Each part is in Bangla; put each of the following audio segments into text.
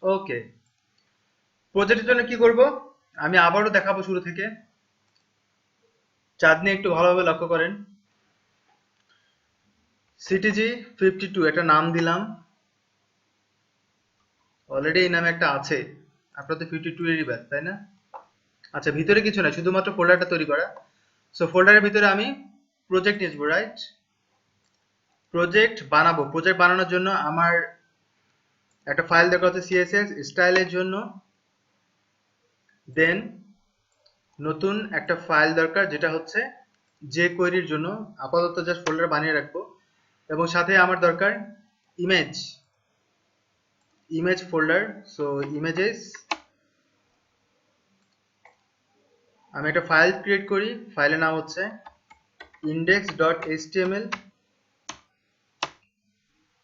ওকে, প্রজেক্টের জন্য কি করব আমি আবারও দেখাবো শুরু থেকে। চাঁদনি একটু ভালোভাবে লক্ষ্য করেন। সিটিজি 52 একটা নাম দিলাম, অলরেডি এই নামে একটা আছে, আপনার তো 52 এরই ব্যাচ তাই না? আচ্ছা, ভিতরে কিছু না, শুধুমাত্র ফোল্ডারটা তৈরি করা। সো ফোল্ডারের ভিতরে আমি প্রজেক্ট নিয়ে আসবো, রাইট? প্রজেক্ট বানাবো, প্রজেক্ট বানানোর জন্য আমার একটা ফাইল দরকার হচ্ছে সিএসএস স্টাইলের জন্য। দেন নতুন একটা ফাইল দরকার যেটা হচ্ছে যে কোয়েরির জন্য, আপাতত জাস্ট ফোল্ডার বানিয়ে রাখবো। এবং সাথে আমার দরকার image, image folder. So images, আমি একটা ফাইল ক্রিয়েট করি, ফাইলের নাম হচ্ছে index.html।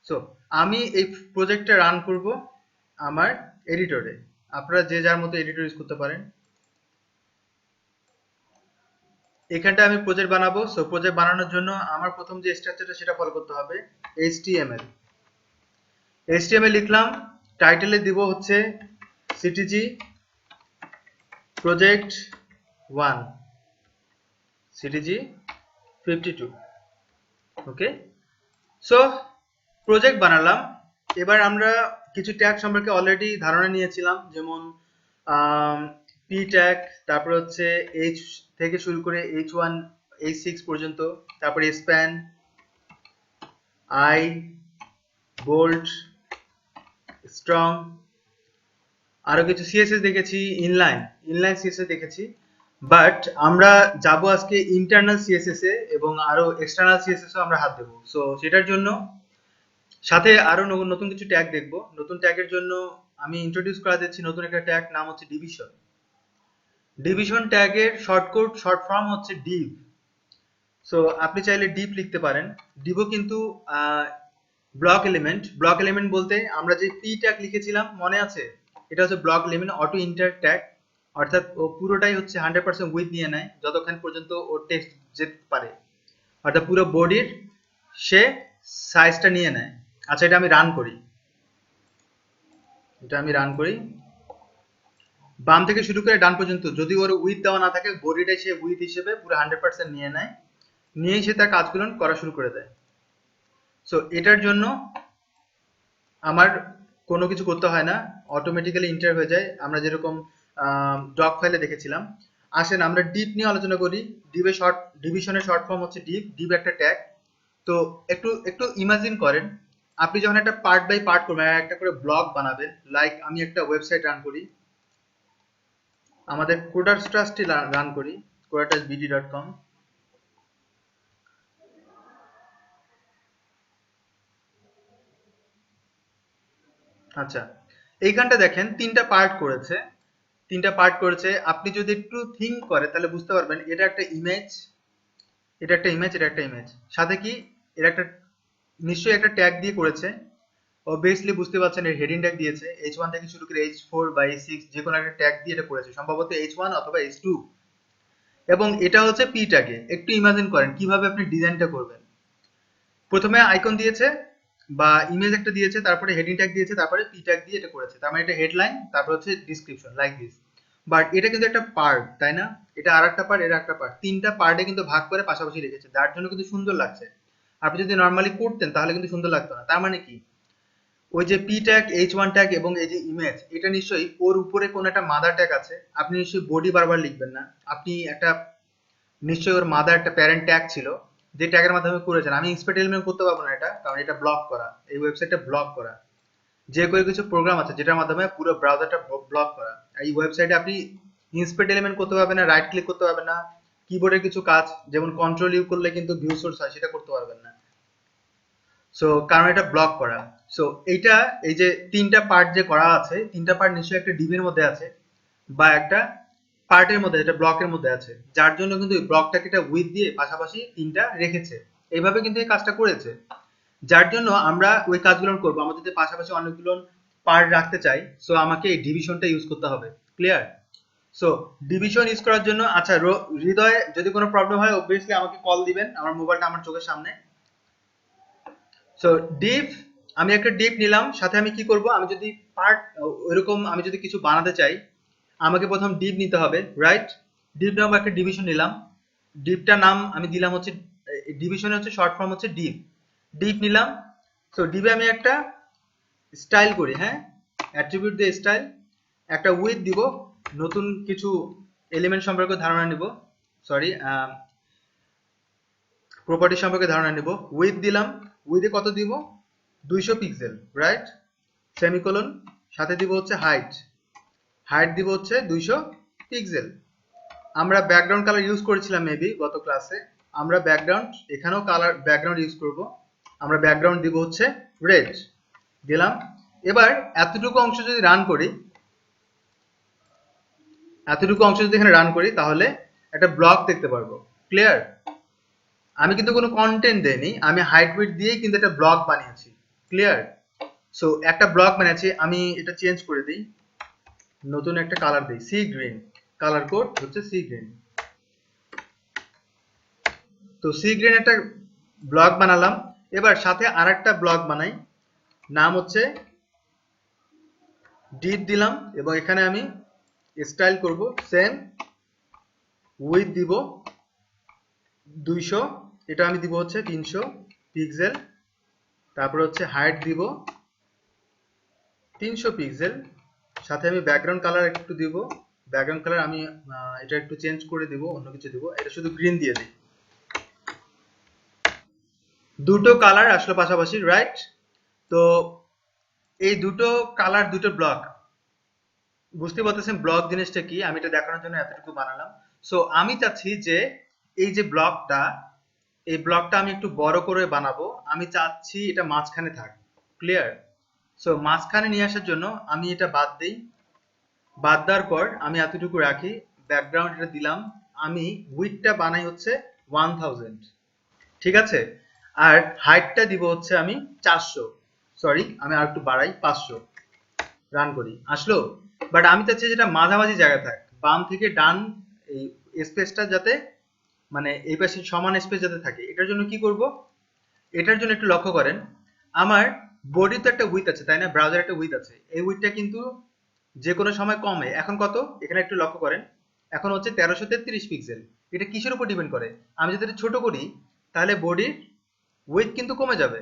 সো আমি এই প্রজেক্টটা রান করব আমার এডিটরে, আপনারা যে যার মতো এডিটর ইউজ করতে পারেন। এখানটা আমি প্রজেক্ট বানাবো। সো প্রজেক্ট বানানোর জন্য আমার প্রথম যে স্ট্রাকচারটা সেটা ফলো করতে হবে, HTML। HTML লিখলাম, টাইটেলে দিব হচ্ছে সিটিজি প্রজেক্ট 1, সিটিজি 52। ওকে, সো প্রজেক্ট বানালাম। এবার আমরা কিছু ট্যাগ সম্পর্কে অলরেডি ধারণা নিয়েছিলাম, যেমন পি ট্যাগ, তারপর হচ্ছে এইচ থেকে শুরু করে H1 H6 পর্যন্ত, তারপরে স্প্যান, আই, বোল্ড, স্ট্রং, আরো কিছু সিএসএস দেখেছি, ইনলাইন সিএসএস দেখেছি। বাট আমরা যাব আজকে ইন্টারনাল সিএসএস এ, এবং আরো এক্সটার্নাল সিএসএস ও আমরা হাত দেবো। সো সেটার জন্য সাথে আরো নতুন কিছু ট্যাগ দেখব। নতুন ট্যাগের জন্য আমি ইন্ট্রোডিউস করা দিচ্ছি নতুন একটা ট্যাগ, নাম হচ্ছে ডিভিশন। ডিভিশন ট্যাগের শর্ট ফর্ম হচ্ছে ডিভ। সো আপনি চাইলে ডিপ লিখতে পারেন। ডিভও কিন্তু ব্লক এলিমেন্ট বলতে আমরা যে পি ট্যাগ লিখেছিলাম মনে আছে, এটা হচ্ছে block element auto inter tag. অর্থাৎ ও পুরোটাই হচ্ছে 100% উইথ নিয়ে নেয় যতক্ষণ পর্যন্ত ও টেক্সট যেতে পারে, অর্থাৎ পুরো বডির সে সাইজটা নিয়ে নেয়। আচ্ছা, এটা আমি রান করি, বাম থেকে শুরু করে ডান পর্যন্ত যদি ওর উইথ দেওয়া না থাকে, বডিটাই সে উইথ হিসেবে পুরো 100% নিয়ে নেয়, নিয়েই সে তার কাজগুলো করা শুরু করে দেয়। সো এটার জন্য আমার কোনো কিছু করতে হয় না, অটোমেটিক্যালি ইন্টার হয়ে যায়, আমরা যেরকম ডক ফাইলে দেখেছিলাম। আসেন আমরা ডিপ নিয়ে আলোচনা করি। ডিভিশনের শর্ট ফর্ম হচ্ছে ডিপ। ডিপ একটা ট্যাগ। তো একটু একটু ইমাজিন করেন, আপনি যখন একটা পার্ট বাই পার্ট করবেন, একটা করে ব্লগ বানাবেন, লাইক আমি একটা ওয়েবসাইট রান করি, আমাদের কোডার্স ট্রাস্টটি রান করি, codatrustbd.com। আচ্ছা, এইখানটা দেখেন তিনটা পার্ট করেছে। আপনি যদি একটু থিঙ্ক করে তাহলে বুঝতে পারবেন, এটা একটা ইমেজ, এটা একটা ইমেজ, এটা একটা ইমেজ, সাথে কি এর একটা নিশ্চয়ই একটা ট্যাগ দিয়ে করেছে। অবভিয়াসলি বুঝতে পারছেন, এর হেডিং ট্যাগ দিয়েছে H1 থেকে শুরু করে H4 বা H6, যে কোনো একটা ট্যাগ দিয়ে এটা করেছে, সম্ভবত H1 অথবা H2। এবং এটা হচ্ছে পি ট্যাগে। একটু ইমাজিন করেন কিভাবে আপনি ডিজাইনটা করবেন। প্রথমে আইকন দিয়েছে বা ইমেজ একটা দিয়েছে, তারপরে হেডিং ট্যাগ দিয়েছে, তারপরে পি ট্যাগ দিয়ে এটা করেছে, তার মানে এটা হেডলাইন, তারপর হচ্ছে ডিসক্রিপশন, লাইক দিস। বাট এটা কিন্তু একটা পার্ট, তাই না? এটা আর একটা পার্ট, এটা একটা পার্ট, তিনটা পার্টে কিন্তু ভাগ করে পাশাপাশি রেখেছে, যার জন্য কিন্তু সুন্দর লাগছে। আপনি যদি নর্মালি করতেন তাহলে কিন্তু সুন্দর লাগতো না। তার মানে কি, ওই যে পি ট্যাগ, H1 ট্যাগ এবং এই যে ইমেজ, এটা নিশ্চয়ই ওর উপরে কোনো একটা মাদার ট্যাগ আছে। আপনি নিশ্চয়ই বডি বারবার লিখবেন না, আপনি একটা নিশ্চয়ই ওর মাদার একটা প্যারেন্ট ট্যাগ ছিল যে ট্যাগের মাধ্যমে করেছেন। আমি ইন্সপেক্ট এলিমেন্ট করতে পারবো না এটা, কারণ এটা ব্লক করা, এই ওয়েবসাইটটা ব্লক করা। যে কোনো কিছু প্রোগ্রাম আছে যেটার মাধ্যমে পুরো ব্রাউজারটা ব্লক করা, এই ওয়েবসাইটে আপনি ইন্সপেক্ট এলিমেন্ট করতে পারবেন না, রাইট ক্লিক করতে পারবেন না, কিবোর্ডের কিছু কাজ যেমন কন্ট্রোল ইউ করলে কিন্তু ভিউ সোর্স হয় সেটা করতে পারবেন না। সো কারণ এটা ব্লক করা। সো এইটা, এই যে তিনটা পার্ট যে করা আছে, তিনটা পার্ট নিশ্চয়ই একটা ডিভির মধ্যে আছে বা একটা পার্টের মধ্যে, যেটা ব্লকের মধ্যে আছে, যার জন্য কিন্তু এই ব্লকটাকে এটা উইথ দিয়ে পাশাপাশি তিনটা রেখেছে। এইভাবে কিন্তু এই কাজটা করেছে, যার জন্য আমরা ওই কাজগুলো করবো। আমরা যদি পাশাপাশি অনেকগুলো পার্ট রাখতে চাই, সো আমাকে এই ডিভিশনটা ইউজ করতে হবে। ক্লিয়ার? সো ডিভিশন ইউজ করার জন্য, আচ্ছা হৃদয়, যদি কোনো প্রবলেম হয় অবভিয়াসলি আমাকে কল দিবেন, আমার মোবাইলটা আমার চোখের সামনে। সো ডিভ, আমি একটা ডিভ নিলাম, সাথে আমি কি করব, আমি যদি পার্ট ওইরকম আমি যদি কিছু বানাতে চাই আমাকে প্রথম ডিভ নিতে হবে, রাইট? ডিভ নাম একটা ডিভিশন নিলাম, ডিভটার নাম আমি দিলাম হচ্ছে, ডিভিশনের হচ্ছে শর্ট ফর্ম হচ্ছে ডিভ। ডিভ নিলাম, তো ডিভে আমি একটা স্টাইল করি, হ্যাঁ, অ্যাট্রিবিউট দিয়ে স্টাইল, একটা উইথ দিব, নতুন কিছু এলিমেন্ট সম্পর্কে ধারণা নিব, সরি প্রপার্টি সম্পর্কে ধারণা নিব। উইথ দিলাম, উইথে কত দিব, 200 পিক্সেল, রাইট? সেমিকোলন, সাথে দিব হচ্ছে হাইট, হাইট দিব হচ্ছে 200 পিক্সেল। আমরা ব্যাকগ্রাউন্ড কালার ইউজ করেছিলাম মেবি গত ক্লাসে, আমরা ব্যাকগ্রাউন্ড এখানেও কালার ব্যাকগ্রাউন্ড ইউজ করব, আমরা ব্যাকগ্রাউন্ড দিব হচ্ছে রেড দিলাম। এবার এতটুকু অংশ যদি রান করি, এতটুকু অংশ যদি এখানে রান করি তাহলে একটা ব্লক দেখতে পারবো, ক্লিয়ার? আমি কিন্তু কোনো কন্টেন্ট দেইনি, আমি হাইট উইডথ দিয়েই কিন্তু একটা ব্লক বানিয়েছি, ক্লিয়ার? সো একটা ব্লক বানিয়েছি, আমি এটা চেঞ্জ করে দিই, নতুন একটা কালার দিই, সি গ্রিন, কালার কোড হচ্ছে সি গ্রিন। তো সি গ্রিন একটা ব্লক বানালাম। এবার সাথে আরেকটা ব্লক বানাই, নাম হচ্ছে ডিপ দিলাম, এবং এখানে আমি স্টাইল করব সেম, উইথ দিব 200, এটা আমি দিব হচ্ছে 300 পিক্সেল, তারপর হচ্ছে হাইট দিব 300 পিক্সেল, সাথে আমি ব্যাকগ্রাউন্ড কালার একটু দিব, ব্যাকগ্রাউন্ড কালার আমি এটা একটু চেঞ্জ করে দিব, অন্য কিছু দিব, এটা শুধু গ্রিন দিয়ে দিই। দুটো কালার আসলে পাশাপাশি, রাইট? তো এই দুটো কালার, দুটো ব্লক, বুঝতে পারতেছেন ব্লক জিনিসটা কি? আমি এটা দেখানোর জন্য এতটুকু বানালাম। সো আমি চাচ্ছি যে এই যে ব্লকটা, এই ব্লকটা আমি একটু বড় করে বানাবো, আমি চাচ্ছি এটা মাঝখানে থাক, ক্লিয়ার? সো মাঝখানে নিয়ে আসার জন্য আমি এটা বাদ দেই, বাদ দেওয়ার পর আমি এতটুকু রাখি, ব্যাকগ্রাউন্ড এটা দিলাম, আমি উইডথটা বানাই হচ্ছে 1000, ঠিক আছে? আর হাইটটা দিব হচ্ছে আমি 400, সরি আমি আর একটু বাড়াই, 500, রান করি, আসলো? বাট আমি চাচ্ছি যেটা মাঝামাঝি জায়গা থাক, বাম থেকে ডান এই স্পেসটা যাতে, মানে এই পাশে সমান স্পেস যাতে থাকে। এটার জন্য কি করব, এটার জন্য একটু লক্ষ্য করেন, আমার বডি তো একটা উইথ আছে, তাই না? ব্রাউজার একটা উইথ আছে, এই উইথটা কিন্তু যে কোনো সময় কমে, এখন কত এখানে একটু লক্ষ্য করেন, এখন হচ্ছে 1333 পিক্সেল। এটা কিসের উপর ডিপেন্ড করে? আমি যদি এটা ছোট করি তাহলে বডির উইথ কিন্তু কমে যাবে,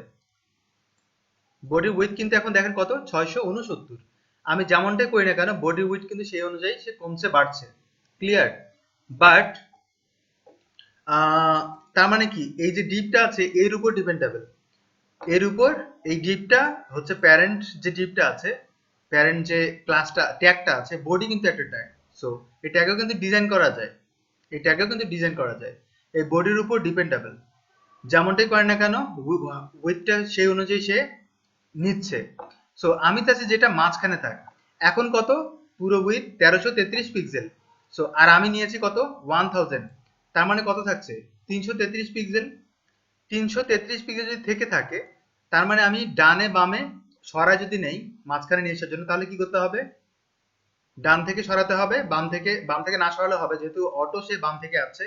বডির উইথ কিন্তু এখন দেখেন কত, 669। আমি যেমনটাই করি না কেন বডির উইথ কিন্তু সেই অনুযায়ী সে কমছে বাড়ছে, ক্লিয়ার? বাট তার মানে কি, এই যে ডিপটা আছে এর উপর ডিপেন্ডেবল, এর উপর, এই ডিপটা হচ্ছে প্যারেন্ট, যে ডিপটা আছে প্যারেন্ট, যে ক্লাসটা ট্যাগটা আছে, বডি কিন্তু একটা ট্যাগ। সো এই ট্যাগও কিন্তু ডিজাইন করা যায়, এই ট্যাগও কিন্তু ডিজাইন করা যায়, এই বডির উপর ডিপেন্ডেবল, যেমনটাই করে না কেন উইথটা সেই অনুযায়ী সে নিচ্ছে। সো আমি চাচ্ছি যেটা মাঝখানে থাক, এখন কত, পুরো উইথ 1333 পিক্সেল। সো আর আমি নিয়েছি কত, 1000, তার মানে কত থাকছে, 333 পিক্সেল। 333 পিক্সেল যদি থেকে থাকে, তার মানে আমি ডানে বামে সরাই যদি নেই মাঝখানে নিয়ে আসার জন্য, তাহলে কি করতে হবে, ডান থেকে সরাতে হবে, বাম থেকে না সরালে হবে, যেহেতু অটো সে বাম থেকে আছে,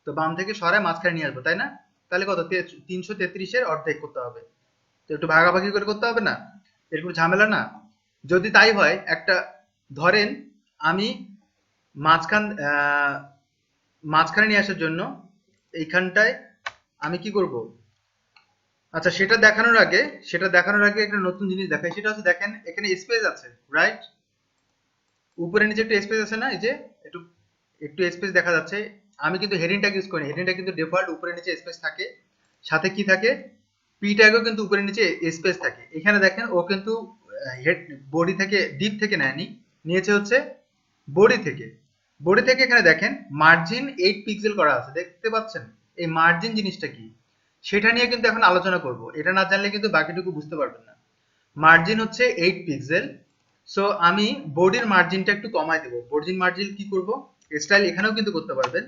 তো বাম থেকে সরায় মাঝখানে নিয়ে আসবো, তাই না? তাহলে কত, 333-এর অর্ধেক করতে হবে, তো একটু ভাগাভাগি করে করতে হবে না, এরকম ঝামেলা না? যদি তাই হয়, একটা ধরেন আমি মাঝখান মাঝখানে নিয়ে আসার জন্য এইখানটায় আমি কি করব, আচ্ছা সেটা দেখানোর আগে একটা নতুন জিনিস দেখাই, সেটা হচ্ছে দেখেন এখানে স্পেস আছে, রাইট? উপরে নিচে একটু স্পেস আছে না, এই যে একটু একটু স্পেস দেখা যাচ্ছে, আমি কিন্তু হেডিং ট্যাগ ইউজ করি, হেডিং ট্যাগ কিন্তু ডিফল্ট উপরে নিচে স্পেস থাকে, সাথে কি থাকে, পি ট্যাগও কিন্তু উপরে নিচে স্পেস থাকে। এখানে দেখেন ও কিন্তু হেড বডি থেকে ডিপ থেকে নেয়নি, নিয়েছে হচ্ছে বডি থেকে, বডি থেকে। এখানে দেখেন মার্জিন 8 পিক্সেল করা আছে, দেখতে পাচ্ছেন? এই মার্জিন জিনিসটা কি সেটা নিয়ে কিন্তু এখন আলোচনা করব, এটা না জানলে কিন্তু বাকিটুকু বুঝতে পারবেন না। মার্জিন হচ্ছে 8 পিক্সেল। সো আমি বডির মার্জিনটা একটু কমাই দেব, বডির মার্জিন কি করব, স্টাইল এখানেও কিন্তু করতে পারবেন,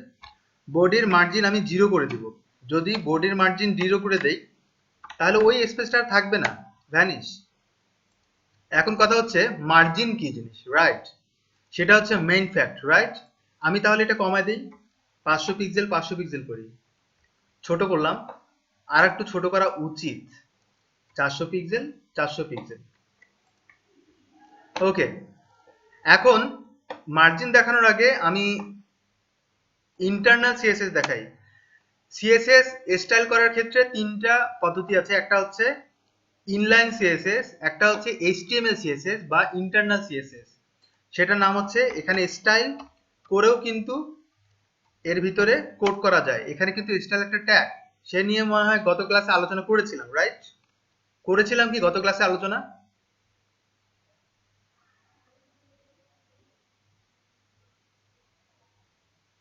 বডির মার্জিন আমি 0 করে দিব। যদি বডির মার্জিন 0 করে দেই তাহলে ওই স্পেসটা আর থাকবে না, ভ্যানিশ। এখন কথা হচ্ছে মার্জিন কি জিনিস, রাইট? সেটা হচ্ছে মেইন ফ্যাক্ট, রাইট? আমি তাহলে এটা কমাই দিই, 500 পিক্সেল 500 পিক্সেল করি, ছোট করলাম, আর একটু ছোট করা উচিত, 400 পিক্সেল 400 পিক্সেল। ওকে, এখন মার্জিন দেখানোর আগে আমি ইন্টারনাল সিএসএস দেখাই। সিএসএস স্টাইল করার ক্ষেত্রে তিনটা পদ্ধতি আছে, একটা হচ্ছে ইনলাইন সিএসএস, একটা হচ্ছে এইচটিএমএল সিএসএস বা ইন্টারনাল সিএসএস। সেটার নাম হচ্ছে, এখানে স্টাইল করেও কিন্তু এর ভিতরে কোড করা যায়। এখানে কিন্তু স্টাইল একটা ট্যাগ, সে নিয়ে মনে হয় গত ক্লাসে আলোচনা করেছিলাম, রাইট? করেছিলাম কি গত ক্লাসে আলোচনা?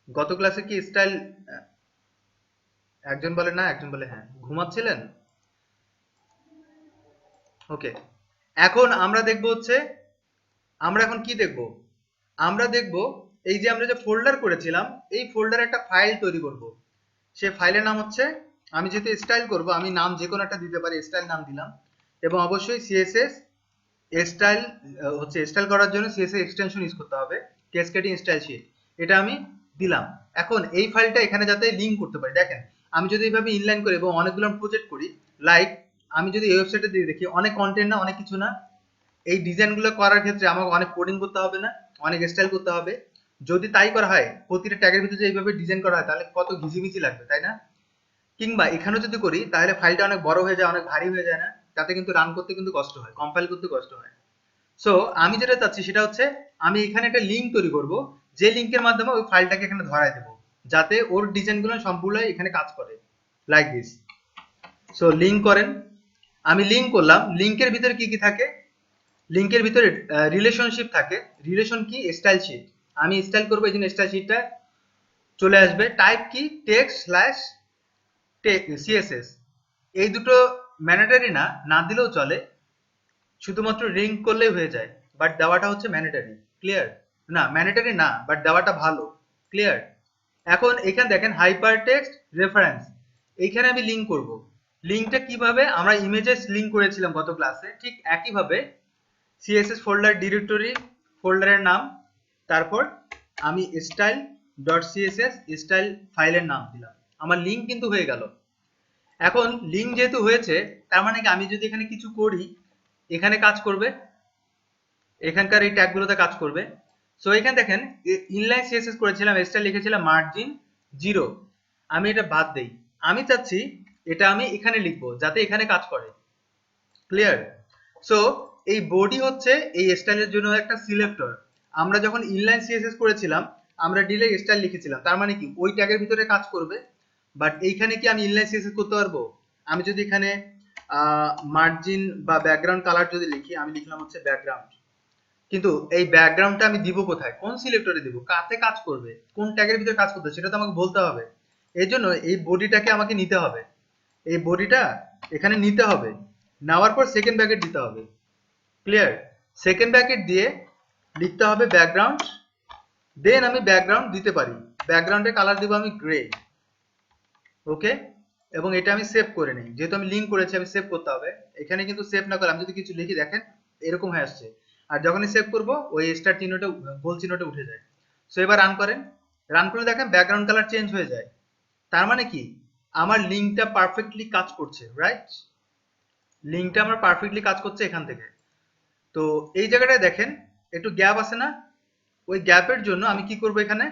গত ক্লাসে কি স্টাইল, একজন বলে না, একজন বলে হ্যাঁ, ঘুমাচ্ছিলেন? ওকে, এখন আমরা দেখব হচ্ছে, আমরা এখন কি দেখব? আমরা দেখব এই যে আমরা যে ফোল্ডার করেছিলাম, এই ফোল্ডারে একটা ফাইল তৈরি করব। সে ফাইলের নাম হচ্ছে, আমি যেহেতু স্টাইল করব, আমি নাম যে কোনো একটা দিতে পারি, স্টাইল নাম দিলাম। এবং অবশ্যই সিএসএস স্টাইল হচ্ছে, স্টাইল করার জন্য সিএসএস এক্সটেনশন ইউজ করতে হবে, ক্যাসকেডিং স্টাইল শিট, এটা আমি দিলাম। এখন এই ফাইলটা এখানে যাতে লিঙ্ক করতে পারি, দেখেন আমি যদি এইভাবে ইনলাইন করি এবং অনেকগুলো প্রজেক্ট করি, লাইক আমি যদি এই ওয়েবসাইটে দিয়ে দেখি, অনেক কন্টেন্ট না, অনেক কিছু না, এই ডিজাইনগুলো করার ক্ষেত্রে আমাকে অনেক কোডিং করতে হবে না, অনেক স্টাইল করতে হবে। যদি তাই করা হয়, প্রতিটা ট্যাগের ভিতরে এইভাবে ডিজাইন করা হয়, তাহলে কত ঘিজিমিজি লাগবে, তাই না? কিংবা এখানেও যদি করি, তাহলে ফাইলটা অনেক বড় হয়ে যায়, অনেক ভারী হয়ে যায় না? তাতে কিন্তু রান করতে কিন্তু কষ্ট হয়, কম্পাইল করতে কষ্ট হয়। সো আমি যেটা চাচ্ছি সেটা হচ্ছে, আমি এখানে একটা লিঙ্ক তৈরি করব, যে লিঙ্কের মাধ্যমে ওই ফাইলটাকে এখানে ধরায় দেবো, যাতে ওর ডিজাইনগুলো সম্পূর্ণ এখানে কাজ করে, লাইক দিস। সো লিঙ্ক করেন, আমি লিঙ্ক করলাম। লিঙ্কের ভিতরে কি কি থাকে? লিঙ্কের ভিতরে রিলেশনশিপ থাকে। রিলেশন কি? Style sheet. আমি স্টাইল করবো, এই জন্য স্টাইল শিটটা চলে আসবে। টাইপ কি? Text slash CSS. এই দুটো ম্যান্ডেটরি না, না দিলেও চলে, শুধুমাত্র লিঙ্ক করলেই হয়ে যায়, বাট দেওয়াটা হচ্ছে ম্যান্ডেটরি। ক্লিয়ার? না, ম্যান্ডেটরি না, বাট দেওয়াটা ভালো। ক্লিয়ার? এখন এখানে দেখেন হাইপার টেক্সট রেফারেন্স, এইখানে আমি লিঙ্ক করব। লিঙ্কটা কিভাবে? আমরা ইমেজেস লিঙ্ক করেছিলাম গত ক্লাসে, ঠিক একইভাবে সিএসএস ফোল্ডার ডিরেক্টরি, ফোল্ডারের নাম, তারপর আমি স্টাইল ডট সিএসএস স্টাইল ফাইলের নাম দিলাম, আমার লিঙ্ক কিন্তু হয়ে গেল। এখন লিঙ্ক যেহেতু হয়েছে, তার মানে কি আমি যদি এখানে কিছু করি, এখানে কাজ করবে, এখানকার এই ট্যাগগুলোতে কাজ করবে। সো এখানে দেখেন ইনলাইন সিএসএস করেছিলাম, স্টাইল লিখেছিলাম মার্জিন 0, আমি এটা বাদ দেই। আমি চাচ্ছি এটা আমি এখানে লিখবো, যাতে এখানে কাজ করে। ক্লিয়ার? সো এই বডি হচ্ছে এই স্টাইলের জন্য একটা সিলেক্টর। আমরা যখন ইনলাইন সিএসএস করেছিলাম, আমরা ডিরেক্ট স্টাইল লিখেছিলাম, তার মানে কি ওই ট্যাগের ভিতরে কাজ করবে। বাট এইখানে কি আমি ইনলাইন সিএসএস করতে পারবো? আমি যদি এখানে মার্জিন বা ব্যাকগ্রাউন্ড কালার যদি লিখি, আমি লিখলাম হচ্ছে ব্যাকগ্রাউন্ড, কিন্তু এই ব্যাকগ্রাউন্ডটা আমি দিব কোথায়, কোন সিলেক্টরে দিব, কাতে কাজ করবে, কোন ট্যাগের ভিতরে কাজ করবে, সেটা তো আমাকে বলতে হবে। এই জন্য এই বডিটাকে আমাকে নিতে হবে, এই বডিটা এখানে নিতে হবে, নেওয়ার পর সেকেন্ড ব্র্যাকেট দিতে হবে। ক্লিয়ার? সেকেন্ড ব্র্যাকেট দিয়ে লিখতে হবে ব্যাকগ্রাউন্ড, দেন আমি ব্যাকগ্রাউন্ড দিতে পারি, ব্যাকগ্রাউন্ডের কালার দিব আমি গ্রে। ওকে, এবং এটা আমি সেভ করে নিই, যেহেতু আমি লিঙ্ক করেছি আমি সেভ করতে হবে। এখানে কিন্তু সেভ না করে আমি যদি কিছু লিখি, দেখেন এরকম হয়ে আসছে। আর যখনই সেভ করব, ওই স্টার চিহ্নটা, গোল চিহ্নটা উঠে যায়। সো এবার রান করেন, রান করলে দেখেন ব্যাকগ্রাউন্ড কালার চেঞ্জ হয়ে যায়। তার মানে কি আমার লিঙ্কটা পারফেক্টলি কাজ করছে, রাইট? লিঙ্কটা আমার পারফেক্টলি কাজ করছে এখান থেকে। তো এই জায়গাটায় দেখেন একটু গ্যাপ আছে না? ওই গ্যাপের জন্য আমি কি করব, এখানে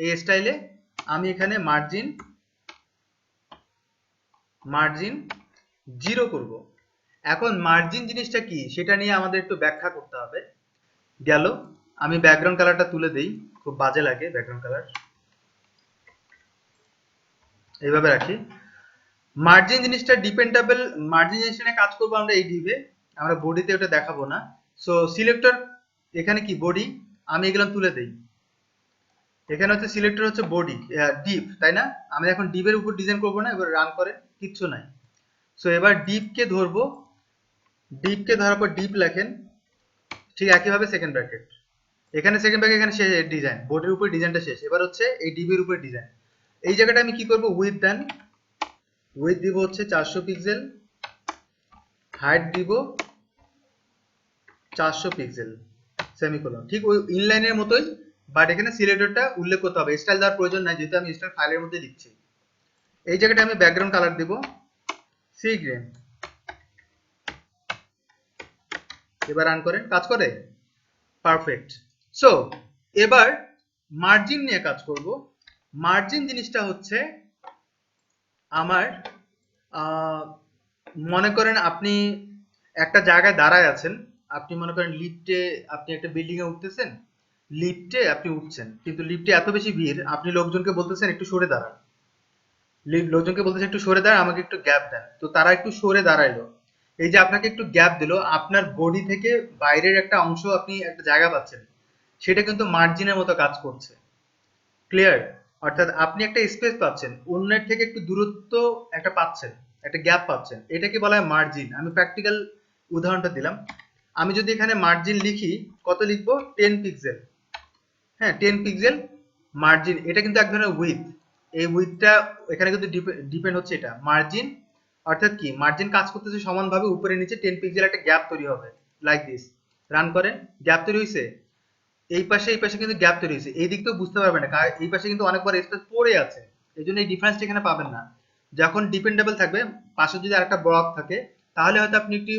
এই স্টাইলে আমি এখানে মার্জিন 0 করব। এখন মার্জিন জিনিসটা কি সেটা নিয়ে আমাদের একটু ব্যাখ্যা করতে হবে। গেল, আমি ব্যাকগ্রাউন্ড কালারটা তুলে দেই, খুব বাজে লাগে ব্যাকগ্রাউন্ড কালার, এইভাবে রাখি। মার্জিন জিনিসটা ডিপেন্ডেবল, মার্জিন জিনিসটা নিয়ে কাজ করবো আমরা এই ডিভে, আমরা বডিতে ওটা দেখাবো না। সো সিলেক্টর এখানে কি বডি, আমি এগুলো তুলে দেই। এখানে হচ্ছে সিলেক্টর হচ্ছে বডি ডিপ, তাই না? আমি এখন ডিপের উপর ডিজাইন করবো না, এবার রান করে কিচ্ছু নাই। সো এবার ডিপকে ধরবো, ডিপকে ধরার পর ডিপ লেখেন, ঠিক একইভাবে সেকেন্ড ব্র্যাকেট, এখানে সেকেন্ড ব্র্যাকেট, এখানে শেষ ডিজাইন, বডির উপর ডিজাইনটা শেষ। এবার হচ্ছে এই ডিপের উপর ডিজাইন, এই জায়গাটা আমি কি করব, উইথ দেন, উইথ দিব হচ্ছে 400 পিক্সেল, হাইট দিব 400 পিক্সেল, সেমিকোলন, ঠিক ওই ইনলাইনের মতোই। বাট এখানে সিলেক্টরটা উল্লেখ করতে হবে, স্টাইল দেওয়ার প্রয়োজন নাই, যেহেতু আমি স্টাইল ফাইলের মধ্যে লিখছি। এই জায়গাটা আমি ব্যাকগ্রাউন্ড কালার দিব সি গ্রিন। এবার রান করেন, কাজ করে? পারফেক্ট। সো এবার মার্জিন নিয়ে কাজ করব। মার্জিন জিনিসটা হচ্ছে আমার মনে করেন আপনি একটা জায়গায় দাঁড়ায় আছেন, আপনি মনে করেন লিফটে, আপনি একটা বিল্ডিং এ উঠতেছেন, লিফটে আপনি উঠছেন, কিন্তু লিফটে এত বেশি ভিড়, আপনি লোকজনকে বলতেছেন একটু সরে দাঁড়ান, লোকজনকে বলতেছেন একটু সরে দাঁড়ান, আমাকে একটু গ্যাপ দেন, তো তারা একটু সরে দাঁড়াইলো। এই যে আপনাকে একটু গ্যাপ দিল, আপনার বডি থেকে বাইরের একটা অংশ আপনি একটা জায়গা পাচ্ছেন, সেটা কিন্তু মার্জিনের মতো কাজ করছে। ক্লিয়ার? অর্থাৎ আপনি একটা স্পেস পাচ্ছেন, অন্যের থেকে একটু দূরত্ব একটা পাচ্ছেন, একটা গ্যাপ পাচ্ছেন, এটাকে বলা হয় মার্জিন। আমি প্র্যাকটিক্যাল উদাহরণটা দিলাম। আমি যদি এখানে মার্জিন লিখি, কত লিখবো? 10 পিক্সেল। হ্যাঁ, 10 পিক্সেল মার্জিন, এটা কিন্তু এক ধরনের উইথ। এই উইথটা এখানে কিন্তু ডিপেন্ড হচ্ছে এটা মার্জিন। অর্থাৎ কি, মার্জিন কাজ করতেছে সমানভাবে, উপরে নিচে 10 পিক্সেল একটা গ্যাপ তৈরি হবে, লাইক দিস। রান করেন, গ্যাপ তৈরি হয়েছে। এই পাশে কিন্তু গ্যাপ তৈরি হয়েছে, এই দিক তো বুঝতে পারবেন না, কারণ এই পাশে কিন্তু অনেক বড় স্পেস পড়ে আছে, এই জন্য এই ডিফারেন্সটা এখানে পাবেন না। যখন ডিপেন্ডেবল থাকবে, পাশে যদি আরেকটা ব্লক থাকে, তাহলে হয়তো আপনি একটু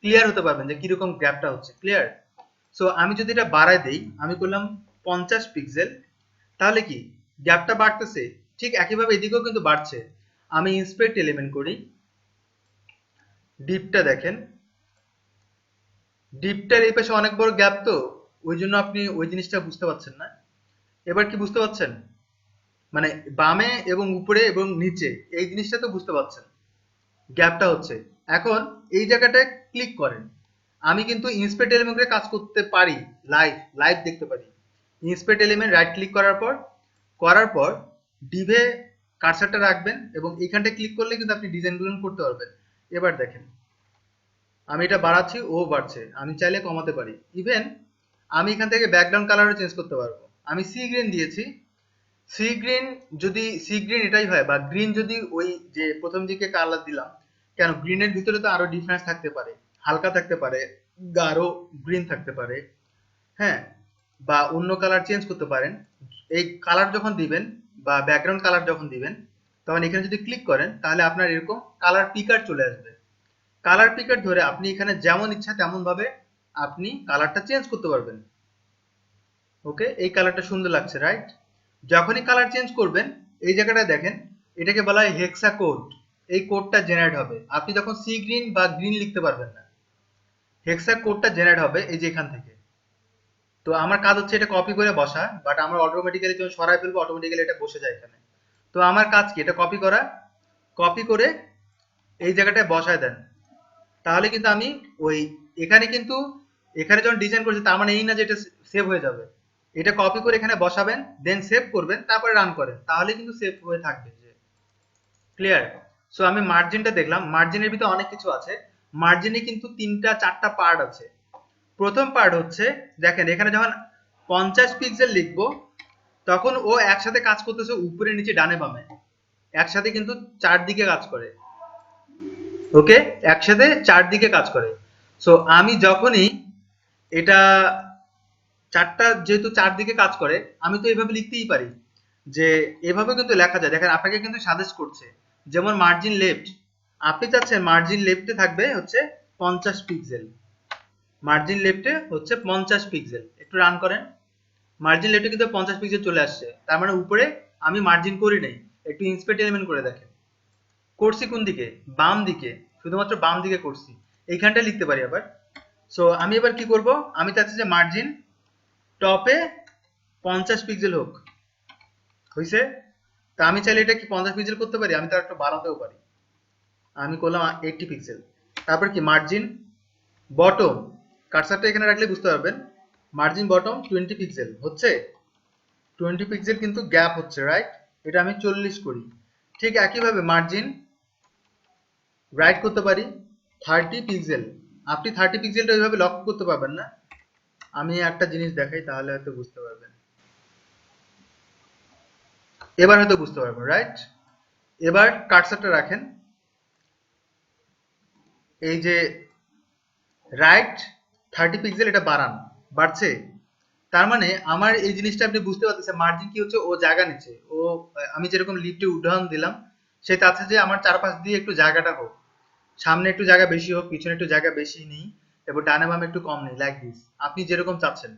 ক্লিয়ার হতে পারবেন যে কিরকম গ্যাপটা হচ্ছে। ক্লিয়ার? সো আমি যদি এটা বাড়ায় দেই, আমি করলাম 50 পিক্সেল, তাহলে কি গ্যাপটা বাড়তেছে? ঠিক একইভাবে এদিকেও কিন্তু বাড়ছে। আমি ইন্সপেক্ট এলিমেন্ট করি, ডিপটা দেখেন, ডিপটার এই পাশে অনেক বড় গ্যাপ, তো ওই জন্য আপনি ওই জিনিসটা বুঝতে পারছেন না। এবার কি বুঝতে পারছেন? মানে বামে এবং উপরে এবং নিচে এই জিনিসটা তো বুঝতে পারছেন, গ্যাপটা হচ্ছে। এখন এই জায়গাটায় ক্লিক করেন, আমি কিন্তু ইন্সপেক্ট এলিমেন্টে কাজ করতে পারি, লাইভ লাইভ দেখতে পারি। ইন্সপেক্ট এলিমেন্ট রাইট ক্লিক করার পর ডিভে কার্সারটা রাখবেন এবং এইখানটা ক্লিক করলে কিন্তু আপনি ডিজাইনগুলো করতে পারবেন। এবার দেখেন, আমি এটা বাড়াচ্ছি, ও বাড়ছে, আমি চাইলে কমাতে পারি। ইভেন আমি এখান থেকে ব্যাকগ্রাউন্ড কালারও চেঞ্জ করতে পারবো। আমি সি গ্রিন দিয়েছি, সি গ্রিন, যদি সি গ্রিন এটাই হয়, বা গ্রিন যদি ওই যে প্রথম দিকে কালার দিলাম, কেন গ্রিনের ভিতরে তো আরো ডিফারেন্স থাকতে পারে, হালকা থাকতে পারে, গাঢ় গ্রিন থাকতে পারে, হ্যাঁ, বা অন্য কালার চেঞ্জ করতে পারেন। এই কালার যখন দিবেন বা ব্যাকগ্রাউন্ড কালার যখন দিবেন, তখন এখানে যদি ক্লিক করেন, তাহলে আপনার এরকম কালার পিকার চলে আসবে। কালার পিকার ধরে আপনি এখানে যেমন ইচ্ছা তেমন ভাবে আপনি কালারটা চেঞ্জ করতে পারবেন। ওকে, এই কালারটা সুন্দর লাগছে, রাইট? যখনই কালার চেঞ্জ করবেন, এই জায়গাটা দেখেন, এটাকে বলা হয় হেক্সা কোড। এই কোডটা জেনারেট হবে, আপনি যখন সি গ্রিন বা গ্রিন লিখতে পারবেন না, হেক্সা কোডটা জেনারেট হবে এই যে এখান থেকে। তো আমার কাজ হচ্ছে এটা কপি করে বসা, বাট আমরা অটোমেটিক্যালি যখন সরাই ফেলবো, অটোমেটিক্যালি এটা বসে যায় এখানে। তো আমার কাজ কি, এটা কপি করা, কপি করে এই জায়গাটায় বসায় দেন, তাহলে কিন্তু আমি ওই এখানে কিন্তু, এখানে যখন ডিজাইন করছি তার মানে এই না যে এটা সেভ হয়ে যাবে। এটা কপি করে এখানে বসাবেন, দেন সেভ করবেন, তারপরে রান করেন, তাহলে কিন্তু সেভ হয়ে থাকবে। ক্লিয়ার? সো আমি মার্জিনটা দেখলাম, মার্জিনের ভিতরে অনেক কিছু আছে। মার্জিনে কিন্তু 3টা 4টা পার্ট আছে। প্রথম পার্ট হচ্ছে, দেখেন এখানে যখন 50 পিক্সেল লিখবো, তখন ও একসাথে কাজ করতেছে উপরে নিচে ডানে বামে, একসাথে কিন্তু চারদিকে কাজ করে। ওকে, একসাথে চারদিকে কাজ করে। সো আমি যখনই এটা চারটা, যেহেতু চারদিকে কাজ করে, আমি তো এভাবে লিখতেই পারি, যে এভাবে কিন্তু লেখা যায়। দেখেন আপনাকে কিন্তু সাজেস্ট করছে, যেমন মার্জিন লেফট, আপনি চাচ্ছেন মার্জিন লেফটে থাকবে হচ্ছে 50 পিক্সেল, মার্জিন লেফটে হচ্ছে 50 পিক্সেল। একটু রান করেন, মার্জিন লেফটে কিন্তু 50 পিক্সেল চলে আসছে, তার মানে উপরে আমি মার্জিন করি নাই। একটু ইন্সপেক্ট এলিমেন্ট করে দেখেন, করছি কোন দিকে? বাম দিকে, শুধুমাত্র বাম দিকে করছি, এইখানটা লিখতে পারি আবার। সো আমি এবার কি করব, আমি চাচ্ছি যে মার্জিন টপে 50 পিক্সেল হোক, হয়েছে? তা আমি চাইলে এটা কি 50 পিক্সেল করতে পারি, আমি তার একটু বাড়াতেও পারি, আমি করলাম 80 পিক্সেল। তারপর কি মার্জিন বটম, কার্সারটা এখানে রাখলে বুঝতে পারবেন, মার্জিন বটম 20 পিক্সেল হচ্ছে, 20 পিক্সেল কিন্তু গ্যাপ হচ্ছে, রাইট? এটা আমি 40 করি। ঠিক একইভাবে মার্জিন রাইট করতে পারি 30 পিক্সেল। আপনি 30 পিক্সেলটা ওইভাবে লক্ষ্য করতে পারবেন না, আমি একটা জিনিস দেখাই তাহলে হয়তো বুঝতে পারবেন, এবার হয়তো বুঝতে পারবেন, রাইট? এবার কার্সারটা রাখেন, এই যে রাইট 30 পিক্সেল, এটা বাড়ান, বাড়ছে, তার মানে আমার এই জিনিসটা আপনি বুঝতে পারতেছেন, মার্জিন কি হচ্ছে, ও জায়গা নিচ্ছে, ও আমি যেরকম লিফটে উদাহরণ দিলাম, সে চাচ্ছে যে আমার চারপাশ দিয়ে একটু জায়গাটা হোক, সামনে একটু জায়গা বেশি হোক, পিছনে একটু জায়গা বেশি নেই, এবং ডানে বামে একটু কম নেই, লাইক দিস, আপনি যেরকম চাচ্ছেন।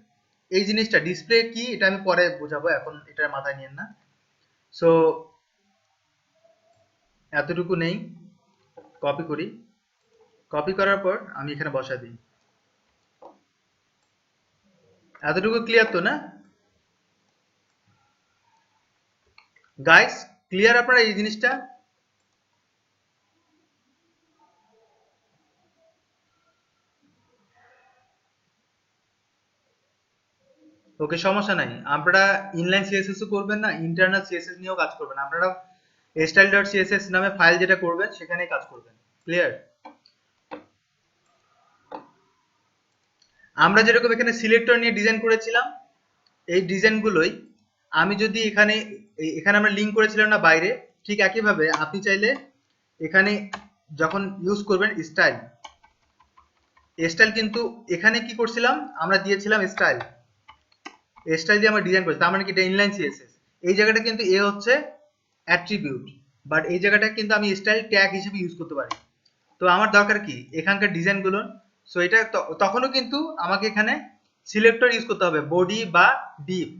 এই জিনিসটা ডিসপ্লে কি এটা আমি পরে বোঝাবো, এখন এটা মাথায় নিয়েন না। সো এতটুকু নেই, কপি করি, কপি করার পর আমি এখানে বসা দিই। এতটুকু ক্লিয়ার তো না গাইস? ক্লিয়ার আপনারা এই জিনিসটা? ওকে, সমস্যা নাই। আপনারা ইনলাইন সিএসএস ও করবেন না, ইন্টারনাল সিএসএস নিয়েও কাজ করবেন। আপনারা style.css নামে ফাইল যেটা করবেন সেখানেই কাজ করবেন। ক্লিয়ার? আমরা যেরকম এখানে সিলেক্টর নিয়ে ডিজাইন করেছিলাম, এই ডিজাইনগুলোই আমি যদি এখানে এখানে আমরা লিঙ্ক করেছিলাম না বাইরে, ঠিক একইভাবে আপনি চাইলে এখানে যখন ইউজ করবেন স্টাইল, স্টাইল কিন্তু এখানে কি করছিলাম আমরা দিয়েছিলাম স্টাইল, স্টাইল দিয়ে আমরা ডিজাইন করেছি, তার মানে কি এটা ইনলাইন সিএসএস। এই জায়গাটা কিন্তু এ হচ্ছে অ্যাট্রিবিউট, বাট এই জায়গাটা কিন্তু আমি স্টাইল ট্যাগ হিসেবে ইউজ করতে পারি। তো আমার দরকার কি এখানকার ডিজাইনগুলো, সো এটা তখনও কিন্তু আমাকে এখানে সিলেক্টর ইউজ করতে হবে, বডি বা ডিপ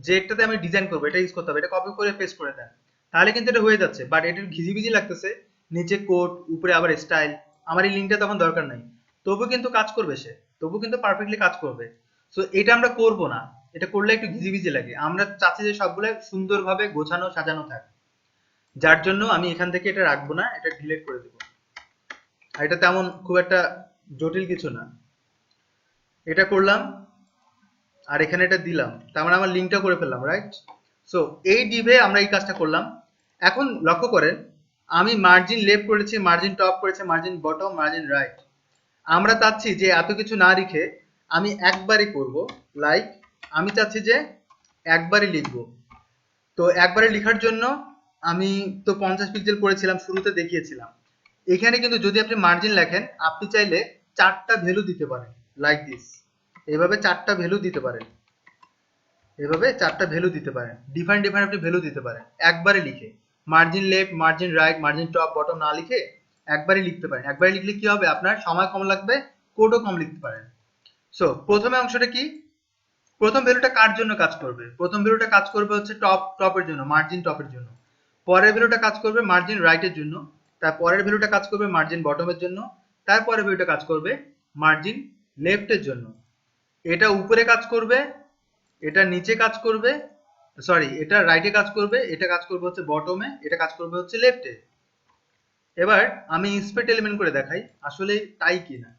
যেটাতে আমি ডিজাইন করবো এটা ইউজ করতে হবে। এটা কপি করে পেস্ট করে দেন, তাহলে কিন্তু এটা হয়ে যাচ্ছে। বাট এটা ঘিজিবিজি লাগতেছে, নিচে কোড উপরে আবার স্টাইল, আমার এই লিঙ্কটা তখন দরকার নাই, তবু কিন্তু কাজ করবে সে, তবু কিন্তু পারফেক্টলি কাজ করবে। সো এটা আমরা করব না, এটা করলে একটু ঘিজিবিজি লাগে। আমরা চাচ্ছি যে সবগুলো সুন্দরভাবে গোছানো সাজানো থাকে, যার জন্য আমি এখান থেকে এটা রাখবো না, এটা ডিলিট করে দেবো। আর এটা তেমন খুব একটা জটিল কিছু না। এটা করলাম আর এখানে এটা দিলাম, তার মানে আমার লিঙ্কটা করে ফেললাম, রাইট? সো এই ডিভে আমরা এই কাজটা করলাম। এখন লক্ষ্য করেন আমি মার্জিন লেফট করেছি, মার্জিন টপ করেছি, মার্জিন বটম, মার্জিন রাইট। আমরা চাচ্ছি যে এত কিছু না লিখে আমি একবারই করব, লাইক আমি চাচ্ছি যে একবারই লিখবো। তো একবারে লেখার জন্য আমি তো 50 পিক্সেল করেছিলাম, শুরুতে দেখিয়েছিলাম। এখানে কিন্তু যদি আপনি মার্জিন লেখেন আপনি চাইলে 4টা ভ্যালু দিতে পারেন, লাইক দিস, এভাবে 4টা ভ্যালু দিতে পারেন, এভাবে 4টা ভ্যালু দিতে পারেন, ডিফারেন্ট ডিফারেন্ট আপনি ভ্যালু দিতে পারেন একবারে লিখে। Margin left, margin right, margin top bottom না লিখে একবারে লিখতে পারেন। একবারে লিখলে কি হবে, আপনার সময় কম লাগবে, কোডও কম লিখতে পারেন। সো প্রথমে অংশটা কি, প্রথম ভ্যালুটা কার জন্য কাজ করবে? প্রথম ভ্যালুটা কাজ করবে হচ্ছে টপের জন্য, মার্জিন টপের জন্য। পরের ভ্যালুটা কাজ করবে মার্জিন রাইটের জন্য, তারপরের ভ্যালুটা কাজ করবে মার্জিন বটমের জন্য, তারপরের ভ্যালুটা কাজ করবে মার্জিন লেফটের জন্য। এটা উপরে কাজ করবে, এটা নিচে কাজ করবে, সরি এটা রাইটে কাজ করবে, এটা কাজ করবে হচ্ছে বটমে, এটা কাজ করবে হচ্ছে লেফটে। এবার আমি ইন্সপেক্ট এলিমেন্ট করে দেখাই আসলে তাই কিনা।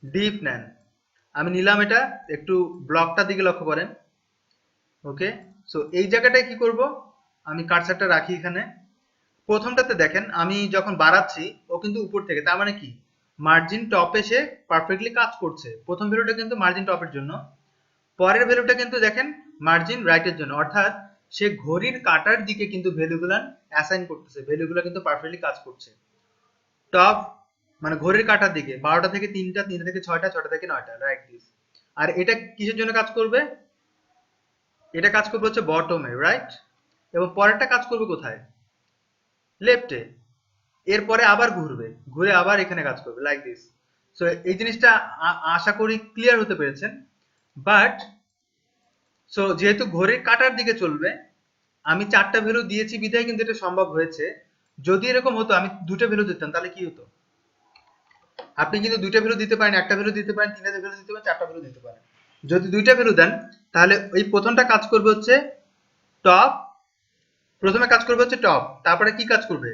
ডিপ নেন, আমি নিলাম এটা, একটু ব্লকটার দিকে লক্ষ্য করেন। ওকে, সো এই জায়গাটায় কি করব, আমি কার্সারটা রাখি এখানে। প্রথমটাতে দেখেন আমি যখন বাড়াচ্ছি ও কিন্তু উপর থেকে, তার মানে কি মার্জিন টপে সে পারফেক্টলি কাজ করছে। প্রথম ভ্যালুটা কিন্তু মার্জিন টপের জন্য, পরের ভ্যালুটা কিন্তু দেখেন মার্জিন রাইটের জন্য, অর্থাৎ সে ঘড়ির কাটার দিকে কিন্তু ভ্যালুগুলো অ্যাসাইন করতেছে, ভ্যালুগুলো কিন্তু পারফেক্টলি কাজ করছে। টপ মানে ঘড়ির কাটার দিকে 12টা থেকে 3টা, 3টা থেকে 6টা, 6টা থেকে 9টা, রাইট দিস। আর এটা কিসের জন্য কাজ করবে, এটা কাজ করবে হচ্ছে বটমে, রাইট? এবং পরেরটা কাজ করবে কোথায়, লেফটে। এরপরে আবার ঘুরবে, ঘুরে আবার এখানে কাজ করবে, লাইক দিস। সো এই জিনিসটা আশা করি ক্লিয়ার হতে পেরেছেন। বাট সো যেহেতু ঘড়ির কাটার দিকে চলবে, আমি 4টা ভ্যালু দিয়েছি বিধায় কিন্তু এটা সম্ভব হয়েছে। যদি এরকম হতো আমি 2টা ভ্যালু দিতাম তাহলে কি হতো, আপনি কিন্তু 2টা ভ্যালু দিতে পারেন, একটা ভ্যালু দিতে পারেন, 3টা ভ্যালু দিতে পারেন, 4টা ভ্যালু দিতে পারেন। যদি 2টা ভ্যালু দেন তাহলে ওই প্রথমটা কাজ করবে হচ্ছে টপ, প্রথমে কাজ করবে হচ্ছে টপ, তারপরে কি কাজ করবে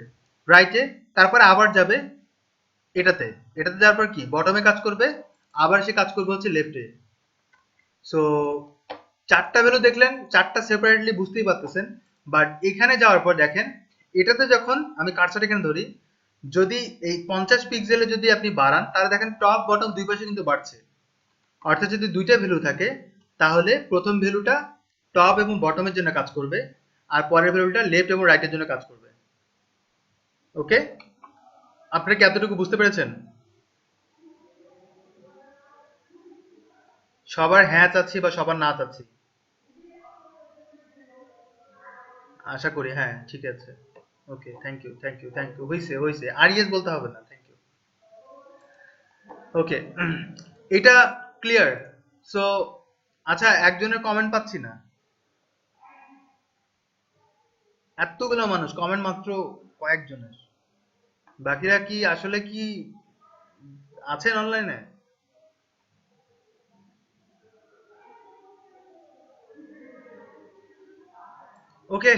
রাইটে, তারপরে আবার যাবে এটাতে, এটাতে যাওয়ার পর কি বটমে কাজ করবে, আবার সে কাজ করবে হচ্ছে লেফটে। সো 4টা ভ্যালু দেখলেন, 4টা সেপারেটলি বুঝতেই পারতেছেন। বাট এখানে যাওয়ার পর দেখেন এটাতে যখন আমি কার্সার এখানে ধরি, যদি এই 50 পিক্সেলে যদি আপনি বাড়ান তাহলে দেখেন টপ বটম দুই পাশে কিন্তু বাড়ছে। অর্থাৎ যদি 2টা ভ্যালু থাকে তাহলে প্রথম ভ্যালুটা টপ এবং বটমের জন্য কাজ করবে, আর পরের ভ্যালুটা লেফট এবং রাইটের জন্য কাজ করবে। ওকে, আপনারা কি এতটুকু বুঝতে পেরেছেন? সবার হ্যাঁ চাচ্ছি বা সবার না চাচ্ছি, আশা করি হ্যাঁ ঠিক আছে। Okay, thank you, thank you, thank you, হইছে হইছে, আর ইয়েস বলতে হবে না, থ্যাংক ইউ। ওকে, এটা ক্লিয়ার। সো আচ্ছা, একজনের কমেন্ট পাচ্ছি না, এতগুলো মানুষ কমেন্ট মাত্র কয়েকজনের। বাকিরা কি আসলে কি আছেন অনলাইনে? ওকে,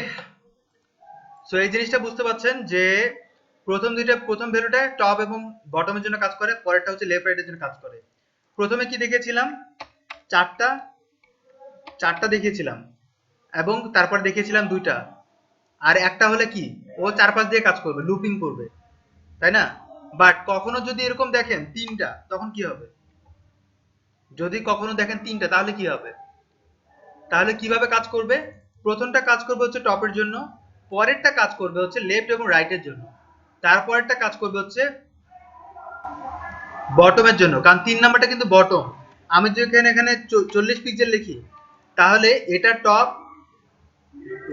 সো এই জিনিসটা বুঝতে পারছেন যে প্রথম ভ্যালুটা টপ এবং বটমের জন্য কাজ করে, পরেরটা হচ্ছে লেফট রাইটের জন্য কাজ করে। প্রথমে কি দেখিয়েছিলাম? চারটা চারটা দেখিয়েছিলাম এবং তারপর দেখিয়েছিলাম দুইটা, আর একটা হলে কি ও 4-5 দিয়ে কাজ করবে, লুপিং করবে, তাই না? বাট কখনো যদি এরকম দেখেন তিনটা, তখন কি হবে? যদি কখনো দেখেন তিনটা, তাহলে কি হবে? তাহলে কিভাবে কাজ করবে? প্রথমটা কাজ করবে হচ্ছে টপের জন্য, পরেরটা কাজ করবে হচ্ছে লেফট এবং রাইটের জন্য, তারপরেরটা কাজ করবে হচ্ছে বটমের জন্য, কারণ 3 নাম্বারটা কিন্তু বটম। আমি যদি এখানে 40 পিক্সেল লিখি, তাহলে এটা টপ,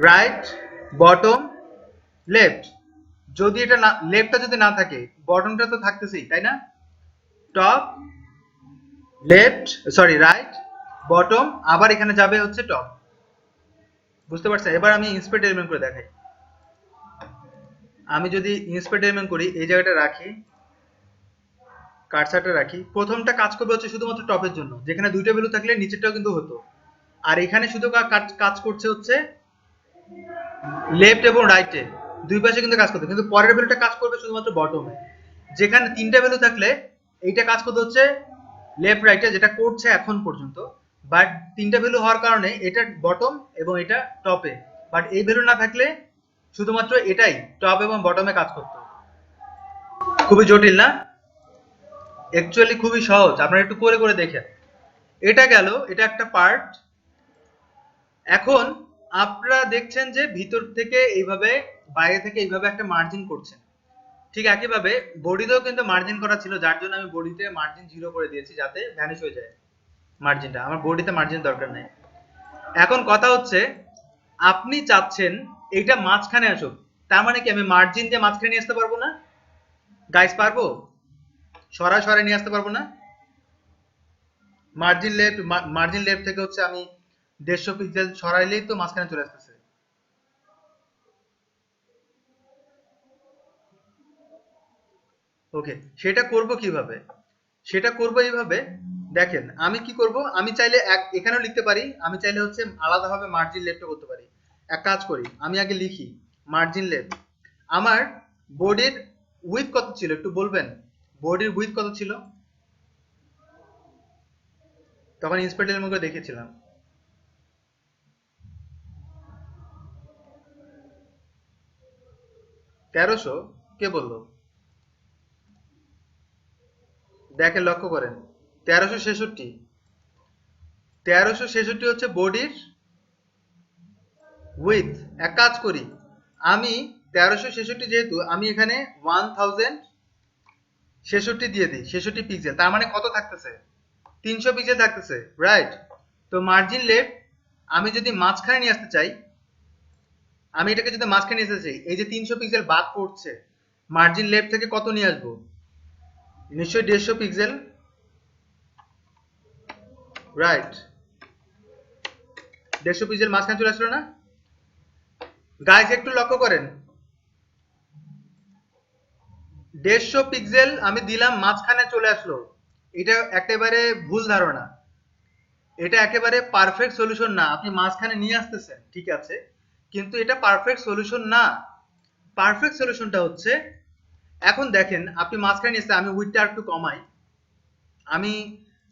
রাইট, বটম, লেফট। যদি এটা না, লেফটটা যদি না থাকে, বটমটা তো থাকতেছেই, তাই না? Top, left, sorry right, bottom, আবার এখানে যাবে হচ্ছে টপ। বুঝতে পারছেন? এবার আমি ইন্সপেক্ট এলিমেন্ট করে দেখাই। আমি যদি ইন্সপেক্ট এলিমেন্ট করি, এই জায়গাটা রাখি, কার্সারটা রাখি, প্রথমটা কাজ করবে হচ্ছে শুধুমাত্র টপের জন্য, যেখানে দুইটা ভ্যালু থাকলে নিচেরটাও কিন্তু হতো। আর এখানে শুধু কাজ করছে হচ্ছে লেফট এবং রাইটে, দুই পাশে কিন্তু কাজ করতে, কিন্তু পরের ভ্যালুটা কাজ করবে শুধুমাত্র বটমে। যেখানে তিনটা ভ্যালু থাকলে এইটা কাজ করতে হচ্ছে লেফট রাইটে, যেটা করছে এখন পর্যন্ত। বাট তিনটা ভ্যালু হওয়ার কারণে এটা বটম এবং এটা টপে, বাট এই ভ্যালু না থাকলে শুধুমাত্র এটাই টপ এবং বটমে কাজ করতো। খুবই জটিল না? অ্যাকচুয়ালি খুবই সহজ, আপনারা একটু করে করে দেখেন। এটা গেল, এটা একটা পার্ট। এখন আপনারা দেখছেন যে ভিতর থেকে এইভাবে, বাইরে থেকে এইভাবে একটা মার্জিন করছেন। ঠিক একইভাবে বডিতেও কিন্তু মার্জিন করা ছিল, যার জন্য আমি বডিতে মার্জিন 0 করে দিয়েছি, যাতে ভ্যানিশ হয়ে যায় মার্জিনটা। আমার বডিতে মার্জিন দরকার নেই। এখন কথা হচ্ছে, আপনি চাচ্ছেন এইটা মাঝখানে আসুক, তার মানে কি আমি মার্জিন দিয়ে মাঝখানে নিয়ে আসতে পারবো না? গাইস, পারবো? সরাসরি নিয়ে আসতে পারবো না? মার্জিন লেফট থেকে হচ্ছে আমি 150 পিক্সেল সরাইলেই তো মাঝখানে চলে আসতেছে। ওকে, সেটা করব কিভাবে? সেটা করব এইভাবে। দেখেন আমি কি করব, আমি চাইলে এখানেও লিখতে পারি, আমি চাইলে হচ্ছে আলাদাভাবে মার্জিন লেফটও করতে পারি। এক কাজ করি, আমি আগে লিখি মার্জিন লেফট। আমার বোর্ডের উইথ কত ছিল একটু বলবেন? বোর্ডের উইথ কত ছিল? তখন ইন্সপেক্টরের মুখে দেখেছিলাম 1300। কে বললো? দেখেন, লক্ষ্য করেন, 1366। 1366 হচ্ছে বডির উইথ। এক কাজ করি, আমি 1366 যেহেতু, আমি এখানে 1066 দিয়ে দিই, 66 পিক্সেল, তার মানে কত থাকতেছে? 300 পিক্সেল থাকতেছে, রাইট? তো মার্জিন লেফট আমি যদি মাঝখানে নিয়ে আসতে চাই, আমি এটাকে যদি মাঝখানে নিয়ে আসতে চাই, এই যে 300 পিক্সেল বাদ পড়ছে, মার্জিন লেফট থেকে কত নিয়ে আসবো? নিশ্চয়ই 150 পিক্সেল, রাইট? 150 পিক্সেল মাঝখানে চলে আসলো না? গাইস একটু লক্ষ্য করেন, 150 পিক্সেল আমি দিলাম, মাঝখানে চলে আসলো। এটা একেবারে ভুল ধারণা, এটা একেবারে পারফেক্ট সলিউশন না। আপনি মাঝখানে নিয়ে আসতেছেন, ঠিক আছে, কিন্তু এটা পারফেক্ট সলিউশন না। পারফেক্ট সলিউশনটা হচ্ছে, এখন দেখেন আপনি মাঝখানে নিয়ে আসতে, আমি উইথটা একটু কমাই। আমি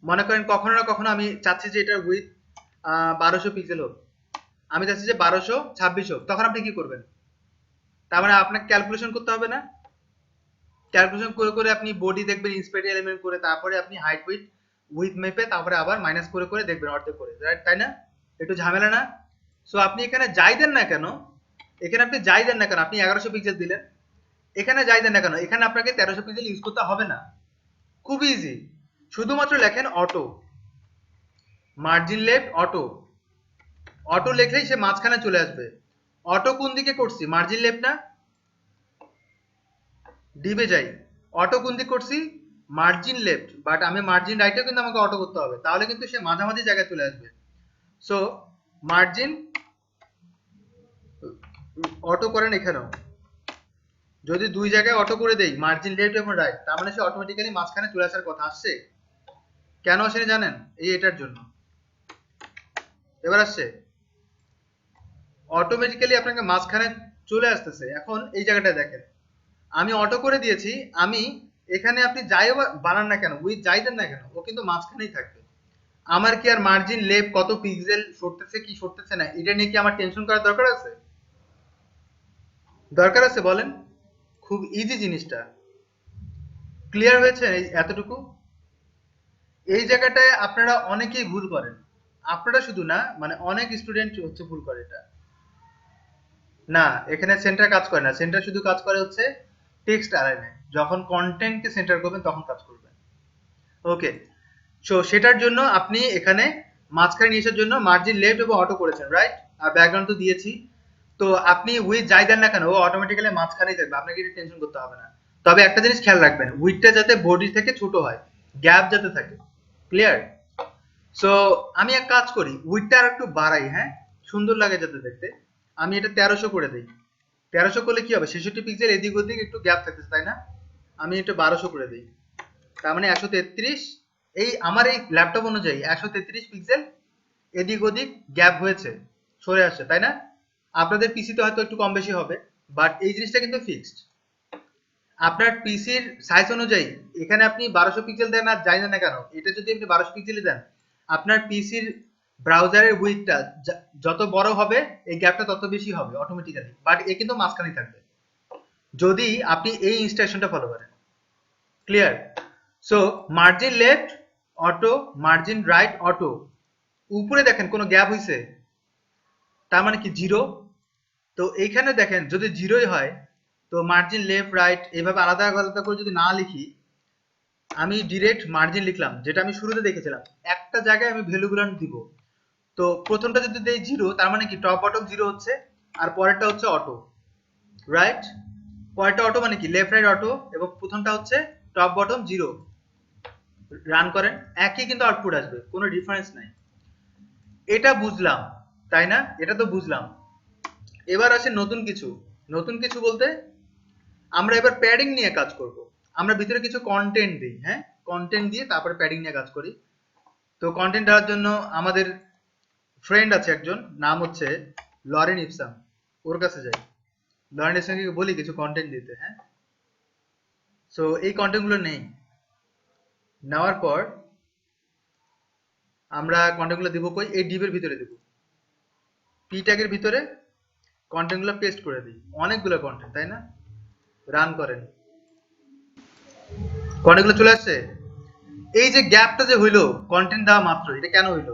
মনে করেন কখনো না কখনো আমি চাচ্ছি যে এটার উইথ 1200 পিক্সেল হোক, আমি চাচ্ছি যে 1226 হোক, তখন আপনি কি করবেন? তার মানে আপনাকে ক্যালকুলেশন করতে হবে না? ক্যালকুলেশন করে করে আপনি বডি দেখবেন, ইন্সপেক্ট এলিমেন্ট করে, তারপরে আপনি হাইট উইথ মেপে, তারপরে আবার মাইনাস করে করে দেখবেন অর্ধেক করে, রাইট? তাই না? একটু ঝামেলা না? সো আপনি এখানে যাই দেন না কেন, এখানে আপনি যাই দেন না কেন, আপনি 1100 পিক্সেল দিলেন, এখানে যাই দেন না কেন, এখানে আপনাকে 1300 পিক্সেল ইউজ করতে হবে না। খুব ইজি, শুধুমাত্র লেখেন auto, margin left auto. Auto লেখলেই সে মাঝখানে চলে আসবে। অটো কোন দিকে করছি? মার্জিন লেফট না? ডিবে যাই, অটো কোন দিকে করছি? মার্জিন লেফট, বাট আমি মার্জিন রাইটে কিন্তু আমাকে অটো করতে হবে, তাহলে কিন্তু সে মাঝামাঝি জায়গায় চলে আসবে। সো মার্জিন অটো করেন এখানেও, যদি দুই জায়গায় অটো করে দেই মার্জিন লেফট এবং রাইট, তার মানে সে অটোমেটিক্যালি মাঝখানে চলে আসার কথা। আসছে? কেন আসেনি জানেন? এটার জন্য। এবার আসছে, অটোমেটিক্যালি আপনাকে মাঝখানে চলে আসতেছে। এখন এই জায়গাটা দেখেন, আমি অটো করে দিয়েছি, আমি এখানে আপনি যাই বানান না কেন, উইথ যাই দেন না কেন, ও কিন্তু মাঝখানেই থাকবে। আমার কি আর মার্জিন লেফট কত পিক্সেল সরতেছে কি সরতেছে না এটা নিয়ে কি আমার টেনশন করার দরকার আছে? দরকার আছে বলেন? খুব ইজি জিনিসটা। ক্লিয়ার হয়েছে এই এতটুকু? এই জায়গাটায় আপনারা অনেকেই ভুল করেন, আপনারা শুধু না, মানে অনেক স্টুডেন্ট হচ্ছে ভুল করে এটা। না, এখানে সেন্টার কাজ করে না, সেন্টার শুধু কাজ করে হচ্ছে টেক্সট অ্যালাইনে, যখন কন্টেন্টকে সেন্টার করবেন তখন কাজ করবে। ওকে, সো সেটার জন্য আপনি এখানে মাঝখানে নিয়ে আসার জন্য মার্জিন লেফট এবং অটো করেছেন, রাইট? আর ব্যাকগ্রাউন্ড তো দিয়েছি। তো আপনি উইথ যাই দেন না কেন ও অটোমেটিক্যালি মাঝখানেই থাকবে, আপনাকে এটা টেনশন করতে হবে না। তবে একটা জিনিস খেয়াল রাখবেন, উইথটা যাতে বডি থেকে ছোট হয়, গ্যাপ যাতে থাকে। ক্লিয়ার? সো আমি এক কাজ করি, উইথটা আর একটু বাড়াই, হ্যাঁ, সুন্দর লাগে যাতে দেখতে। আমি এটা 1300 করে দিই। 1300 করলে কি হবে, 66 পিক্সেল এদিক ওদিক একটু গ্যাপ থাকতেছে, তাই না? আমি এটা 1200 করে দিই, তার মানে 133। এই আমার এই ল্যাপটপ অনুযায়ী 133 পিক্সেল এদিক ওদিক গ্যাপ হয়েছে, সরে আসছে, তাই না? আপনাদের পিসিতে হয়তো একটু কম বেশি হবে, বাট এই জিনিসটা কিন্তু ফিক্সড। আপনার পিসির সাইজ অনুযায়ী এখানে আপনি 1200 পিক্সেল দেন আর যাই না কেন, এটা যদি আপনি 1200 পিক্সেলই দেন, আপনার পিসির ব্রাউজারের উইডথটা যত বড় হবে এই গ্যাপটা তত বেশি হবে অটোমেটিক্যালি, বাট এ কিন্তু মাঝখানেই থাকবে যদি আপনি এই ইনস্ট্রাকশনটা ফলো করেন। Clear? So margin left auto, margin right auto, উপরে দেখেন কোনো গ্যাপ হইছে, তার মানে কি জিরো। তো এইখানে দেখেন যদি জিরোই হয়, তো মার্জিন লেফট রাইট এইভাবে আলাদা আলাদা করে যদি না লিখি, আমি ডিরেক্ট মার্জিন লিখলাম যেটা আমি শুরুতে দেখেছিলাম, একটা জায়গায় আমি ভ্যালুগুলো দিব। তো প্রথমটা যদি দেই জিরো, তার মানে কি টপ বটম জিরো হচ্ছে, আর পরেরটা হচ্ছে অটো, রাইট? পরেরটা অটো মানে কি লেফট রাইট অটো, এবং প্রথমটা হচ্ছে টপ বটম জিরো। রান করেন, একই কিন্তু আউটপুট আসবে, কোনো ডিফারেন্স নাই। এটা বুঝলাম, তাই না? এটা তো বুঝলাম। এবার আসে নতুন কিছু। নতুন কিছু বলতে আমরা এবার প্যাডিং নিয়ে কাজ করব। আমরা ভিতরে কিছু কন্টেন্ট দিই, হ্যাঁ, কন্টেন্ট দিয়ে তারপরে প্যাডিং নিয়ে কাজ করি। তো কন্টেন্ট দেওয়ার জন্য আমাদের ফ্রেন্ড আছে একজন, নাম হচ্ছে লরেন ইপসাম, ওর কাছে যাই। লরেন ইপসামকে বলি কিছু কন্টেন্ট দিতে, হ্যাঁ। সো এই কন্টেন্ট গুলো নেই, নেওয়ার পর আমরা কন্টেন্ট গুলো দিব কই, এই ডিবের ভিতরে দিব, পি ট্যাগের ভিতরে কন্টেন্ট গুলো পেস্ট করে দিই। অনেকগুলো কন্টেন্ট, তাই না? রান করেন, কন্টেন্ট গুলো চলে আসছে। এই যে গ্যাপটা যে হইলো কন্টেন্ট দেওয়া মাত্র, এটা কেন হইলো?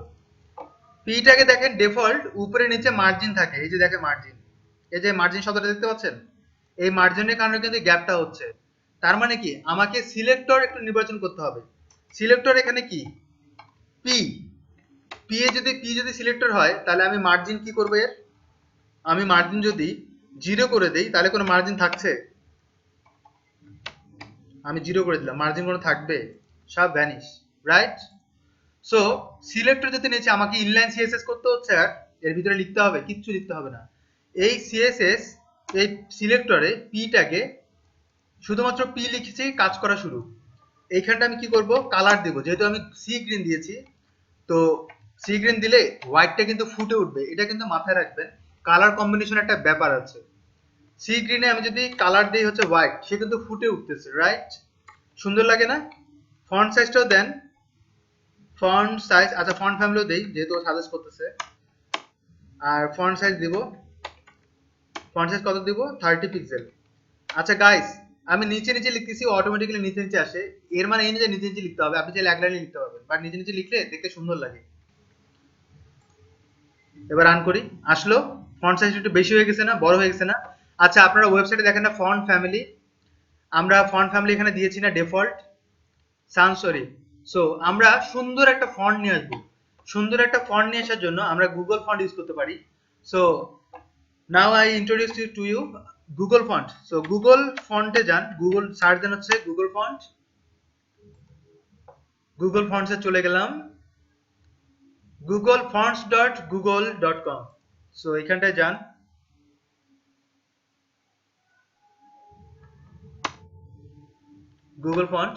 পিটাকে দেখেন ডিফল্ট উপরে নিচে মার্জিন থাকে, এই যে দেখেন মার্জিন, এই যে মার্জিন শব্দটা দেখতে পাচ্ছেন, এই মার্জিনের কারণে কিন্তু গ্যাপটা হচ্ছে। তার মানে কি আমাকে সিলেক্টর একটু নির্বাচন করতে হবে। সিলেক্টর এখানে কি, পি, পি যদি সিলেক্টর হয় তাহলে আমি মার্জিন কি করবো এর, আমি মার্জিন যদি 0 করে দেই তাহলে কোনো মার্জিন থাকছে? আমি 0 করে দিলাম, মার্জিন কোনো থাকবে? সব ভ্যানিশ, রাইট? সো সিলেক্টর যদি নিচে আমাকে ইনলাইন সিএসএস করতে হচ্ছে, আর এর ভিতরে লিখতে হবে, কিচ্ছু লিখতে হবে না। এই সিএসএস এই সিলেক্টরে পিটাকে শুধুমাত্র পি লিখেছি, কাজ করা শুরু। এইখানটা আমি কি করব, কালার দেব, যেহেতু আমি সি গ্রিন দিয়েছি, তো সি গ্রিন দিলে হোয়াইটটা কিন্তু ফুটে উঠবে, এটা কিন্তু মাথায় রাখবেন। কালার কম্বিনেশন একটা ব্যাপার আছে, সি গ্রিনে আমি যদি কালার দিই হচ্ছে হোয়াইট, সে কিন্তু ফুটে উঠতেছে, রাইট? সুন্দর লাগে না? ফন্ট সাইজটাও দেন, ফন্ট সাইজ, আচ্ছা ফন্ট ফ্যামিলিও দেই যেহেতু সাজেস্ট করতেছে। আর ফন্ট সাইজ দিব, ফন্ট সাইজ কত দিব, 30 পিক্সেল। আচ্ছা গাইস, আমি নিচে নিচে লিখতেছি, অটোমেটিক্যালি নিচে নিচে আসে, এর মানে এই যে নিচে নিচে লিখতে হবে, আপনি চাইলে এক লাইনে লিখতে পারবেন, বাট নিচে নিচে লিখলে দেখতে সুন্দর লাগে। এবার রান করি, আসলো। ফন্ট সাইজ একটু বেশি হয়ে গেছে না, বড় হয়ে গেছে না? আচ্ছা আপনারা ওয়েবসাইটে দেখেন না ফন্ট ফ্যামিলি, আমরা ফন্ট ফ্যামিলি এখানে দিয়েছি না ডিফল্ট সানস সরি। সো আমরা সুন্দর একটা ফন্ট নিয়ে আসবো। সুন্দর একটা ফন্ট নিয়ে আসার জন্য আমরা গুগল ফন্ট ইউজ করতে পারি। So now I introduce you to you Google font. So Google ফন্টে যান, গুগল সার্চ দেন হচ্ছে গুগল ফন্ট, গুগল ফন্টসে চলে গেলাম। googlefonts.google.com। সো এখানটায় যান, গুগল ফন্ট।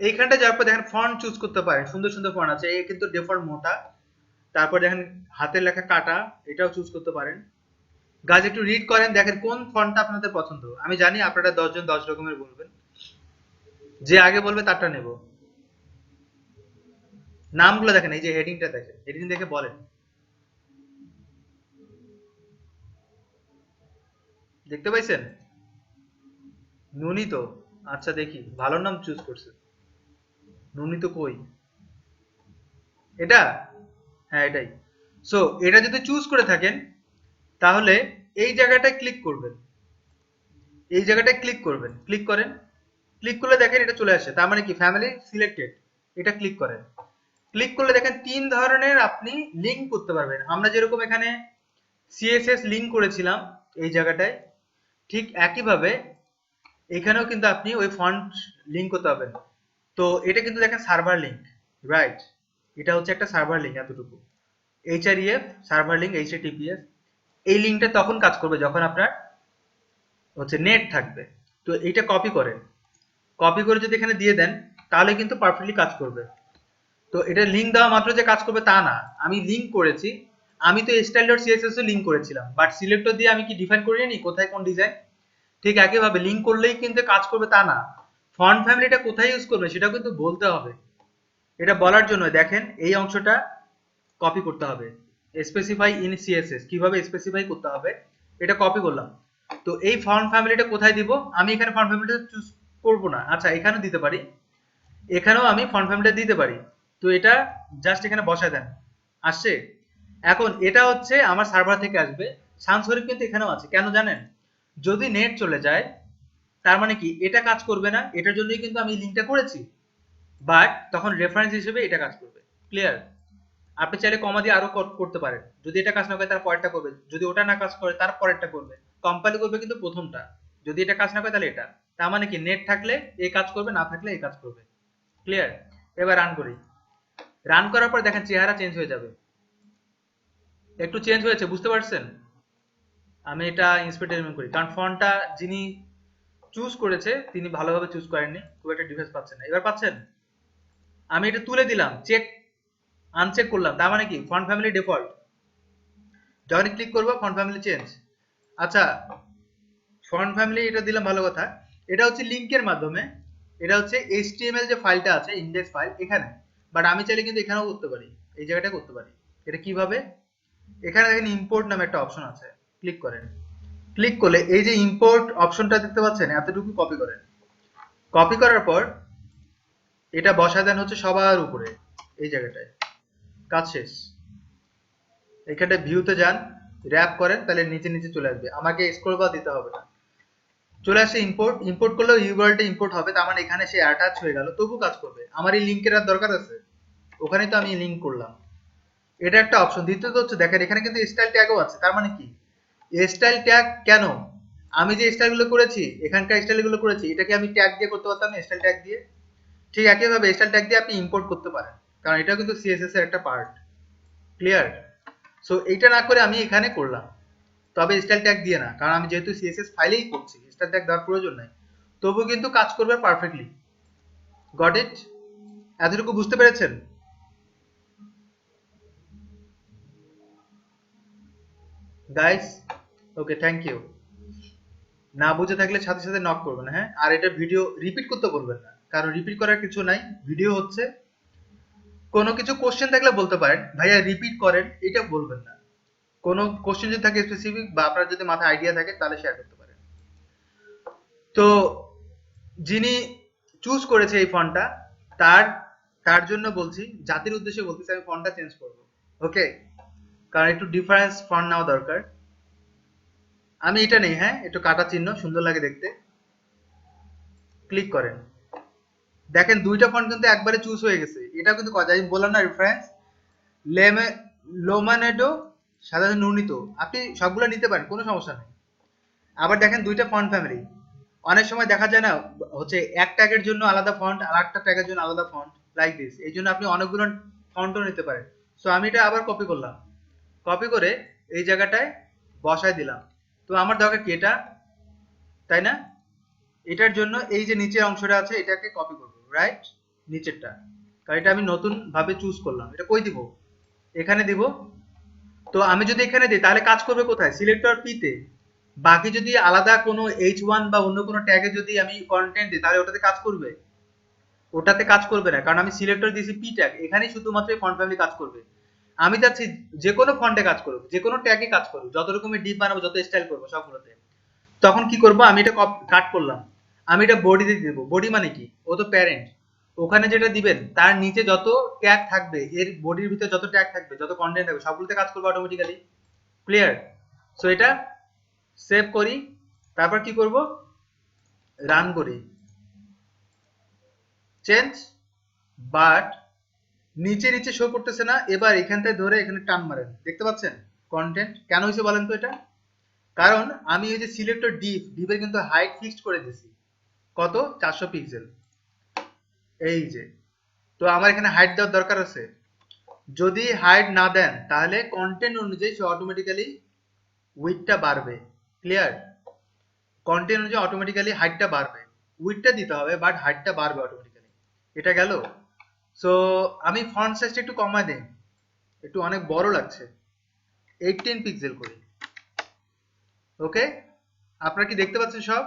এইখানটা যাওয়ার পর দেখেন ফন্ট চুজ করতে পারেন, সুন্দর সুন্দর ফন্ট আছে। এই কিন্তু ডিফল্ট মোটা, তারপর দেখেন হাতের লেখা কাটা, এটাও চুজ করতে পারেন। গাছ একটু রিড করেন, দেখেন কোন ফন্টটা আপনাদের পছন্দ। আমি জানি আপনারা 10 জন 10 রকমের বলবেন, যে আগে বলবে তারটা নেব। নামগুলো দেখেন, এই যে হেডিংটা দেখেন, হেডিং দেখে বলেন। দেখতে পাইছেন? নুনি তো, আচ্ছা দেখি ভালো নাম চুজ করছে। নুনি তো কই, এটা, হ্যাঁ এটাই। সো এটা যদি চুজ করে থাকেন তাহলে এই জায়গাটায় ক্লিক করবেন, এই জায়গাটায় ক্লিক করবেন, ক্লিক করেন। ক্লিক করলে দেখেন এটা চলে আসে, তার মানে কি ফ্যামিলি সিলেক্টেড। এটা ক্লিক করেন। ক্লিক করলে দেখেন 3 ধরনের আপনি লিংক করতে পারবেন। আমরা যেরকম এখানে সিএসএস লিংক করেছিলাম এই জায়গাটায়, ঠিক একইভাবে এখানেও কিন্তু আপনি ওই ফন্ট লিংক করতে পারবেন। তো এটা কিন্তু দেখেন সার্ভার লিংক, রাইট? এটা হচ্ছে একটা সার্ভার লিংক, এতটুকু href সার্ভার লিংক https। এই লিংকটা তখন কাজ করবে যখন আপনার হচ্ছে নেট থাকবে। তো এইটা কপি করেন, কপি করে যদি এখানে দিয়ে দেন তাহলে কিন্তু পারফেক্টলি কাজ করবে। তো এটা লিংক দেওয়া মাত্র যে কাজ করবে তা না, আমি লিংক করেছি। আমি তো style.css এ লিংক করেছিলাম, বাট সিলেক্টর দিয়ে আমি কি ডিফাইন করে নিই কোথায় কোন ডিজাইন। ঠিক একইভাবে লিংক করলেই কিন্তু কাজ করবে তা না, ফন্ট ফ্যামিলিটা কোথায় ইউজ করবে সেটাও কিন্তু বলতে হবে। এটা বলার জন্য দেখেন এই অংশটা কপি করতে হবে, স্পেসিফাই ইন সিএসএস, কিভাবে স্পেসিফাই করতে হবে এটা কপি করলাম। তো এই ফন্ট ফ্যামিলিটা কোথায় দিব, আমি এখানে ফন্ট ফ্যামিলিটা চুজ করব না, আচ্ছা এখানেও দিতে পারি, এখানেও আমি ফন্ট ফ্যামিলিটা দিতে পারি। তো এটা জাস্ট এখানে বসায় দেন, আসছে। এখন এটা হচ্ছে আমার সার্ভার থেকে আসবে, সানস শরীফ কিন্তু এখানেও আছে, কেন জানেন? যদি নেট চলে যায় তার মানে কি এটা কাজ করবে না, এটার জন্যই কিন্তু আমি লিংকটা করেছি, বাট তখন রেফারেন্স হিসেবে এটা কাজ করবে। ক্লিয়ার? আপনি চাইলে কমা দিয়ে আরো করতে পারেন, যদি এটা কাজ না করে তার পরেরটা করবে, যদি ওটা না কাজ করে তার পরেরটা করবে। কম্পাইল করবে কিন্তু প্রথমটা, যদি এটা কাজ না করে তাহলে এটা। তার মানে কি নেট থাকলে এই কাজ করবে, না থাকলে এই কাজ করবে। ক্লিয়ার? এবার রান করি। রান করার পর দেখেন চেহারা চেঞ্জ হয়ে যাবে, একটু চেঞ্জ হয়েছে, বুঝতে পারছেন? আমি এটা ইন্সপেক্টর করি, কারণ ফন্টটা যিনি চুজ করেছে তিনি ভালোভাবে চুজ করেননি, খুব একটা ডিফারেন্স পাচ্ছেন না। এবার পাচ্ছেন? আমি এটা তুলে দিলাম, চেক আনচেক করলাম, তার মানে কি ফন্ট ফ্যামিলি ডিফল্ট। যখন ক্লিক করবো ফন্ট ফ্যামিলি চেঞ্জ। আচ্ছা, ফন্ট ফ্যামিলি এটা দিলাম, ভালো কথা। এটা হচ্ছে লিংকের মাধ্যমে, এটা হচ্ছে HTML যে ফাইলটা আছে ইন্ডেক্স ফাইল এখানে, বাট আমি চাইলে কিন্তু এখানেও করতে পারি, এই জায়গাটা করতে পারি। এটা কিভাবে? এখানে দেখেন ইম্পোর্ট নামে একটা অপশন আছে, ক্লিক করেন। ক্লিক করলে এই যে ইম্পোর্ট অপশনটা দেখতে পাচ্ছেন, এতটুকু কপি করেন। কপি করার পর এটা বসা দেন হচ্ছে সবার উপরে, এই জায়গাটায়। কাজ শেষ। এখানে ভিউতে যান, র‍্যাপ করেন, তাহলে নিচে নিচে চলে আসবে, আমাকে স্ক্রল বার দিতে হবে না। চলে আসে ইম্পোর্ট, ইম্পোর্ট করলেও ইউআরএলটা ইম্পোর্ট হবে, তার মানে এখানে সে অ্যাটাচ হয়ে গেল, তবু কাজ করবে। আমার এই লিংকের আর দরকার আছে? ওখানে তো আমি লিংক করলাম। এটা একটা অপশন। দ্বিতীয়ত হচ্ছে দেখেন এখানে কিন্তু স্টাইল ট্যাগও আছে, তার মানে কি স্টাইল ট্যাগ কেন? আমি যে স্টাইলগুলো করেছি, এখানকার স্টাইলগুলো করেছি, এটাকে আমি ট্যাগ দিয়ে করতে পারতাম না, স্টাইল ট্যাগ দিয়ে। ঠিক একইভাবে স্টাইল ট্যাগ দিয়ে আপনি ইম্পোর্ট করতে পারেন, কারণ এটা কিন্তু সিএসএস এর একটা পার্ট। ক্লিয়ার? সো এইটা না করে আমি এখানে করলাম, তবে স্টাইল ট্যাগ দিয়ে না, কারণ আমি যেহেতু সিএসএস ফাইলেই করছি, স্টাইল ট্যাগ দেওয়ার প্রয়োজন নাই, তবু কিন্তু কাজ করবে পারফেক্টলি। Got it? এতটুকু বুঝতে পেরেছেন? Guys, okay, thank you. না বুঝে থাকলে সাথে সাথে নক করবেন, হ্যাঁ? আর এটা ভিডিও রিপিট করতে বলবেন না, কারণ রিপিট করার কিছু নাই, ভিডিও হচ্ছে। কোনো কিছু কোশ্চেন থাকলে বলতে পারেন, ভাইয়া রিপিট করেন, এটা বলবেন না। কোনো কোশ্চেন যদি থাকে স্পেসিফিক, বা আপনার যদি মাথায় আইডিয়া থাকে তাহলে শেয়ার করতে পারেন। তো যিনি চুজ করেছে এই ফন্টটা, তার তার জন্য বলছি, জাতির উদ্দেশ্যে বলতেছি, আমি ফন্টটা চেঞ্জ করব। ওকে? কারণ একটু ডিফারেন্স ফন্ট নেওয়া দরকার। আমি এটা নেই, হ্যাঁ, একটু কাটা চিহ্ন সুন্দর লাগে দেখতে। ক্লিক করেন, দেখেন দুইটা ফন্ট কিন্তু একবারে চুজ হয়ে গেছে। এটা কিন্তু কথা আমি বললাম না, রেফারেন্স লেমে লোমানেডো সাধারণ নুনিত, আপনি সবগুলো নিতে পারেন, কোনো সমস্যা নেই। আবার দেখেন দুইটা ফন্ট ফ্যামিলি, অনেক সময় দেখা যায় না হচ্ছে এক ট্যাগের জন্য আলাদা ফন্ট আর একটা ট্যাগের জন্য আলাদা ফন্ট, লাইক দিস। এই জন্য আপনি অনেকগুলো ফন্টও নিতে পারেন। সো আমি এটা আবার কপি করলাম, কপি করে এই জায়গাটায় বসায় দিলাম। তো আমার দরকার কি এটা, তাই না? এটার জন্য এই যে নিচের অংশটা আছে এটাকে কপি করব, রাইট? নিচেরটা, কারণ এটা আমি নতুন ভাবে চুজ করলাম। এটা কই দিব? এখানে দিব। তো আমি যদি এখানে দিই তাহলে কাজ করবে কোথায়? সিলেক্টর পি তে। বাকি যদি আলাদা কোনো H1 বা অন্য কোনো ট্যাগে যদি আমি কন্টেন্ট দিই তাহলে ওটাতে কাজ করবে? ওটাতে কাজ করবে না, কারণ আমি সিলেক্টর দিয়েছি পি ট্যাগ, এখানেই শুধুমাত্র ফন্ট ফ্যামিলি কাজ করবে। আমি চাচ্ছি যে কোনো ফন্টে কাজ করুক, যে কোনো ট্যাগে কাজ করুক, যত রকমের ডিপ বানাবো, যত স্টাইল করবো সবগুলোতে। তখন কি করব, আমি এটা কাট করলাম, আমি এটা বডিতে দিয়ে দেবো। বডি মানে কি? ও তো প্যারেন্ট, ওখানে যেটা দিবেন তার নিচে যত ট্যাগ থাকবে, এর বডির ভিতরে যত ট্যাগ থাকবে, যত কন্টেন্ট থাকবে, সবগুলোতে কাজ করবে অটোমেটিক্যালি। ক্লিয়ার? সো এটা সেভ করি, তারপর কি করব, রান করি, চেঞ্জ, বাট নিচে নিচে শো করতেছে না। এবার এখান থেকে ধরে এখানে টান মারেন, দেখতে পাচ্ছেন কন্টেন্ট কেন হয়েছে বলেন তো? এটা কারণ আমি এই যে সিলেক্টর ডিপের কিন্তু হাইট ফিক্সড করে দিয়েছি কত, 400 পিক্সেল। এই যে, তো আমার এখানে হাইট দেওয়ার দরকার আছে। যদি হাইট না দেন তাহলে কন্টেন্ট অনুযায়ী সে অটোমেটিক্যালি উইডথটা বাড়বে। ক্লিয়ার? কন্টেন্ট অনুযায়ী অটোমেটিক্যালি হাইটটা বাড়বে, উইডথটা দিতে হবে বাট হাইটটা বাড়বে অটোমেটিক্যালি। এটা গেল। সো আমি ফন্ট সাইজটা একটু কমায় দিই, একটু অনেক বড় লাগছে, 18 পিক্সেল করি। ওকে, আপনারা কি দেখতে পাচ্ছেন? সব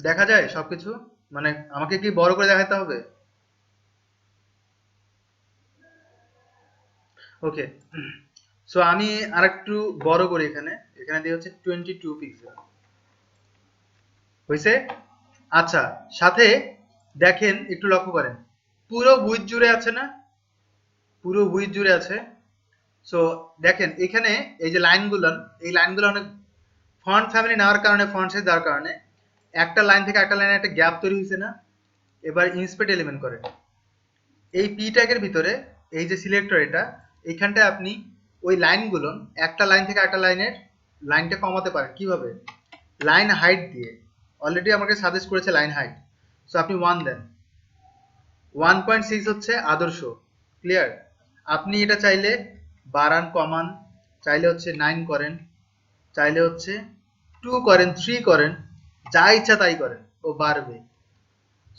দেখা যায় সবকিছু? মানে আমাকে কি বড় করে দেখাতে হবে? ওকে, সো আমি আরেকটু বড় করি, এখানে এখানে দিয়ে হচ্ছে 22 পিক্সেল হয়েছে। আচ্ছা, সাথে দেখেন, একটু লক্ষ্য করেন, পুরো উইডথ জুড়ে আছে না? পুরো উইডথ জুড়ে আছে। সো দেখেন এখানে এই যে লাইনগুলো, এই লাইনগুলো অনেক ফন্ট ফ্যামিলি নেওয়ার কারণে, ফন্ট সাইজ দেওয়ার কারণে একটা লাইন থেকে একটা লাইনে একটা গ্যাপ তৈরি হয়েছে না? এবার ইন্সপেক্ট এলিমেন্ট করে এই পি ট্যাগের ভিতরে, এই যে সিলেক্টর, এটা এইখানটায় আপনি ওই লাইনগুলো, একটা লাইন থেকে একটা লাইনের লাইনটা কমাতে পারেন কিভাবে? লাইন হাইট দিয়ে। অলরেডি আমাকে সাজেস্ট করেছে লাইন হাইট, সো আপনি 1 দেন। 1.6 হচ্ছে আদর্শ। ক্লিয়ার? আপনি এটা চাইলে বাড়ান, কমান, চাইলে হচ্ছে 9 করেন, চাইলে হচ্ছে 2 করেন, 3 করেন, যা ইচ্ছা তাই করেন, ও বাড়বে।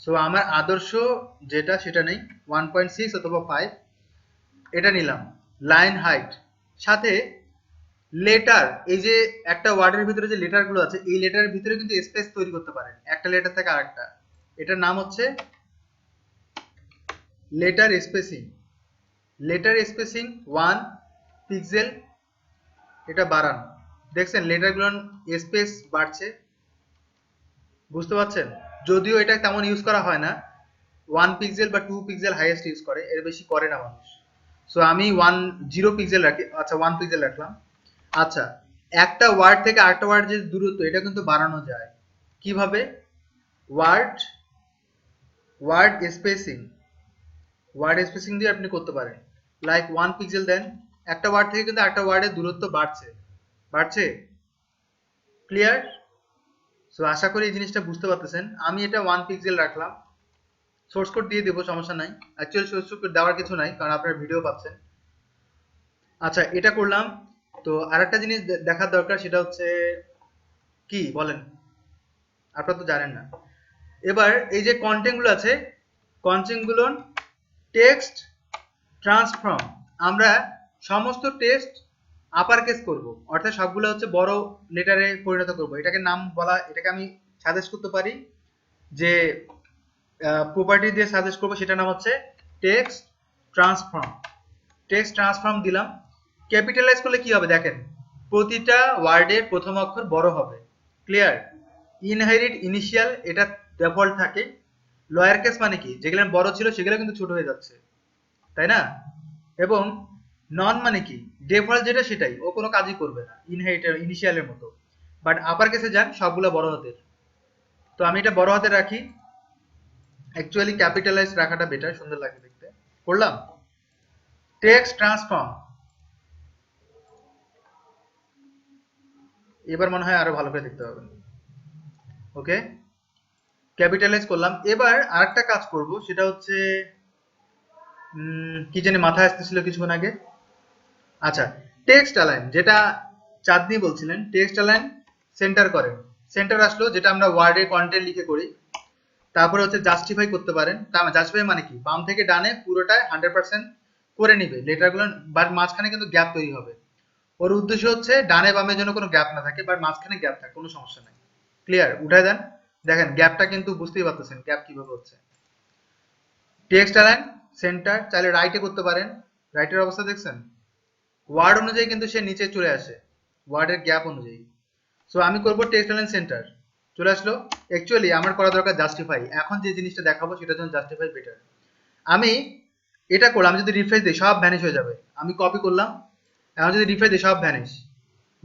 সো আমার আদর্শ যেটা সেটা নেই, 1.6 অথবা 5 এটা নিলাম। লাইন হাইট, সাথে লেটার, এই যে একটা ওয়ার্ডের ভিতরে যে লেটার গুলো আছে, এই লেটারের ভিতরে কিন্তু স্পেস তৈরি করতে পারেন একটা লেটার থেকে আরেকটা। এটার নাম হচ্ছে letter spacing. Letter spacing 1 pixel, এটা বাড়ান। দেখছেন লেটারগুলো স্পেস বাড়ছে? বুঝতে পারছেন? যদিও এটা তেমন ইউজ করা হয় না, 1 পিক্সেল বা 2 পিক্সেল হাইয়েস্ট ইউজ করে, এর বেশি করে না মানুষ। সো আমি 0 পিক্সেল রাখি, আচ্ছা 1 পিক্সেল রাখলাম। আচ্ছা, একটা ওয়ার্ড থেকে আরেকটা ওয়ার্ড যে দূরত্ব, এটা কিন্তু বাড়ানো যায়। কিভাবে? Word word spacing, word spacing দিয়ে আপনি করতে পারেন। লাইক 1 পিক্সেল দেন, একটা ওয়ার্ড থেকে কিন্তু একটা ওয়ার্ডের দূরত্ব বাড়ছে, বাড়ছে। ক্লিয়ার? সো আশা করি এই জিনিসটা বুঝতে পারতেছেন। আমি এটা 1 পিক্সেল রাখলাম, সোর্স কোড দিয়ে দেবো, সমস্যা নাই। অ্যাকচুয়ালি সোর্স কোড দেওয়ার কিছু নাই, কারণ আপনারা ভিডিও পাচ্ছেন। আচ্ছা, এটা করলাম। তো আরেকটা জিনিস দেখার দরকার, সেটা হচ্ছে কি বলেন? আপনারা তো জানেন না। এবার এই যে কন্টেন্ট গুলো আছে, কন্টেন্ট গুলো টেক্সট ট্রান্সফর্ম, আমরা সমস্ত টেক্সট আপার কেস করব, অর্থাৎ সবগুলো হচ্ছে বড় লেটারে পরিণত করব। এটাকে নাম বলা, এটাকে আমি সাজেস্ট করতে পারি যে প্রপার্টি দিয়ে সাজেস্ট করবো, সেটার নাম হচ্ছে টেক্সট ট্রান্সফর্ম। টেক্সট ট্রান্সফর্ম দিলাম। ক্যাপিটালাইজ করলে কি হবে দেখেন, প্রতিটা ওয়ার্ডের প্রথম অক্ষর বড় হবে। ক্লিয়ার? ইনহেরিট ইনিশিয়াল, এটা ডিফল্ট থাকে। লোয়ার কেস মানে কি, যেগুলো বড় ছিল সেগুলো কিন্তু ছোট হয়ে যাচ্ছে, তাই না? এবং নন মানে কি, ডিফল্ট যেটা সেটাই, ও কোনো কাজই করবে না ইনহেরিটের ইনিশিয়ালের মতো। বাট আপার কেসে যান, সবগুলো বড় হাতের। তো আমি এটা বড় হাতে রাখি, অ্যাকচুয়ালি ক্যাপিটালাইজ রাখাটা বেটার, সুন্দর লাগে দেখতে। করলাম টেক্সট ট্রান্সফর্ম, এবার মনে হয় আরো ভালো করে দেখতে পাবেন। ওকে, ক্যাপিটালাইজ করলাম। এবার আরেকটা কাজ করব, সেটা হচ্ছে কি জানি মাথায় আসতেছিল কিছুক্ষণ আগে। আচ্ছা, টেক্সট অ্যালাইন, যেটা চাঁদনি বলছিলেন, টেক্সট অ্যালাইন সেন্টার করেন। সেন্টার আসলো যেটা আমরা ওয়ার্ডে কন্টেন্ট লিখে করি। তারপরে হচ্ছে জাস্টিফাই করতে পারেন। জাস্টিফাই মানে কি, বাম থেকে ডানে পুরোটা 100% করে নিবে লেটারগুলো, বাট মাঝখানে কিন্তু গ্যাপ তৈরি হবে। ওর উদ্দেশ্য হচ্ছে ডানে বামে যেন কোনো গ্যাপ না থাকে, বাট মাঝখানে গ্যাপ থাকে, কোনো সমস্যা নাই। ক্লিয়ার? উঠায় দেন, দেখেন গ্যাপটা কিন্তু বুঝতেই পারতেছেন গ্যাপ কিভাবে হচ্ছে। টেক্সট অ্যালাইন সেন্টার চাইলে রাইটে করতে পারেন। রাইটের অবস্থা দেখছেন, ওয়ার্ড অনুযায়ী কিন্তু সে নিচে চলে আসে, ওয়ার্ডের গ্যাপ অনুযায়ী। সো আমি করব টেক্সট অ্যালাইন সেন্টার, চলে আসলো। অ্যাকচুয়ালি আমার করা দরকার জাস্টিফাই। এখন যে জিনিসটা দেখাবো সেটার জন্য জাস্টিফাই বেটার। আমি এটা করলাম, আমি যদি রিফ্রেশ দিই সব ভ্যানিশ হয়ে যাবে। আমি কপি করলাম, এখন যদি রিফ্রেশ দিই সব ভ্যানিশ,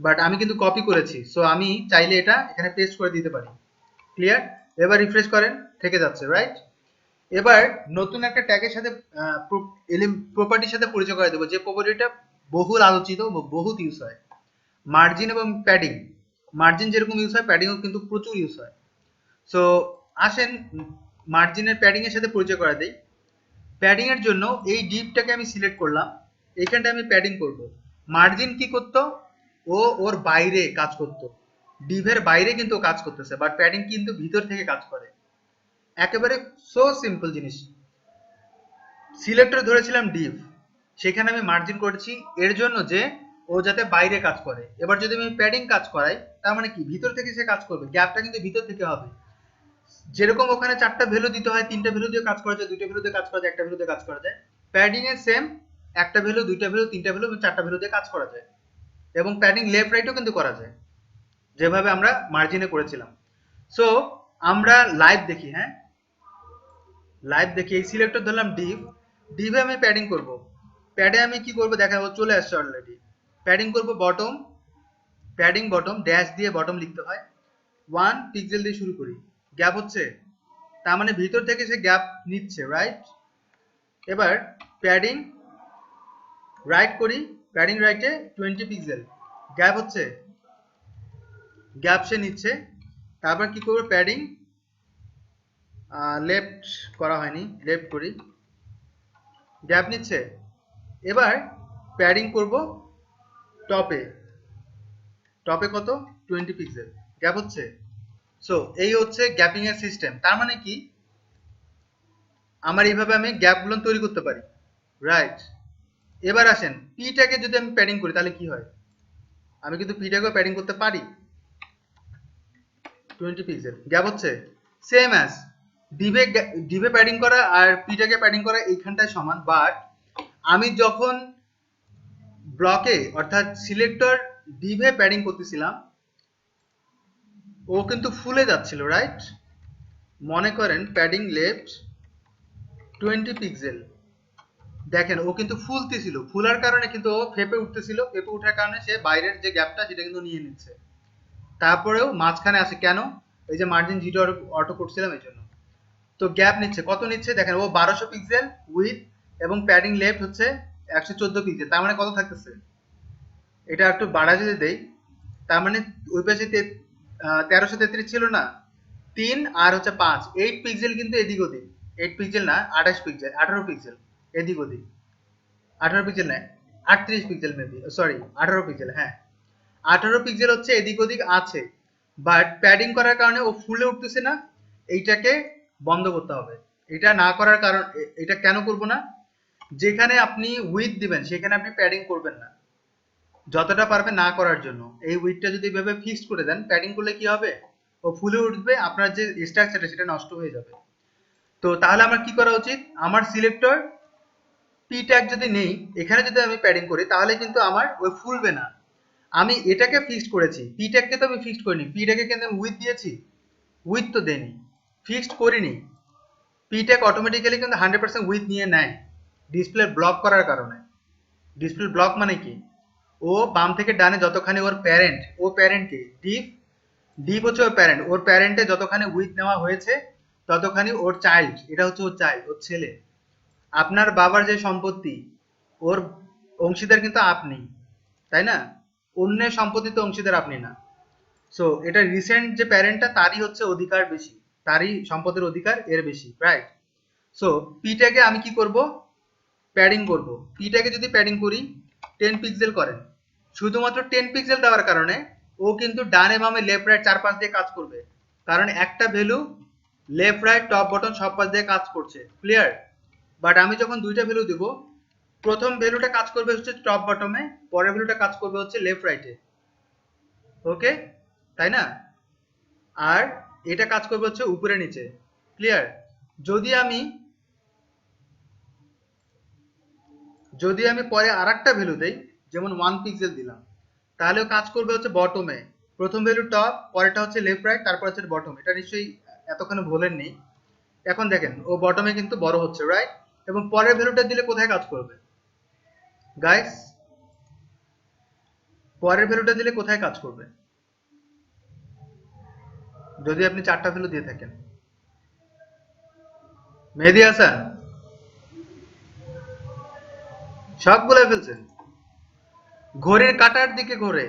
বাট আমি কিন্তু কপি করেছি, সো আমি চাইলে এটা এখানে পেস্ট করে দিতে পারি। ক্লিয়ার? এবার রিফ্রেশ করেন, থেকে যাচ্ছে, রাইট? এবার নতুন একটা ট্যাগের সাথে প্রপার্টির সাথে পরিচয় করে দেবো, যে প্রপার্টিটা বহুল আলোচিত, বহুত ইউজ হয়, মার্জিন এবং প্যাডিং। মার্জিন যেরকম ইউজ হয়, প্যাডিংও কিন্তু প্রচুর ইউজ হয়। সো আসেন মার্জিনের প্যাডিং এর সাথে পরিচয় করা দেই। প্যাডিং এর জন্য এই ডিপটাকে আমি সিলেক্ট করলাম, এইখানটা আমি প্যাডিং করব। মার্জিন কি করতো, ও ওর বাইরে কাজ করতো, ডিভের বাইরে কিন্তু ও কাজ করতেছে, বাট প্যাডিং কিন্তু ভিতর থেকে কাজ করে। একেবারে সো সিম্পল জিনিস। সিলেক্টর ধরেছিলাম ডিভ, সেখানে আমি মার্জিন করেছি এর জন্য যে ও যাতে বাইরে কাজ করে। এবার যদি আমি প্যাডিং কাজ করাই, তার মানে কি ভিতর থেকে সে কাজ করবে, গ্যাপটা কিন্তু ভিতর থেকে হবে। যেরকম ওখানে 4টা ভ্যালু দিতে হয়, 3টা ভ্যালু দিয়ে কাজ করা যায়, 2টা ভ্যালু দিয়ে কাজ করা যায়, একটা ভ্যালু দিয়ে কাজ করা যায়। প্যাডিং এর সেম, একটা ভ্যালু, 2টা ভ্যালু, 3টা ভ্যালু, 4টা ভ্যালু দিয়ে কাজ করা যায়। এবং প্যাডিং লেফট রাইটও কিন্তু করা যায়, যেভাবে আমরা মার্জিনে করেছিলাম। সো আমরা লাইভ দেখি, হ্যাঁ লাইভ দেখি। এই সিলেক্টর ধরলাম ডিভ, ডিভে আমি প্যাডিং করব। প্যাডে আমি কি করব দেখাবো, চলে আসছে অলরেডি। প্যাডিং করব বটম, প্যাডিং বটম, ড্যাশ দিয়ে বটম লিখতে হয়। 1 পিক্সেল দিয়ে শুরু করি, গ্যাপ হচ্ছে, তার মানে ভিতর থেকে সে গ্যাপ নিচ্ছে, রাইট? এবার প্যাডিং রাইট করি, প্যাডিং রাইটে 20 পিক্সেল, গ্যাপ হচ্ছে, গ্যাপ সে নিচ্ছে। তারপর কি করবো, প্যাডিং লেফট করা হয়নি, লেফট করি, গ্যাপ নিচ্ছে। এবার প্যাডিং করব টপে, টপে কত, 20 পিক্সেল, গ্যাপ হচ্ছে। সো এই হচ্ছে গ্যাপিং এর সিস্টেম। তার মানে কি, আমার এইভাবে আমি গ্যাপগুলো তৈরি করতে পারি, রাইট? এবার আসেন পিটাকে যদি আমি প্যাডিং করি তাহলে কি হয়, আমি কিন্তু পিটাকেও প্যাডিং করতে পারি। 20 পিক্সেল, গ্যাপ হচ্ছে, সেম অ্যাজ ডিভে, ডিভে প্যাডিং করা আর পিটাকে প্যাডিং করা এইখানটায় সমান। বাট আমি যখন ব্লকে অর্থাৎ সিলেক্টর ডিভে প্যাডিং করতেছিলাম, ও কিন্তু ফুলে যাচ্ছিল, রাইট? মনে করেন প্যাডিং লেফট 20 পিক্সেল, দেখেন ও কিন্তু ফুলতেছিল, ফুলার কারণে কিন্তু ও ফেপে উঠতেছিল, ফেপে ওঠার কারণে সে বাইরের যে গ্যাপটা সেটা কিন্তু নিয়ে নিচ্ছে। তারপরেও মাঝখানে আসে কেন, এই যে মার্জিন জিরো অটো করছিলাম এই জন্য। তো গ্যাপ নিচ্ছে, কত নিচ্ছে দেখেন, ও 1200 পিক্সেল উইথ, এবং প্যাডিং লেফট হচ্ছে 114 পিক্সেল, তার মানে কত থাকতেছে, এটা একটু বাড়া যদি দেই, তার মানে ওই পাশে 1333 ছিল না, 3 আর হচ্ছে 5, 8 পিক্সেল কিন্তু এদিক ওদিক, 8 পিক্সেল না 28 পিক্সেল, 18 পিক্সেল এদিক ওদিক, 18 পিক্সেল না 38 পিক্সেল মেবি, সরি 18 পিক্সেল, হ্যাঁ 18 পিক্সেল হচ্ছে এদিক ওদিক আছে। বাট প্যাডিং করার কারণে ও ফুলে উঠতেছে না, এইটাকে বন্ধ করতে হবে। এটা না করার কারণ, এটা কেন করব না, যেখানে আপনি উইথ দিবেন সেখানে আপনি প্যাডিং করবেন না, যতটা পারবে না করার জন্য। এই উইথটা যদি এভাবে ফিক্সড করে দেন, প্যাডিং করলে কি হবে, ও ফুলে উঠবে, আপনার যে স্ট্রাকচারটা সেটা নষ্ট হয়ে যাবে। তো তাহলে আমার কি করা উচিত, আমার সিলেক্টর পি ট্যাগ যদি নেই, এখানে যদি আমি প্যাডিং করি তাহলে কিন্তু আমার ওই ফুলবে না। আমি এটাকে ফিক্সড করেছি, পি ট্যাগকে তো আমি ফিক্সড করিনি, পি ট্যাগে কিন্তু আমি উইথ দিয়েছি, উইথ তো দেইনি, ফিক্সড করিনি। পি ট্যাগ অটোমেটিক্যালি কিন্তু 100% উইথ নিয়ে নেয় ডিসপ্লে ব্লক করার কারণে। ডিসপ্লে ব্লক মানে কি, ও বাম থেকে ডানে যতখানি ওর প্যারেন্ট, ও প্যারেন্টকে ডিপ, ডিপ হচ্ছে ওর প্যারেন্ট, ওর প্যারেন্টে যতখানি উইথ নেওয়া হয়েছে ততখানি ওর চাইল্ড, এটা হচ্ছে ওর চাইল্ড, ওর ছেলে। আপনার বাবার যে সম্পত্তি, ওর অংশীদার কিন্তু আপনি, তাই না? অন্যের সম্পত্তিতে অংশীদার আপনি না। সো এটা রিসেন্ট যে প্যারেন্টটা তারই হচ্ছে অধিকার বেশি, তারই সম্পদের অধিকার এর বেশি, রাইট? সো পিটাকে আমি কি করব, প্যাডিং করব, পিটাকে যদি প্যাডিং করি 10 পিক্সেল করেন, শুধুমাত্র 10 পিক্সেল দেওয়ার কারণে ও কিন্তু ডানে বামে লেফট রাইট চারপাশ দিয়ে কাজ করবে, কারণ একটা value left right top bottom সব পাশ দিয়ে কাজ করছে, ক্লিয়ার। বাট আমি যখন দুইটা ভ্যালু দিব, প্রথম ভ্যালুটা কাজ করবে হচ্ছে টপ বটমে, পরের ভ্যালুটা কাজ করবে হচ্ছে লেফট রাইটে, ওকে, তাই না? আর এটা কাজ করবে হচ্ছে উপরে নিচে, ক্লিয়ার। যদি আমি পরে আরেকটা ভ্যালু দেই, যেমন 1 পিক্সেল দিলাম, তাহলেও কাজ করবে হচ্ছে বটমে, প্রথম ভ্যালু টপ, পরেরটা হচ্ছে লেফট রাইট, তারপর হচ্ছে বটম। এটা নিশ্চয়ই এতক্ষণে ভুলেননি। এখন দেখেন ও বটমে কিন্তু বড় হচ্ছে, রাইট? এবং পরের ভ্যালুটা দিলে কোথায় কাজ করবে গাইস? পরের ভ্যালুটা দিলে কোথায় কাজ করবে যদি আপনি চারটা ভ্যালু দিয়ে থাকেন? মেহেদী হাসান, সব বলে ফেলছেন। ঘড়ির কাঁটার দিকে ঘোরে,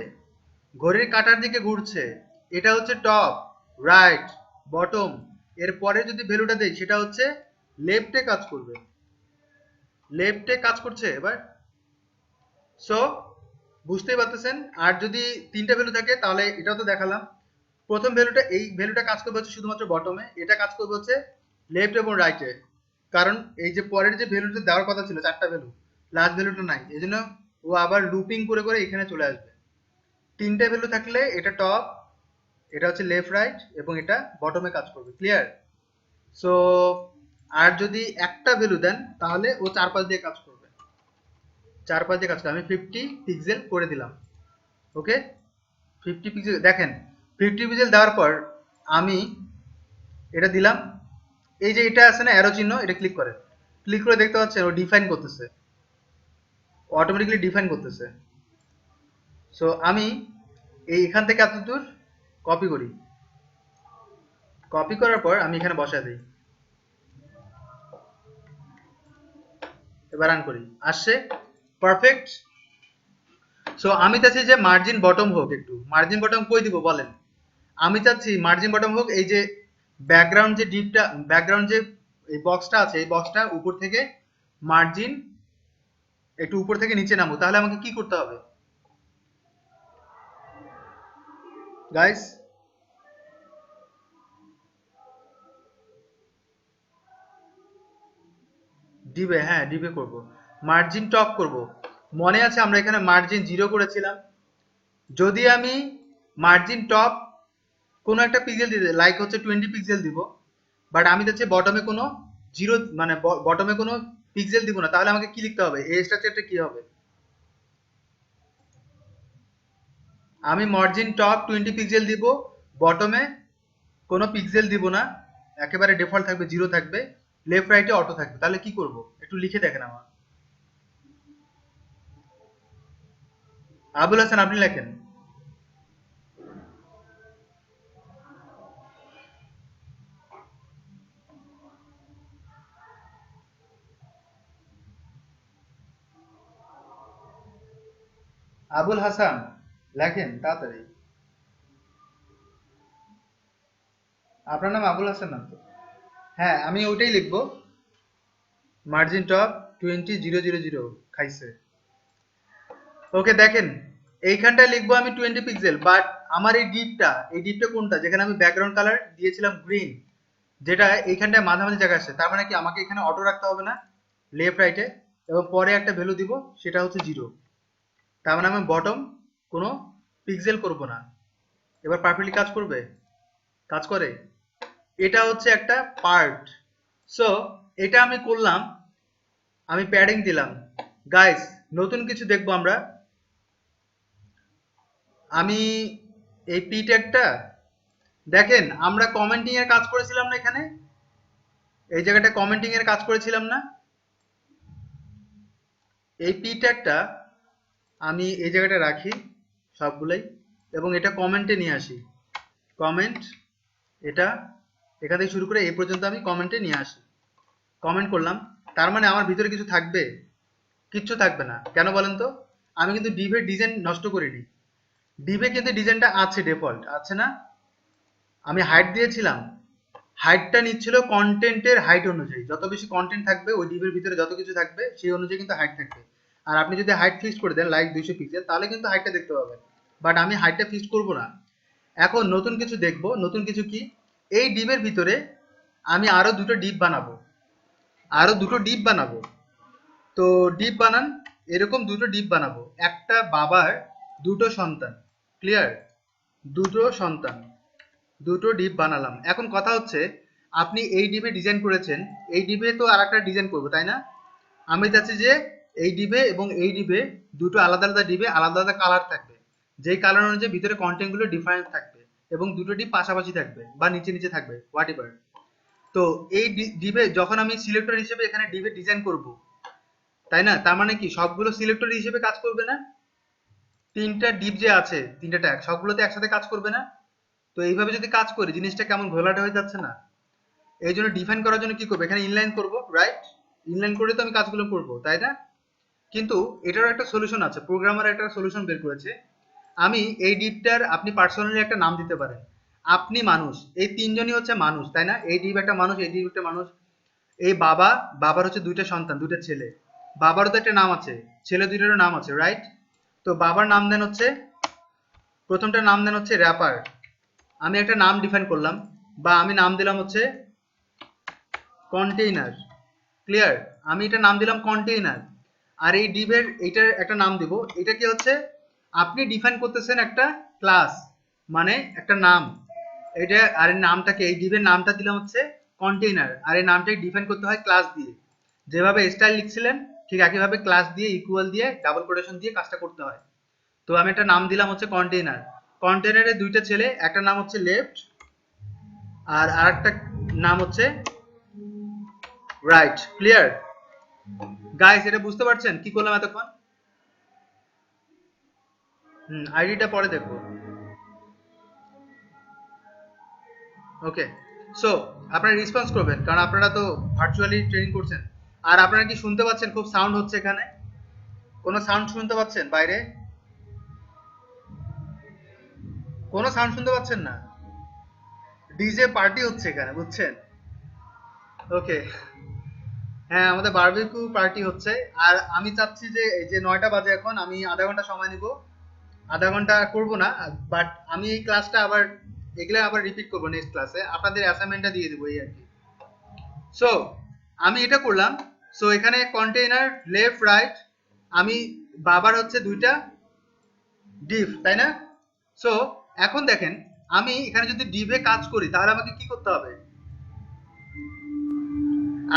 ঘড়ির কাঁটার দিকে ঘুরছে, এটা হচ্ছে টপ, রাইট, বটম। এর পরে যদি ভ্যালুটা দেই সেটা হচ্ছে লেফটে কাজ করবে, লেফটে কাজ করছে এবার। সো বুঝতেই পারতেছেন। আর যদি তিনটা ভ্যালু থাকে তাহলে এটাও তো দেখালাম, প্রথম ভ্যালুটা, এই ভ্যালুটা কাজ করবে হচ্ছে শুধুমাত্র বটমে, এটা কাজ করবে হচ্ছে লেফট এবং রাইটে, কারণ এই যে পরের যে ভ্যালুটা দেওয়ার কথা ছিল চারটা ভ্যালু, লাস্ট ভ্যালুটা নাই, এই জন্য ও আবার লুপিং করে করে এখানে চলে আসবে। তিনটে ভ্যালু থাকলে এটা টপ, এটা হচ্ছে লেফট রাইট, এবং এটা বটমে কাজ করবে, ক্লিয়ার। সো আর যদি একটা ভ্যালু দেন তাহলে ও চারপাশ দিয়ে কাজ করবে, চারপাশ দিয়ে কাজ করবে। আমি 50 পিক্সেল করে দিলাম, ওকে। 50 পিক্সেল দেখেন, 50 পিক্সেল দেওয়ার পর আমি এটা দিলাম, এই যে এটা আছে না অ্যারো চিহ্ন, এটা ক্লিক করেন, ক্লিক করে দেখতে পাচ্ছেন ও ডিফাইন করতেছে, অটোমেটিক্যালি ডিফাইন করতেছে। সো আমি এখান থেকে এত দূর কপি করি, কপি করার পর আমি এখানে বসায় দিই, এবার রান করি, আসছে পারফেক্ট। সো আমি চাচ্ছি যে মার্জিন বটম হোক, একটু মার্জিন বটম কই দিব বলেন? আমি চাচ্ছি মার্জিন বটম হোক, এই যে ব্যাকগ্রাউন্ড যে ডিপটা, ব্যাকগ্রাউন্ড যে এই বক্সটা আছে, এই বক্সটা উপর থেকে মার্জিন একটু উপর থেকে নিচে নামো, তাহলে আমাকে কি করতে হবে গাইস? ডিবে, হ্যাঁ ডিবে করব, মার্জিন টপ করব। মনে আছে আমরা এখানে মার্জিন 0 করেছিলাম, যদি আমি মার্জিন টপ কোনো একটা পিক্সেল দিতে, লাইক হচ্ছে 20 পিক্সেল দিব, বাট আমি চাচ্ছি বটমে কোনো জিরো, মানে বটমে কোনো পিক্সেল দিব না, তাহলে আমাকে কি লিখতে হবে? এই স্ট্রাকচারটা কি হবে? আমি মার্জিন টপ 20 পিক্সেল দিব, বটমে কোনো পিক্সেল দিব না, একেবারে ডিফল্ট থাকবে, 0 থাকবে, লেফট রাইটে অটো থাকবে। তাহলে কি করব একটু লিখে দেখেন আমার। আবুল হাসান আপনি লেখেন। আবুল হাসান লেখেন তাড়াতাড়ি, আপনার নাম আবুল হাসান না তো? হ্যাঁ আমি ওইটাই লিখবো, মার্জিন টপ 20 0 0 0 খাইছে, ওকে। দেখেন এইখানটায় লিখবো আমি 20 পিক্সেল, বাট আমার এই ডিপটা কোনটা, যেখানে আমি ব্যাকগ্রাউন্ড কালার দিয়েছিলাম গ্রিন, যেটা এইখানটায় মাঝামাঝি জায়গায় আসছে, তার মানে কি আমাকে এখানে অটো রাখতে হবে না লেফট রাইটে, এবং পরে একটা ভ্যালু দিব সেটা হচ্ছে 0, তার মানে আমি বটম কোনো পিক্সেল করব না। এবার পারফেক্টলি কাজ করবে, কাজ করে। এটা হচ্ছে একটা পার্ট। সো এটা আমি করলাম, আমি প্যাডিং দিলাম। গাইস নতুন কিছু দেখবো আমরা। আমি এই পি ট্যাগটা দেখেন, আমরা কমেন্টিং এর কাজ করেছিলাম না এখানে, এই জায়গাটা কমেন্টিং এর কাজ করেছিলাম না, এই পি ট্যাগটা আমি এই জায়গাটা রাখি সবগুলাই, এবং এটা কমেন্টে নিয়ে আসি, কমেন্ট, এটা এখান থেকে শুরু করে এই পর্যন্ত আমি কমেন্টে নিয়ে আসি, কমেন্ট করলাম, তার মানে আমার ভিতরে কিছু থাকবে? কিচ্ছু থাকবে না, কেন বলেন তো? আমি কিন্তু ডিভের ডিজাইন নষ্ট করিনি, ডিভে কিন্তু ডিজাইনটা আছে, ডিফল্ট আছে না? আমি হাইট দিয়েছিলাম, হাইটটা নিচ্ছিল কন্টেন্টের হাইট অনুযায়ী, যত বেশি কন্টেন্ট থাকবে ওই ডিবের ভিতরে যত কিছু থাকবে সেই অনুযায়ী কিন্তু হাইট থাকবে। আর আপনি যদি হাইট ফিক্সড করে দেন লাইক 200 পিক্সেল তাহলে কিন্তু হাইটটা দেখতে পাবেন, বাট আমি হাইটটা ফিক্সড করব না। এখন নতুন কিছু দেখব, নতুন কিছু কি, এই ডিবের ভিতরে আমি আরো দুটো ডিপ বানাবো, আরো দুটো ডিপ বানাবো। তো ডিপ বানান, এরকম দুটো ডিপ বানাবো, একটা বাবার দুটো সন্তান, ক্লিয়ার, দুটো সন্তান, দুটো ডিপ বানালাম। এখন কথা হচ্ছে আপনি এই ডিপে ডিজাইন করেছেন, এই ডিপে তো আর একটা ডিজাইন করবো তাই না? আমি চাচ্ছি যে এই ডিবে এবং এই ডিবে দুটো আলাদা আলাদা ডিবে আলাদা আলাদা কালার থাকবে, যেই কালার অনুযায়ী ভিতরে কন্টেন্ট গুলো ডিফারেন্ট থাকবে এবং দুটো ডিপ পাশাপাশি থাকবে বা নিচে নিচে থাকবে হোয়াট এভার। তো এই ডিবে যখন আমি সিলেক্টর হিসেবে এখানে ডিবে ডিজাইন করব, তাই না, তার মানে কি সবগুলো সিলেক্টর হিসেবে কাজ করবে না? তিনটা ডিপ যে আছে, তিনটা ট্যাগ সবগুলোতে একসাথে কাজ করবে না? তো এইভাবে যদি কাজ করি জিনিসটা কেমন ঘোলাটে হয়ে যাচ্ছে না? এই জন্য ডিফাইন করার জন্য কি করবো, এখানে ইনলাইন করব, রাইট? ইনলাইন করে তো আমি কাজগুলো করবো তাই না? কিন্তু এটারও একটা সলিউশন আছে, প্রোগ্রামার একটা সলিউশন বের করেছে। আমি এই ডিপটার আপনি পার্সোনালি একটা নাম দিতে পারেন। আপনি মানুষ, এই তিনজনই হচ্ছে মানুষ তাই না? এই ডিপ একটা মানুষ, এই ডিপ একটা মানুষ, এই বাবা, বাবার হচ্ছে দুইটা সন্তান, দুইটা ছেলে, বাবারও তো একটা নাম আছে, ছেলে দুইটারও নাম আছে, রাইট? তো বাবার নাম দেন হচ্ছে, প্রথমটার নাম দেন হচ্ছে র্যাপার, আমি একটা নাম ডিফাইন করলাম, বা আমি নাম দিলাম হচ্ছে কন্টেইনার, ক্লিয়ার, আমি এটা নাম দিলাম কন্টেইনার। আর এই ডিভের এইটার একটা নাম দিব, এটা কি হচ্ছে আপনি ডিফাইন করতেছেন একটা ক্লাস, মানে একটা নাম, এটা আর এই নামটাকে, এই ডিভের নামটা দিলাম হচ্ছে কন্টেইনার, আর এই নামটাকে ডিফাইন করতে হয় ক্লাস দিয়ে, যেভাবে স্টাইল লিখছিলেন ঠিক একইভাবে ক্লাস দিয়ে ইকুয়াল দিয়ে ডাবল কোটেশন দিয়ে কাজটা করতে হয়। তো আমি একটা নাম দিলাম হচ্ছে কন্টেইনার, কন্টেইনারে দুইটা ছেলে, একটা নাম হচ্ছে লেফট আর আরেকটা নাম হচ্ছে রাইট, ক্লিয়ার গাইস? এটা বুঝতে পারছেন কি করলাম এতক্ষণ? আইডিটা পরে দেখবো। ওকে, সো আপনারা রেসপন্স করবেন কারণ আপনারা তো ভার্চুয়ালি ট্রেনিং করছেন। আর আপনারা কি শুনতে পাচ্ছেন খুব সাউন্ড হচ্ছে এখানে? কোনো সাউন্ড শুনতে পাচ্ছেন বাইরে? কোনো সাউন্ড শুনতে পাচ্ছেন না? ডিজে পার্টি হচ্ছে এখানে, বুঝছেন? ওকে, হ্যাঁ আমাদের বারবিকিউ পার্টি হচ্ছে। আর আমি চাচ্ছি যে এই যে 9টা বাজে এখন, আমি আধা ঘন্টা সময় নিব, আধা ঘন্টা করব না, বাট আমি এই ক্লাসটা আবার এগুলা আবার রিপিট করবো নেক্সট ক্লাসে, আপনাদের অ্যাসাইনমেন্টটা দিয়ে দেবো এই আর কি। সো আমি এটা করলাম, সো এখানে কন্টেইনার লেফট রাইট, আমি বাবার হচ্ছে দুইটা ডিভ তাই না? সো এখন দেখেন আমি এখানে যদি ডিভে কাজ করি তাহলে আমাকে কি করতে হবে?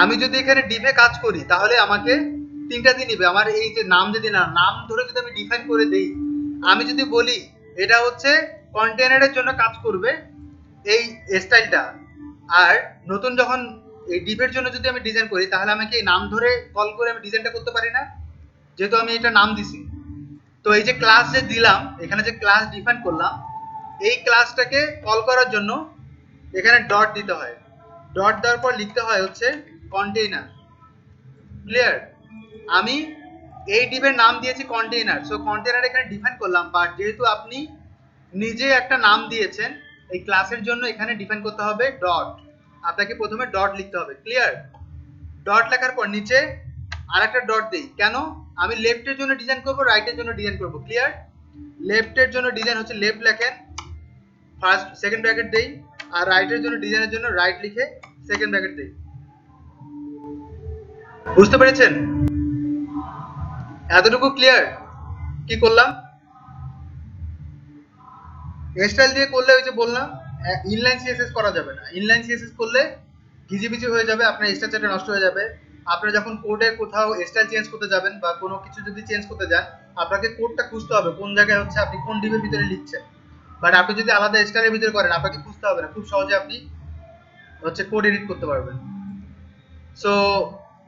আমি যদি এখানে ডিভে কাজ করি তাহলে আমাকে তিনটা দিয়ে নিবে, আমার এই যে নাম যদি না, নাম ধরে যদি আমি ডিফাইন করে দেই, আমি যদি বলি এটা হচ্ছে কন্টেইনারের জন্য কাজ করবে এই স্টাইলটা, আর নতুন যখন এই ডিভের জন্য যদি আমি ডিজাইন করি তাহলে আমাকে এই নাম ধরে কল করে আমি ডিজাইনটা করতে পারি না, যেহেতু আমি এটা নাম দিছি। তো এই যে ক্লাস যে দিলাম, এখানে যে ক্লাস ডিফাইন করলাম, এই ক্লাসটাকে কল করার জন্য এখানে ডট দিতে হয়, ডট দেওয়ার পর লিখতে হয় হচ্ছে কন্টেইনার, ক্লিয়ার? আমি এই ডিভের নাম দিয়েছি কন্টেইনার, সো কন্টেইনার এখানে ডিফাইন করলাম, বাট যেহেতু আপনি নিজে একটা নাম দিয়েছেন এই ক্লাসের জন্য, এখানে ডিফাইন করতে হবে ডট, আপনাকে প্রথমে ডট লিখতে হবে, ক্লিয়ার? ডট লেখার পর নিচে আরেকটা ডট দেই, কেন? আমি লেফটের জন্য ডিজাইন করব, রাইটের জন্য ডিজাইন করব, ক্লিয়ার? লেফটের জন্য ডিজাইন হচ্ছে লেফট লেখেন, ফার্স্ট সেকেন্ড ব্র্যাকেট দেই, আর রাইটের জন্য ডিজাইনের জন্য রাইট লিখে সেকেন্ড ব্র্যাকেট দেই। বুঝতে পেরেছেন? এতটুকু ক্লিয়ার? কি করলাম? স্টাইল দিয়ে করলে ওই যে বললাম ইনলাইন সিএসএস করা যাবে না, ইনলাইন সিএসএস করলে ঘিজিবিজি হয়ে যাবে, আপনার স্ট্রাকচারটা নষ্ট হয়ে যাবে। আপনারা যখন কোডে কোথাও স্টাইল চেঞ্জ করতে যাবেন বা কোনো কিছু যদি চেঞ্জ করতে যান, আপনাকে কোডটা খুঁজতে হবে কোন জায়গায় হচ্ছে আপনি কোন ডিবের ভিতরে লিখছেন, বাট আপনি যদি আলাদা স্টাইলের ভিতরে করেন আপনাকে খুঁজতে হবে না, খুব সহজে আপনি হচ্ছে কোড এডিট করতে পারবেন। সো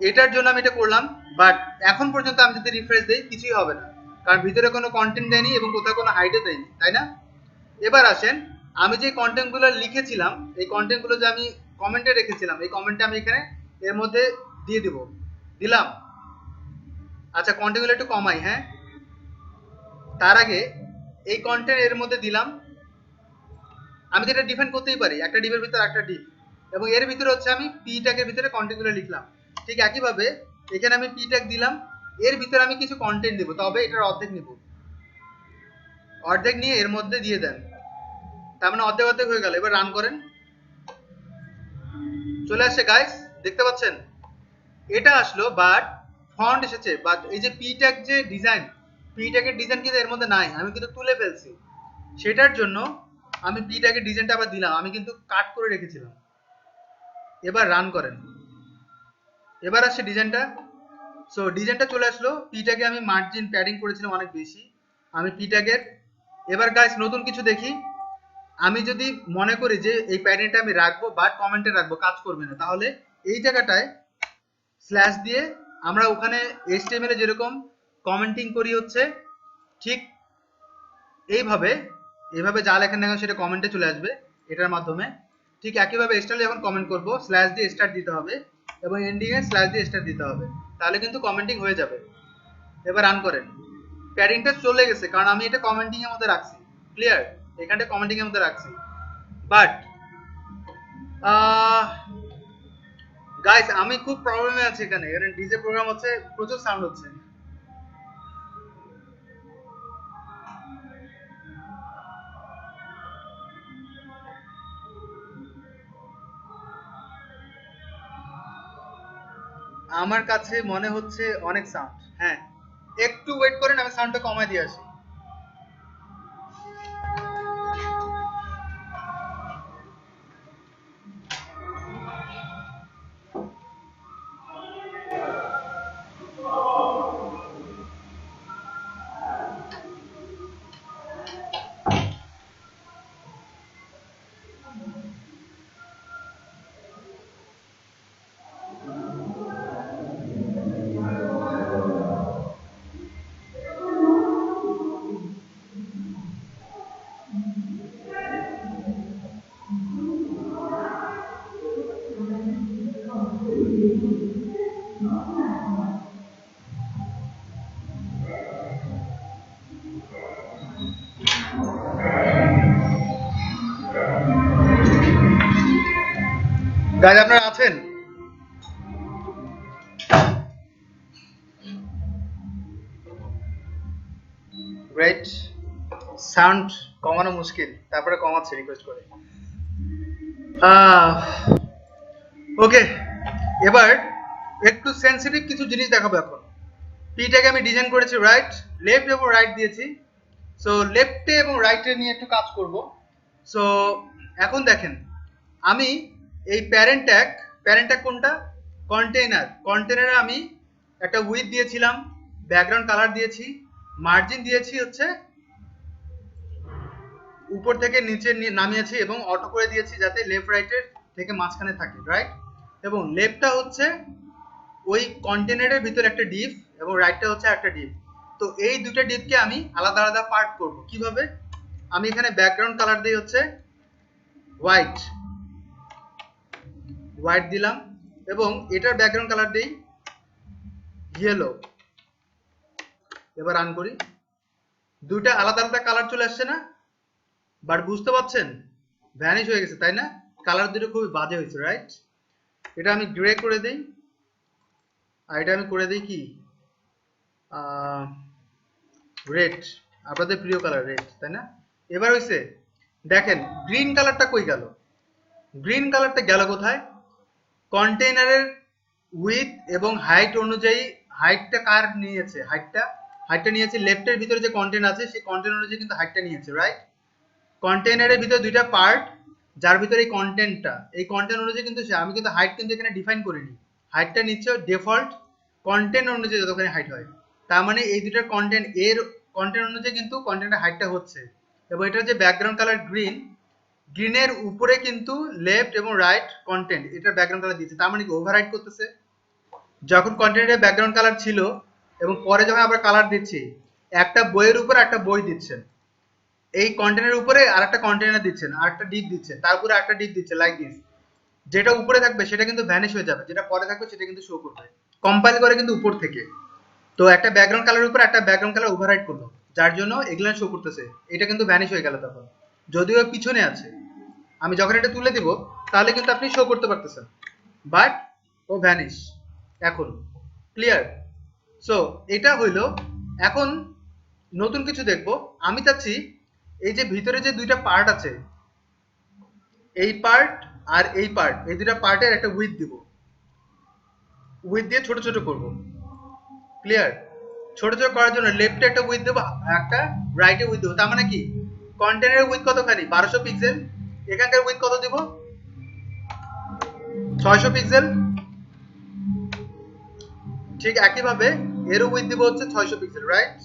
এটার জন্য আমি এটা করলাম, বাট এখন পর্যন্ত আমি যদি রিফ্রেশ দেই কিছুই হবে না, কারণ ভিতরে কোনো কন্টেন্ট দেয়নি এবং কোথাও কোনো হাইডও দেয়নি, তাই না? এবার আসেন, আমি যে কন্টেন্টগুলো লিখেছিলাম, এই কন্টেন্টগুলো যে আমি কমেন্টে রেখেছিলাম, এই কমেন্টটা আমি এখানে এর মধ্যে দিয়ে দিব, দিলাম। আচ্ছা কন্টেন্টগুলো একটু কমাই, হ্যাঁ তার আগে এই কন্টেন্ট এর মধ্যে দিলাম, আমি তো এটা ডিফাইন করতেই পারি একটা ডিপের ভিতর একটা ডিপ, এবং এর ভিতরে হচ্ছে আমি পি ট্যাগের ভিতরে কন্টেন্টগুলো লিখলাম। ঠিক একইভাবে এখানে আমি পি ট্যাগ দিলাম, এর ভিতরে আমি কিছু কন্টেন্ট দেবো, তবে এটার অর্ধেক নিব, অর্ধেক নিয়ে এর মধ্যে দিয়ে দেন, তার মানে অর্ধেক অর্ধেক হয়ে গেল। এবার রান করেন, চলে আসছে গাইস, দেখতে পাচ্ছেন এটা আসলো, বাট ফন্ট এসেছে, বাট এই যে পি ট্যাগ যে ডিজাইন, পি ট্যাগের ডিজাইন কিন্তু এর মধ্যে নাই, আমি কিন্তু তুলে ফেলছি। সেটার জন্য আমি পি ট্যাগের ডিজাইনটা আবার দিলাম, আমি কিন্তু কাট করে রেখেছিলাম। এবার রান করেন, এবার আসছে ডিজাইনটা। সো ডিজাইনটা চলে আসলো। পি ট্যাগে আমি মার্জিন প্যাডিং করেছিলাম অনেক বেশি, আমি পি ট্যাগের। এবার গাইস নতুন কিছু দেখি, আমি যদি মনে করি যে এই প্যাডিংটা আমি রাখবো বাট কমেন্টে রাখবো, কাজ করবে না, তাহলে এই জায়গাটায় স্ল্যাশ দিয়ে আমরা ওখানে এইচটিএমএল এ যেরকম কমেন্টিং করি হচ্ছে ঠিক এইভাবে, এইভাবে যা লেখেন না সেটা কমেন্টে চলে আসবে এটার মাধ্যমে। ঠিক একইভাবে স্টার যখন কমেন্ট করব স্ল্যাশ দিয়ে স্টার দিতে হবে এবং এন্ডিং এ স্ল্যাশ দিয়ে স্টার দিতে হবে, তাহলে কিন্তু কমেন্টিং হয়ে যাবে। এবার রান করেন, প্যাডিংটা চলে গেছে কারণ আমি এটা কমেন্টিং এর মধ্যে রাখছি, ক্লিয়ার, এখানটা কমেন্টিং এর মধ্যে রাখছি। বাট গাইস আমি খুব প্রবলেমে আছি এখানে, কারণ ডিজে প্রোগ্রাম হচ্ছে, প্রচুর সাউন্ড হচ্ছে। আমার কাছে মনে হচ্ছে অনেক সাউন্ড। হ্যাঁ, একটু ওয়েট করেন, আমি সাউন্ডটা কমায় দিয়ে আসি। গাইজ আপনারা আছেন? গ্রেট। সাউন্ড কমানো মুশকিল, তারপরে কমাচ্ছে রিকোয়েস্ট করে। ওকে, এবার একটু সেন্সিটিভ কিছু জিনিস দেখাবো এখন। পিটাকে আমি ডিজাইন করেছি রাইট, লেফট এবং রাইট দিয়েছি। সো লেফটে এবং রাইটে নিয়ে একটু কাজ করব। সো এখন দেখেন, আমি এই প্যারেন্ট ট্যাগ কোনটা? কন্টেইনার। কন্টেইনারে আমি একটা উইথ দিয়েছিলাম, ব্যাকগ্রাউন্ড কালার দিয়েছি, মার্জিন দিয়েছি হচ্ছে উপর থেকে নিচে নামিয়েছি এবং অটো করে দিয়েছি যাতে লেফট রাইটের থেকে মাঝখানে থাকে, রাইট। এবং লেফটটা হচ্ছে ওই কন্টেইনারের ভিতরে একটা ডিপ এবং রাইটটা হচ্ছে একটা ডিপ। তো এই দুটো ডিপকে আমি আলাদা আলাদা পার্ট করব কিভাবে? আমি এখানে ব্যাকগ্রাউন্ড কালার দিই হচ্ছে হোয়াইট, হোয়াইট দিলাম এবং এটার ব্যাকগ্রাউন্ড কালার দিই ইয়েলো। এবার রান করি, দুইটা আলাদা আলাদা কালার চলে আসছে না? বাট বুঝতে পারছেন ভ্যানিশ হয়ে গেছে, তাই না? কালার দুটো খুবই বাজে হয়েছে, রাইট। এটা আমি গ্রে করে দিই, আর এটা আমি করে দিই কি রেড, আপনাদের প্রিয় কালার রেড, তাই না? এবার হয়েছে, দেখেন গ্রিন কালারটা কই গেল? গ্রিন কালারটা গেল কোথায়? কন্টেইনারের উইথ এবং হাইট অনুযায়ী, হাইটটা কার নিয়েছে? হাইটটা নিয়েছে লেফটের ভিতরে যে কন্টেইনার আছে সেই কন্টেইনার অনুযায়ী কিন্তু হাইটটা নিয়েছে, রাইট। কন্টেইনারের ভিতরে দুইটা পার্ট, যার ভিতরে এই কন্টেন্টটা, এই কন্টেন্ট অনুযায়ী কিন্তু আমি কিন্তু হাইট কিন্তু এখানে ডিফাইন করিনি, হাইটটা নিচ্ছে ডিফল্ট কন্টেন্ট অনুযায়ী যতখানি হাইট হয়। তার মানে এই দুটার কন্টেন্ট, এর কন্টেন্ট অনুযায়ী কিন্তু কন্টেন্টের হাইটটা হচ্ছে। এবং এটার যে ব্যাকগ্রাউন্ড কালার গ্রিন, গ্রিনের উপরে কিন্তু লেফট এবং রাইট কন্টেন্ট এটার ব্যাকগ্রাউন্ড কালার দিচ্ছে, তার মানে কি ওভাররাইট করতেছে। যখন কন্টেন্টের ব্যাকগ্রাউন্ড কালার ছিল এবং পরে যখন আমরা কালার দিচ্ছি, একটা বইয়ের উপর একটা বই দিচ্ছেন, এই কন্টেনারের উপরে আরেকটা কন্টেনার দিচ্ছেন, আরেকটা ডিপ দিচ্ছেন, তারপরে একটা ডিপ দিচ্ছেন, লাইক দিস। যেটা উপরে থাকবে সেটা কিন্তু ভ্যানিশ হয়ে যাবে, যেটা পরে থাকবে সেটা কিন্তু শো করবে, কম্পাইল করে কিন্তু উপর থেকে। তো একটা ব্যাকগ্রাউন্ড কালারের উপর একটা ব্যাকগ্রাউন্ড কালার ওভাররাইট করলো, যার জন্য এগুলো শো করতেছে, এটা কিন্তু ভ্যানিশ হয়ে গেল তখন, যদিও পিছনে আছে। আমি যখন এটা তুলে দিব তাহলে কিন্তু আপনি শো করতে পারতেছেন, বাট ও ভ্যানিশ এখন। ক্লিয়ার? সো এটা হইলো। এখন নতুন কিছু দেখবো। আমি চাচ্ছি এই যে ভিতরে যে দুইটা পার্ট আছে, এই পার্ট আর এই পার্ট, এই দুইটা পার্টের একটা উইথ দিব। উইথ দিয়ে ছোট ছোট করব। ক্লিয়ার? ছোট ছোট করার জন্য লেফটে একটা উইথ দেবো, একটা রাইটে উইথ দেবো। তার মানে কি কন্টেন্টের উইথ কতখানি? 1200 পিক্সেল। এখানকার উইথ কত দিব? 600 পিক্সেল। ঠিক একইভাবে এরও উইথ দিব হচ্ছে 600 পিক্সেল। রাইট?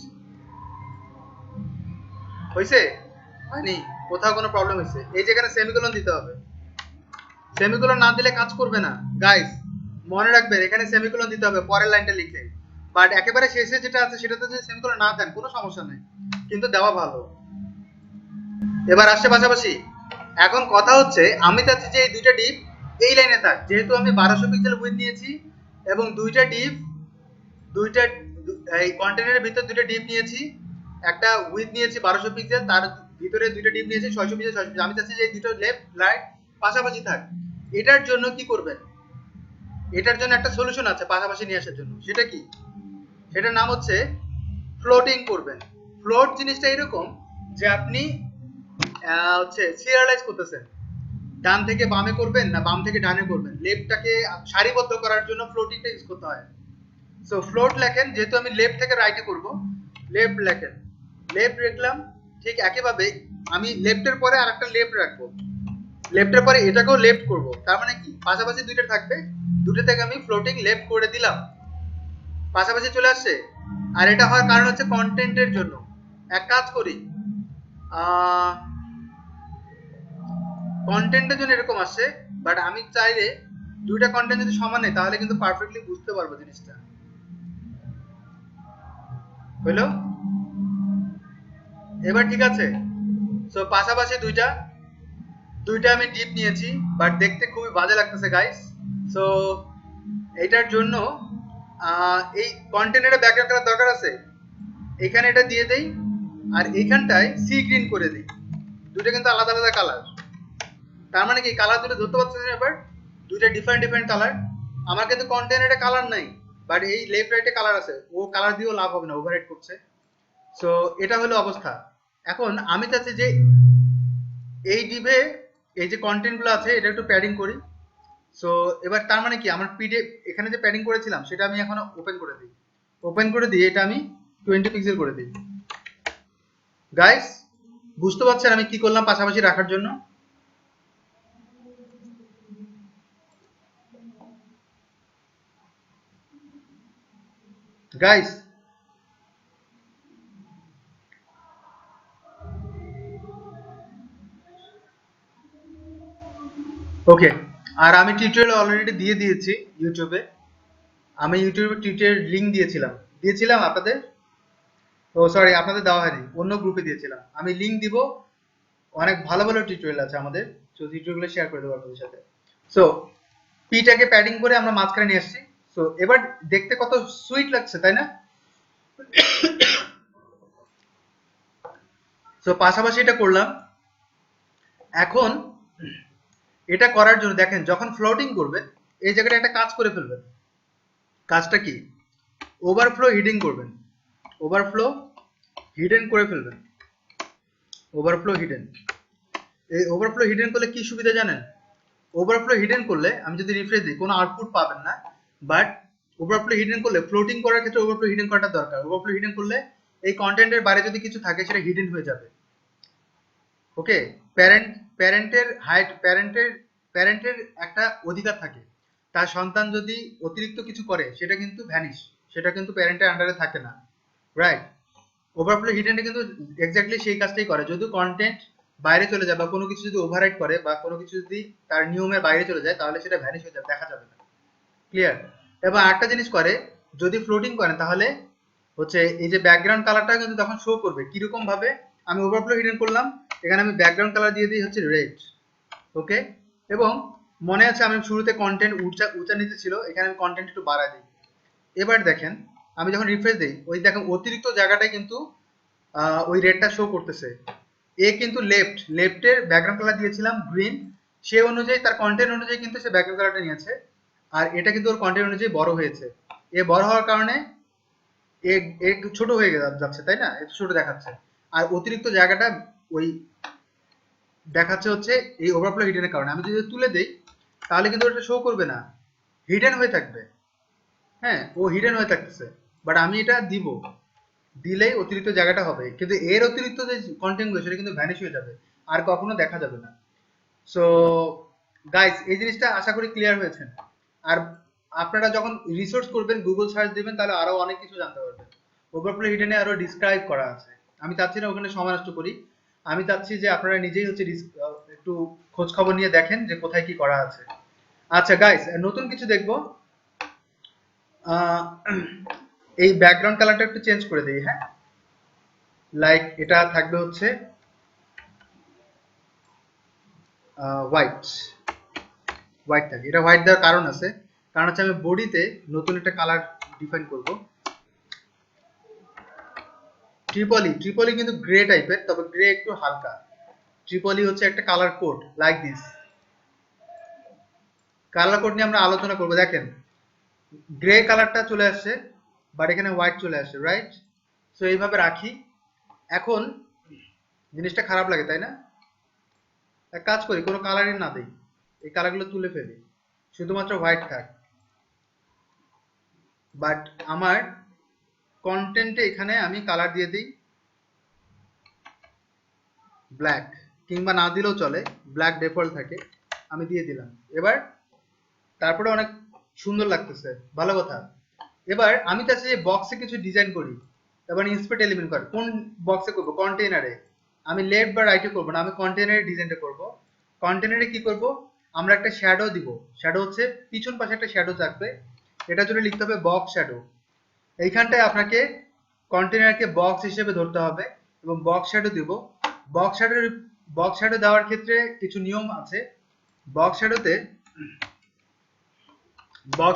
হয়েছে? হয়নি? কোথাও কোনো প্রবলেম হয়েছে? এই যেখানে সেমিকোলন দিতে হবে। সেমিকোলন না দিলে কাজ করবে না গাইস, মনে রাখবেন এখানে সেমিকোলন দিতে হবে পরের লাইনটা লিখে। বাট একেবারে শেষে যেটা আছে সেটাতে যদি সেমিকোলন না দেন কোনো সমস্যা নেই, কিন্তু দেওয়া ভালো। এবার আসছে পাশাপাশি। এখন কথা হচ্ছে আমি চাচ্ছি যে এই দুইটা ডিপ এই লাইনে থাক, যেহেতু আমি 1200 পিক্সেল উইথ নিয়েছি এবং দুইটা ডিপ, দুইটা এই কন্টেনারের ভিতর দুইটা ডিপ নিয়েছি, একটা উইথ নিয়েছি 1200 পিক্সেল, তার ভিতরে দুইটা ডিপ নিয়েছি 600 পিক্সেল 600 পিক্সেল। আমি চাচ্ছি যে এই দুটো লেফট রাইট পাশাপাশি থাক। এটার জন্য কি করবেন? এটার জন্য একটা সলিউশন আছে পাশাপাশি নিয়ে আসার জন্য। সেটা কি? সেটার নাম হচ্ছে ফ্লোটিং করবেন। ফ্লোট জিনিসটা এরকম যে আপনি হচ্ছে সিরিয়ালাইজ করতেছেন, ডান থেকে বামে করবেন না বাম থেকে ডানে করবেন, লেফটটাকে সারিবদ্ধ করার জন্য ফ্লোটিংটা ইউজ করতে হয়। সো ফ্লোট লেখেন, যেহেতু আমি লেফট থেকে রাইটে করব, লেফট লেখেন, লেফট রাখলাম। ঠিক একইভাবে আমি লেফটের পরে আরেকটা লেফট রাখবো, লেফটের পরে এটাকেও লেফট করব। তার মানে কি পাশাপাশি দুইটা থাকবে, দুটো থেকে আমি ফ্লোটিং লেফট করে দিলাম, পাশাপাশি চলে আসছে। আর এটা হওয়ার কারণ হচ্ছে কন্টেন্টের জন্য। এক কাজ করি, কন্টেন্টের জন্য এরকম আসছে, বাট আমি চাইলে দুইটা কন্টেন্ট যদি সমান হয় তাহলে কিন্তু পারফেক্টলি বুঝতে পারবো জিনিসটা। হইলো? এবার ঠিক আছে। সো পাশাপাশি দুইটা দুইটা আমি টিপ নিয়েছি, বাট দেখতে খুবই বাজে লাগতেছে গাইস। সো এটার জন্য এই কন্টেন্টের ব্যাকগ্রাউন্ড করার দরকার আছে। এখানে এটা দিয়ে দেই আর এইখানটায় সি গ্রিন করে দিই। দুটো কিন্তু আলাদা আলাদা কালার। তার মানে কি কালার দুটো ধরতে পারছেন? এবার দুইটা ডিফারেন্ট ডিফারেন্ট কালার। আমার কিন্তু কন্টেন্টে কালার নাই, বাট এই লেফট রাইটে কালার আছে। ও কালার দিয়েও লাভ হবে না, ওভাররাইট করছে। সো এটা হলো অবস্থা। এখন আমি চাচ্ছি যে এই ডিভে এই যে কন্টেন্ট গুলো আছে এটা একটু প্যাডিং করি। সো এবার তার মানে কি আমার পিডিএফ এখানে যে প্যাডিং করেছিলাম সেটা আমি এখন ওপেন করে দিই। ওপেন করে দিয়ে এটা আমি 20 পিক্সেল করে দিই। গাইস বুঝতে পারছেন আমি কি করলাম পাশাপাশি রাখার জন্য? Guys okay. আর আমি টিউটোরিয়াল অলরেডি দিয়ে দিয়েছি ইউটিউবে। আমি ইউটিউবে টিউটোরিয়াল লিংক দিয়েছিলাম আপনাদের। ও সরি, আপনাদের দেওয়া হয়নি, অন্য গ্রুপে দিয়েছিলাম। আমি লিংক দিব। অনেক ভালো ভালো টিউটোরিয়াল আছে আমাদের, তো টিউটোরিয়ালগুলো শেয়ার করে দেবো আপনাদের সাথে। সো পিটাকে প্যাডিং করে আমরা মাঝখানে নিয়ে আসছি। সো এবার দেখতে কত সুইট লাগছে, তাই না? সো পাশাপাশি এটা করলাম। এখন এটা করার জন্য দেখেন যখন ফ্লোটিং করবেন এই জায়গাটা একটা কাজ করে ফেলবেন। কাজটা কি? ওভারফ্লো হিডিং করবেন। ওভারফ্লো হিডেন করে ফেলবেন। Overflow hidden. এই ওভারফ্লো হিডেন করলে কি সুবিধা জানেন? ওভারফ্লো হিডেন করলে আমি যদি রিফ্রেশ দিই কোনো আউটপুট পাবেন না, বাট ওভারফ্লো হিডেন করলে ফ্লোটিং করার ক্ষেত্রে ওভারফ্লো হিডেন করাটা দরকার। ওভারফ্লো হিডেন করলে এই কন্টেন্টের বাইরে যদি কিছু থাকে সেটা হিডেন হয়ে যাবে। ওকে? প্যারেন্ট প্যারেন্টের হাইট প্যারেন্টের একটা অধিকার থাকে, তার সন্তান যদি অতিরিক্ত কিছু করে সেটা কিন্তু ভ্যানিশ, সেটা কিন্তু প্যারেন্টের আন্ডারে থাকে না। রাইট? ওভারফ্লো হিডেনটা কিন্তু এক্স্যাক্টলি সেই কাজটাই করে। যদি কন্টেন্ট বাইরে চলে যায় বা কোনো কিছু যদি ওভাররাইট করে বা কোনো কিছু যদি তার নিয়মের বাইরে চলে যায় তাহলে সেটা ভ্যানিশ হয়ে যাবে, দেখা যাবে না। ক্লিয়ার? এবং আরেকটা জিনিস করে, যদি ফ্লোটিং করেন তাহলে হচ্ছে এই যে ব্যাকগ্রাউন্ড কালারটা কিন্তু তখন শো করবে কিরকম ভাবে। আমি ওভারফ্লো হিডেন করলাম, এখানে আমি ব্যাকগ্রাউন্ড কালার দিয়ে দিই হচ্ছে রেড। ওকে? এবং মনে আছে আমি শুরুতে কন্টেন্ট উঁচা নিচে ছিল, এখানে আমি কন্টেন্ট একটু বাড়ায় দিই। এবার দেখেন আমি যখন রিফ্রেশ দিই ওই দেখেন অতিরিক্ত জায়গাটায় কিন্তু ওই রেডটা শো করতেছে। এ কিন্তু লেফটের ব্যাকগ্রাউন্ড কালার দিয়েছিলাম গ্রিন, সে অনুযায়ী তার কন্টেন্ট অনুযায়ী কিন্তু সে ব্যাকগ্রাউন্ড কালারটা নিয়েছে, আর এটা কিন্তু ওর কন্টেন্ট অনুযায়ী বড় হয়েছে। এ বড় হওয়ার কারণে এ একটু ছোট হয়ে যাচ্ছে, তাই না, একটু ছোট দেখাচ্ছে। আর অতিরিক্ত জায়গাটা ওই দেখাচ্ছে হচ্ছে এই ওভারফ্লো হিডেনের কারণে। আমি যদি তুলে দেই তাহলে কিন্তু ওটা শো করবে না, হিডেন হয়ে থাকবে। হ্যাঁ, ও হিডেন হয়ে থাকতেছে, বাট আমি এটা দিব, দিলেই অতিরিক্ত জায়গাটা হবে, কিন্তু এর অতিরিক্ত যে কন্টেন্টগুলো সেটা কিন্তু ভ্যানিশ হয়ে যাবে, আর কখনো দেখা যাবে না। সো গাইস, এই জিনিসটা আশা করি ক্লিয়ার হয়েছে। আর আপনারা যখন রিসার্চ করবেন, গুগল সার্চ দিবেন, তাহলে আরো অনেক কিছু জানতে পারবেন। ওভারফ্লো হিডেনে আরো ডিসক্রাইব করা আছে। আমি চাচ্ছি না ওখানে সময় নষ্ট করি, আমি চাচ্ছি যে আপনারা নিজেই হচ্ছে একটু খোঁজ খবর নিয়ে দেখেন যে কোথায় কি করা আছে। আচ্ছা গাইস, নতুন কিছু দেখবো। এই ব্যাকগ্রাউন্ড কালারটা একটু চেঞ্জ করে দিই। হ্যাঁ, লাইক এটা থাকবে হচ্ছে হোয়াইট, হোয়াইট থাকে। এটা হোয়াইট দেওয়ার কারণ আছে, কারণ হচ্ছে আমি বডিতে নতুন একটা কালার ডিফাইন করব। ট্রিপলি কিন্তু গ্রে টাইপের, তবে গ্রে একটু হালকা। ট্রিপলি হচ্ছে একটা colour code like this. Colour code নিয়ে আমরা আলোচনা করব। দেখেন, গ্রে কালারটা চলে আসছে, বাট এখানে হোয়াইট চলে আসছে, রাইট? সো এইভাবে রাখি। এখন জিনিসটা খারাপ লাগে, তাই না? এক কাজ করি, কোনো কালারই না দেই, এই কালারগুলো তুলে ফেলি, শুধুমাত্র হোয়াইট থাক। বাট আমার কন্টেন্টে এখানে আমি কালার দিয়ে দিই ব্ল্যাক, কিংবা না দিলেও চলে, ব্ল্যাক ডিফল্ট থাকে, আমি দিয়ে দিলাম। এবার তারপরে অনেক সুন্দর লাগতেছে, ভালো কথা। এবার আমি চাচ্ছি যে বক্সে কিছু ডিজাইন করি। এবার ইন্সপেক্ট এলিমেন্ট কর, কোন বক্সে করব? কন্টেইনারে। আমি লেফট বা রাইটে করব না, আমি কন্টেইনারে ডিজাইনটা করব। কন্টেইনারে কি করব? আমরা একটা শ্যাডো দিব। শ্যাডো হচ্ছে পিছন পাশে একটা শ্যাডো থাকবে, এটার জন্য লিখতে হবে বক্স শ্যাডো। এইখানটায় আপনাকে কন্টেইনারকে বক্স হিসেবে ধরতে হবে এবং বক্স শ্যাডো দিব। বক্স শ্যাডো দেওয়ার ক্ষেত্রে কিছু নিয়ম আছে। বক্স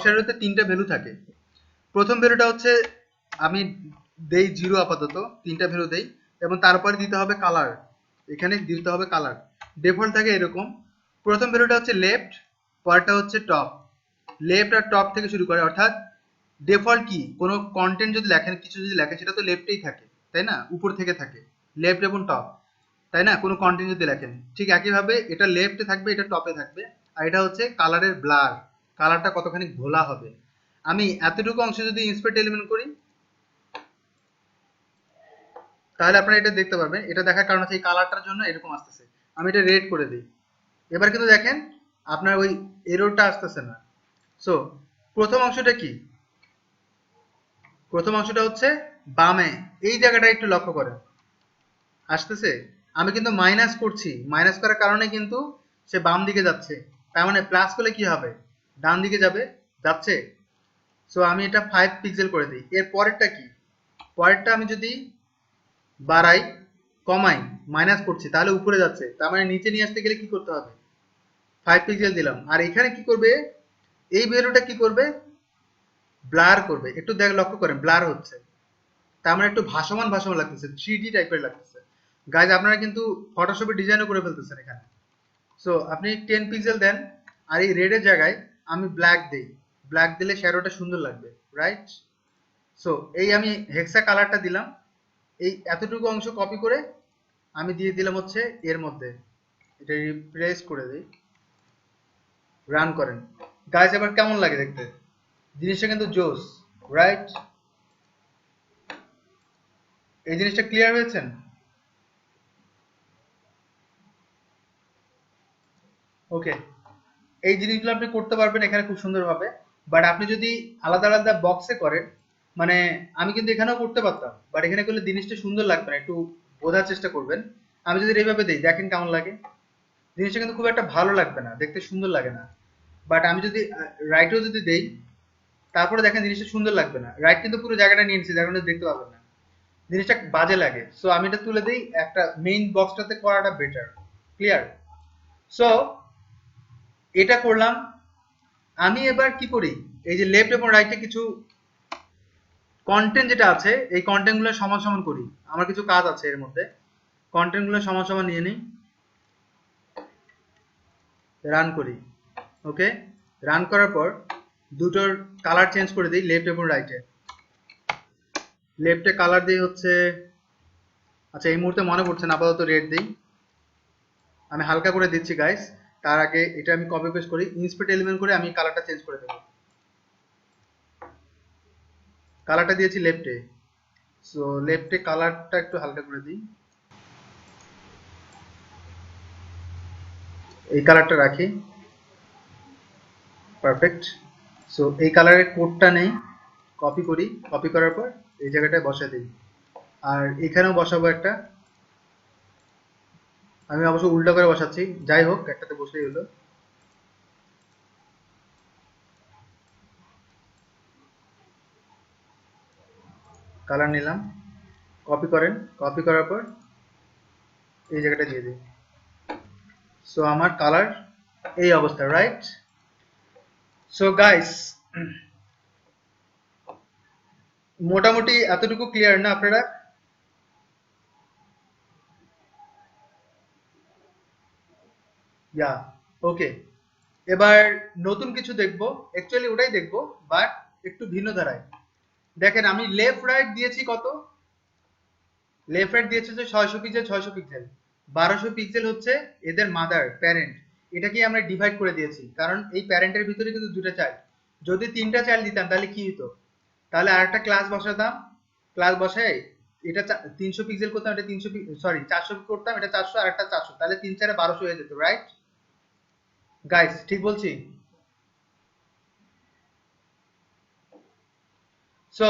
শ্যাডোতে তিনটা ভ্যালু থাকে। প্রথম ভ্যালুটা হচ্ছে আমি দেই 0 আপাতত, তিনটা ভ্যালু দেই, এবং তারপরে দিতে হবে কালার। এখানে দিতে হবে কালার, ডিফল্ট থাকে এরকম। প্রথম ভ্যালুটা হচ্ছে লেফট, পরেরটা হচ্ছে টপ। লেফট আর টপ থেকে শুরু করে, অর্থাৎ ডিফল্ট কি, কোনো কন্টেন্ট যদি লেখেন, কিছু যদি লেখেন, সেটা তো লেফটেই থাকে, তাই না? উপর থেকে থাকে লেফট এবং টপ, তাই না? কোনো কন্টেন্ট যদি লেখেন, ঠিক একইভাবে এটা লেফটে থাকবে, এটা টপে থাকবে। আর এটা হচ্ছে কালারের ব্লার, কালারটা কতখানি ঘোলা হবে। আমি এতটুকু অংশ যদি ইন্সপেক্ট এলিমেন্ট করি, তাহলে আপনারা এটা দেখতে পারবেন। এটা দেখার কারণ হচ্ছে এই কালারটার জন্য এরকম আসতেছে। আমি এটা রেড করে দিই, এবার কিন্তু দেখেন আপনার ওই এররটা আসতেছে না। সো প্রথম অংশটা কি? প্রথম অংশটা হচ্ছে বামে, এই জায়গাটা একটু লক্ষ্য করেন, আসতেছে। আমি কিন্তু মাইনাস করছি, মাইনাস করার কারণে কিন্তু সে বাম দিকে যাচ্ছে, তার মানে প্লাস করলে কি হবে? ডান দিকে যাবে, যাচ্ছে। সো আমি এটা 5 পিক্সেল করে দিই। এর পরেরটা কি? পরেরটা আমি যদি বাড়াই, কমাই, মাইনাস করছি, তাহলে উপরে যাচ্ছে, তার মানে নিচে নিয়ে আসতে গেলে কি করতে হবে? 5 পিক্সেল দিলাম। আর এখানে কি করবে? এই ভ্যালুটা কি করবে? ব্লার করবে। একটু লক্ষ্য করেন, ব্লার হচ্ছে, তার মানে একটু ভাসমান ভাসমান লাগতেছে, 3D টাইপের লাগতেছে। গাইজ, আপনারা কিন্তু ফটোশপে ডিজাইনও করে ফেলতেছেন এখানে। সো আপনি 10 পিক্সেল দেন, আর এই রেডের জায়গায় আমি ব্ল্যাক দেই। ব্ল্যাক দিলে শ্যাডোটা সুন্দর লাগবে, রাইট? সো এই আমি হেক্সা কালারটা দিলাম, এই এতটুকু অংশ কপি করে আমি দিয়ে দিলাম হচ্ছে এর মধ্যে। এটা রিপ্লেস করে দিই, রান করেন। গাইজ, এবার কেমন লাগে দেখতে? জিনিসটা কিন্তু জোস, রাইট? এই জিনিসটা ক্লিয়ার হয়েছেন? ওকে, এই জিনিসগুলো আপনি করতে পারবেন এখানে খুব সুন্দরভাবে। বাট আপনি যদি আলাদা আলাদা বক্সে করেন, মানে আমি কিন্তু এখানেও করতে পারতাম, বাট এখানে করলে জিনিসটা সুন্দর লাগবে না, একটু বোঝার চেষ্টা করবেন। আমি যদি এইভাবে দিই, দেখেন কেমন লাগে। জিনিসটা কিন্তু খুব একটা ভালো লাগবে না, দেখতে সুন্দর লাগে না। বাট আমি যদি রাইটও যদি দেই, তারপরে দেখেন জিনিসটা সুন্দর লাগবে না। রাইট কিন্তু পুরো জায়গাটা নিয়ে নিচ্ছে, জায়গাটা দেখতে পাবেন না, জিনিসটা বাজে লাগে। সো আমি এটা তুলে দিই, একটা মেইন বক্সটাতে করাটা বেটার। ক্লিয়ার? সো এটা করলাম। আমি এবার কি করি, এই যে লেফট এবং রাইটে কিছু কন্টেন্ট যেটা আছে, এই কন্টেন্ট গুলো সমান সমান করি। আমার কিছু কাজ আছে এর মধ্যে। কন্টেন্টগুলো সমান সমান নিয়ে নিই, রান করি। ওকে, রান করার পর দুটোর কালার চেঞ্জ করে দিই, লেফট এবং রাইটে। লেফটে কালার দিই হচ্ছে, আচ্ছা এই মুহূর্তে মনে পড়ছে না, আপাতত রেড দিই। আমি হালকা করে দিচ্ছি গাইস। তার আগে এটা আমি কপি পেস্ট করি, ইন্সপেক্ট এলিমেন্ট করে আমি কালারটা চেঞ্জ করে দেবো। কালারটা দিয়েছি লেফটে, সো লেফটে কালারটা একটু হালকা করে দিই, এই কালারটা রাখি, পারফেক্ট। সো এই কালারের কোডটা নেই, কপি করি, কপি করার পর এই জায়গাটায় বসা দিই। আর এখানেও বসাবো একটা, আমি অবশ্য উল্টো করে বসাচ্ছি, যাই হোক একটাতে বসলেই হলো। কালার নিলাম, কপি করেন, কপি করার পর এই জায়গাটা দিয়ে দিই। সো আমার কালার এই অবস্থা, রাইট? সো গাইস, মোটামুটি এতটুকু ক্লিয়ার না আপনারা? ইয়া, ওকে। এবার নতুন কিছু দেখবো, অ্যাকচুয়ালি ওটাই দেখবো, বাট একটু ভিন্ন ধারায়। দেখেন আমি লেফট রাইট দিয়েছি কত, লেফট রাইট দিয়েছে যে 600 পিক্সেল 600 পিক্সেল, 1200 পিক্সেল হচ্ছে এদের মাদার প্যারেন্ট। এটাকে আমরা ডিভাইড করে দিয়েছি, কারণ এই প্যারেন্টের ভিতরে কিন্তু দুটো চাইল্ড। যদি তিনটা চাইল্ড দিতাম তাহলে কি হতো, তাহলে আরেকটা ক্লাস বসাতাম, ক্লাস বসাই এটা 300 পিক্সেল করতাম, এটা 300, সরি 400 করতাম, এটা 400 আর একটা 400, তাহলে 3 4 1200 হয়ে যেত, রাইট গাইস? ঠিক বলছি? সো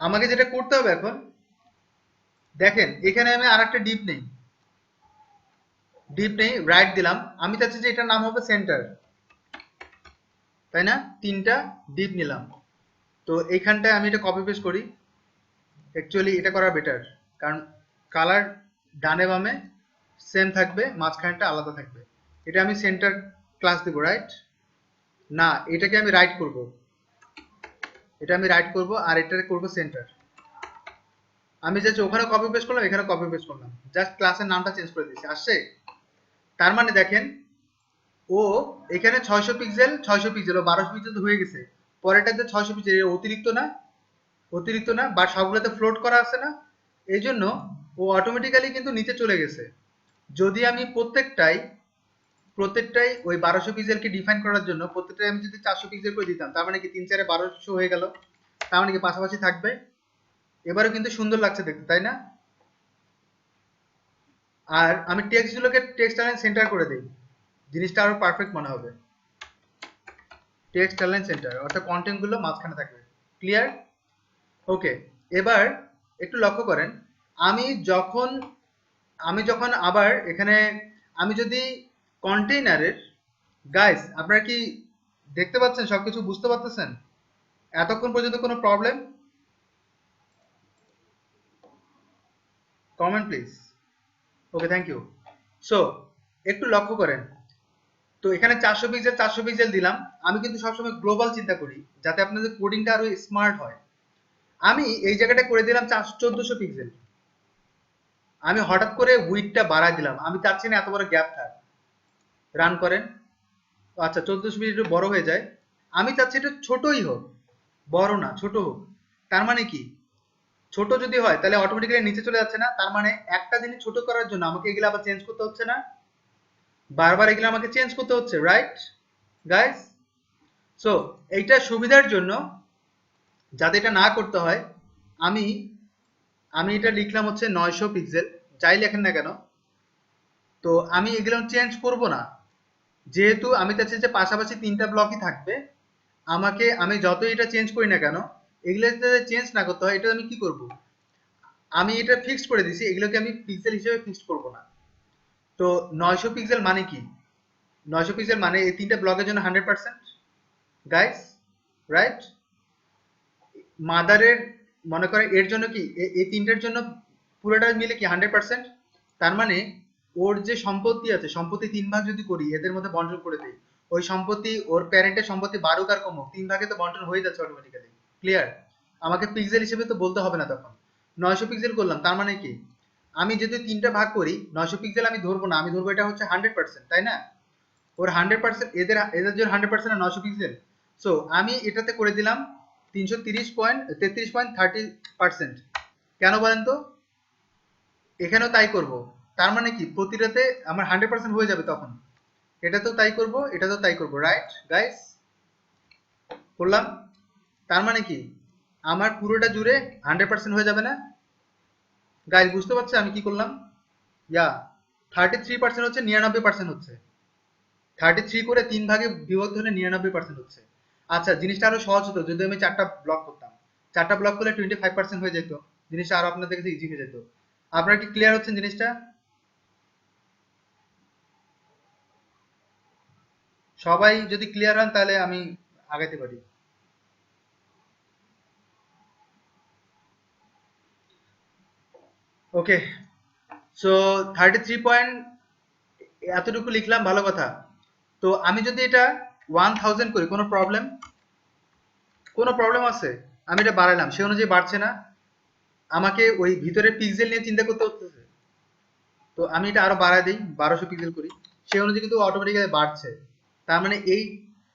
আমাকে যেটা করতে হবে এখন, দেখেন এখানে আমি আরেকটা ডিপ নেই, ডিপ নেই, রাইট দিলাম, আমি চাচ্ছি যে এটার নাম হবে সেন্টার, তাই না? তিনটা ডিপ নিলাম। তো এইখানটায় আমি এটা কপি পেস্ট করি, অ্যাকচুয়ালি এটা করা বেটার, কারণ কালার ডানে বামে সেম থাকবে, মাঝখানটা আলাদা থাকবে। এটা আমি সেন্টার ক্লাস দেব, রাইট? না, এটাকে আমি রাইট করব, এটা আমি রাইট করব, আর এটা করব সেন্টার। আমি জাস্ট ওখানে কপি পেস্ট করলাম, এখানে কপি পেস্ট করলাম, জাস্ট ক্লাসের নামটা চেঞ্জ করে দিয়েছি, আসছে? তার মানে দেখেন ও এখানে 600 পিক্সেল 600 পিক্সেল, ও 1200 পিক্সেল তো হয়ে গেছে, পরেরটাতে 600 পিক্সেল, অতিরিক্ত না? অতিরিক্ত না? বা সবগুলোতে ফ্লোট করা আছে না? এই জন্য ও অটোমেটিক্যালি কিন্তু নিচে চলে গেছে। যদি আমি প্রত্যেকটাই ওই 1200 পিক্সেলকে ডিফাইন করার জন্য প্রত্যেকটাই আমি যদি 400 পিক্সেল করে দিতাম, তার মানে কি 3 4 1200 হয়ে গেল, তার মানে কি পাশাপাশি থাকবে, এবারেও কিন্তু সুন্দর লাগছে দেখতে, তাই না? আর আমি টেক্সট গুলোকে টেক্সট অ্যালাইন সেন্টার করে দেই, জিনিসটা আরো পারফেক্ট মনে হবে। টেক্সট অ্যালাইন সেন্টার অর্থাৎ কন্টেন্ট গুলো মাঝখানে থাকবে, ক্লিয়ার? ওকে, এবার একটু লক্ষ্য করেন, আমি যখন আমি যখন আবার এখানে আমি যদি কন্টেইনারের, গাইস আপনারা কি দেখতে পাচ্ছেন, সবকিছু বুঝতে পারতেছেন এতক্ষণ পর্যন্ত? কোনো problem? Comment please. Okay, thank you. So একটু লক্ষ্য করেন, তো এখানে 400 পিক্সেল 400 পিক্সেল দিলাম, আমি কিন্তু সবসময় গ্লোবাল চিন্তা করি যাতে আপনাদের কোডিংটা আরো স্মার্ট হয়। আমি এই জায়গাটা করে দিলাম 1400 পিক্সেল, আমি হঠাৎ করে উইডথটা বাড়ায় দিলাম, আমি চাচ্ছি না এত বড় গ্যাপ থাক। রান করেন, আচ্ছা 1400 পিক্সেল একটু বড় হয়ে যায়, আমি চাচ্ছি এটা ছোটই হোক, বড় না ছোট হোক। তার মানে কি, ছোট যদি হয় তাহলে অটোমেটিক্যালি নিচে চলে যাচ্ছে না, তার মানে একটা জিনিস ছোট করার জন্য আমাকে এগুলো আবার চেঞ্জ করতে হচ্ছে না, বারবার এগুলো আমাকে চেঞ্জ করতে হচ্ছে, রাইট গাইস? সো এইটা সুবিধার জন্য, যাতে এটা না করতে হয়, আমি আমি এটা লিখলাম হচ্ছে 900 পিক্সেল, যাই লেখেন না কেন, তো আমি এগুলো চেঞ্জ করব না, যেহেতু আমি চাচ্ছি যে পাশাপাশি তিনটা ব্লকই থাকবে, আমাকে আমি যতই এটা চেঞ্জ করি না কেন, এগুলো যাতে চেঞ্জ না করতে হয়, এটা আমি কি করব, আমি এটা ফিক্সড করে দিছি, এগুলোকে আমি পিক্সেল হিসেবে ফিক্সড করব না। তো 900 পিক্সেল মানে কি, 900 পিক্সেল মানে এই তিনটা ব্লকের জন্য 100%, গাইস, রাইট? মাদারের, মনে করে এর জন্য কি, এই তিনটার জন্য পুরোটা মিলে কি 100%, তার মানে ওর যে সম্পত্তি আছে, সম্পত্তি 3 ভাগ যদি করি, এদের মধ্যে বন্টন করে দিই, ওই সম্পত্তি ওর প্যারেন্টের সম্পত্তি বাড়ুক আর কমুক, 3 ভাগে তো বন্টন হয়ে যাচ্ছে অটোমেটিক্যালি, ক্লিয়ার? আমাকে পিক্সেল হিসেবে তো বলতে হবে না তখন। 900 পিক্সেল করলাম, তার মানে কি আমি যদি 3টা ভাগ করি 900 পিক্সেল আমি ধরবো না, আমি ধরবো এটা হচ্ছে 100%, তাই না? ওর 100% এদের জন্য 100% আর 900 পিক্সেল। সো আমি এটাতে করে দিলাম 330.33.30%। কেন বলেন তো? এখানেও তাই করব। তার মানে কি প্রতিটাতে আমার 100% হয়ে যাবে তখন। এটা তো তাই করব, এটা তো তাই করব, রাইট গাইস? করলাম। তার মানে কি আমার পুরোটা জুড়ে 100% হয়ে যাবে না গাইস? বুঝতে পারছো আমি কি করলাম? ইয়া 33% হচ্ছে 99% হচ্ছে। 33 করে 3 ভাগে বিভক্ত হলে 99% হচ্ছে। আচ্ছা, জিনিসটা আরো সহজ হতো যদি আমি 4টা ব্লক করতাম। 4টা ব্লক করলে 25% হয়ে যেত, জিনিসটা আরো আপনাদের কাছে ইজি হয়ে যেত। আপনারা কি ক্লিয়ার হচ্ছেন জিনিসটা? সবাই যদি ক্লিয়ার হন তাহলে আমি আগাইতে পারি। ওকে, সো 33 পয়েন্ট এতটুকু লিখলাম, ভালো কথা। তো আমি যদি এটা 1000 করি, কোনো প্রবলেম? কোনো প্রবলেম আছে? আমি এটা বাড়ালাম, সে অনুযায়ী বাড়ছে না? আমাকে ওই ভিতরে পিক্সেল নিয়ে চিন্তা করতে হচ্ছে। তো আমি এটা আরো বাড়ায় দিই, 1200 পিক্সেল করি, সে অনুযায়ী কিন্তু অটোমেটিক্যালি বাড়ছে। তার মানে এই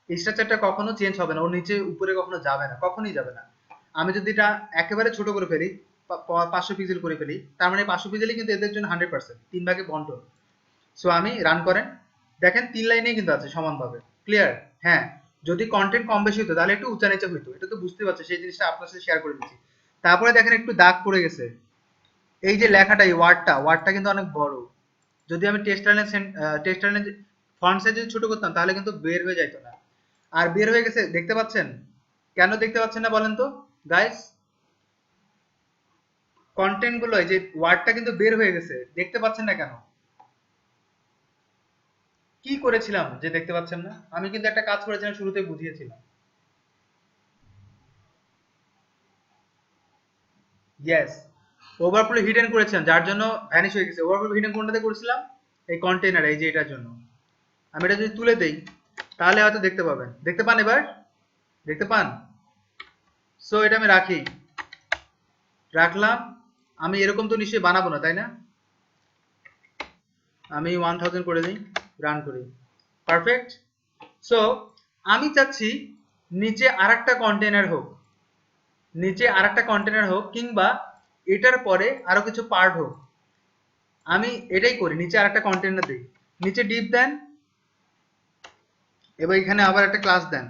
স্ট্রাকচারটা কখনো চেঞ্জ হবে না, ওর নিচে উপরে কখনো যাবে না, কখনোই যাবে না। আমি যদি এটা একেবারে ছোট করে ফেলি, 500 পিক্সেল করে ফেলি, তার মানে 500 পিক্সেলই কিন্তু এদের জন্য 100%, 3 ভাগে বন্টন। সো আমি রান করেন, দেখেন 3 লাইনে কিন্তু আছে সমানভাবে। ক্লিয়ার? হ্যাঁ, যদি কন্টেন্ট কম বেশি হতো তাহলে একটু উঁচা নিচে হইতো, এটা তো বুঝতে পারছি, সেই জিনিসটা আপনার সাথে শেয়ার করে দিচ্ছি। তারপরে দেখেন একটু দাগ পড়ে গেছে, এই যে লেখাটা, এই ওয়ার্ডটা কিন্তু অনেক বড়। যদি আমি টেক্সটাইলে ফন্ট সাইজ যদি ছোট করতাম তাহলে কিন্তু বের হয়ে যাইতো না। আর বের হয়ে গেছে, দেখতে পাচ্ছেন? কেন দেখতে পাচ্ছেন না বলেন তো গাইস? কন্টেন্ট গুলো, এই যে ওয়ার্ডটা কিন্তু বের হয়ে গেছে, দেখতে পাচ্ছেন না কেন? কি করেছিলাম যে দেখতে পাচ্ছেন না? আমি কিন্তু একটা কাজ করেছিলাম, শুরুতে বুঝিয়েছিলাম। ইয়েস, ওভারফ্লো হিডেন করেছিলাম, যার জন্য ভ্যানিশ হয়ে গেছে। ওভারফ্লো হিডেন কোনটাতে করেছিলাম? এই কন্টেইনার, এই যে এটার জন্য। আমি এটা যদি তুলে দেই তাহলে হয়তো দেখতে পাবেন, দেখতে পান এবার? দেখতে পান? সো এটা আমি রাখলাম। আমি এরকম তো নিশ্চয়ই বানাবো না, তাই না? আমি 1000 করে দিই, রান করি, পারফেক্ট। সো আমি চাচ্ছি নিচে আরেকটা কন্টেইনার হোক, নিচে আরেকটা কন্টেইনার হোক, কিংবা এটার পরে আরো কিছু পার্ট হোক। আমি এটাই করি, নিচে আরেকটা কন্টেইনার দিই, নিচে ডিপ দেন, এবার এখানে আবার একটা ক্লাস দেন,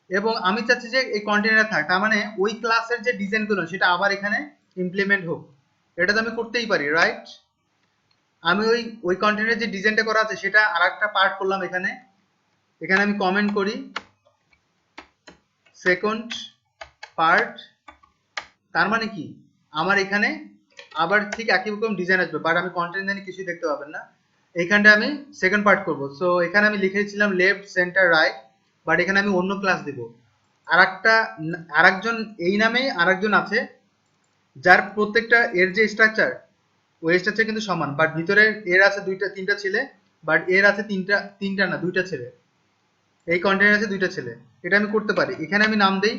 এবং আমি চাচ্ছি যে এই কন্টেইনার থাক, তার মানে ওই ক্লাসের যে ডিজাইনগুলো সেটা আবার এখানে ইমপ্লিমেন্ট হোক। এটা তো আমি করতেই পারি, রাইট? আমি ওই কন্টেইনারের যে ডিজাইনটা করা আছে সেটা আরেকটা পার্ট করলাম এখানে। এখানে আমি কমেন্ট করি সেকেন্ড পার্ট, তার মানে কি আমার এখানে আবার ঠিক একই রকম ডিজাইন আসবে, বাট আমি কন্টেন্ট জানি কিছুই দেখতে পাবেন না। এইখানটা আমি সেকেন্ড পার্ট করব। সো এখানে আমি লিখেছিলাম লেফট সেন্টার রাইট, বাট এখানে আমি অন্য ক্লাস দেব। আরেকজন এই নামেই আরেকজন আছে, যার প্রত্যেকটা এর যে স্ট্রাকচার, ওই স্ট্রাকচার কিন্তু সমান, বাট ভিতরে এর আছে তিনটা ছেলে, বাট এর আছে তিনটা না, দুইটা ছেলে। এই কন্টেন্ট আছে দুইটা ছেলে। এটা আমি করতে পারি, এখানে আমি নাম দেই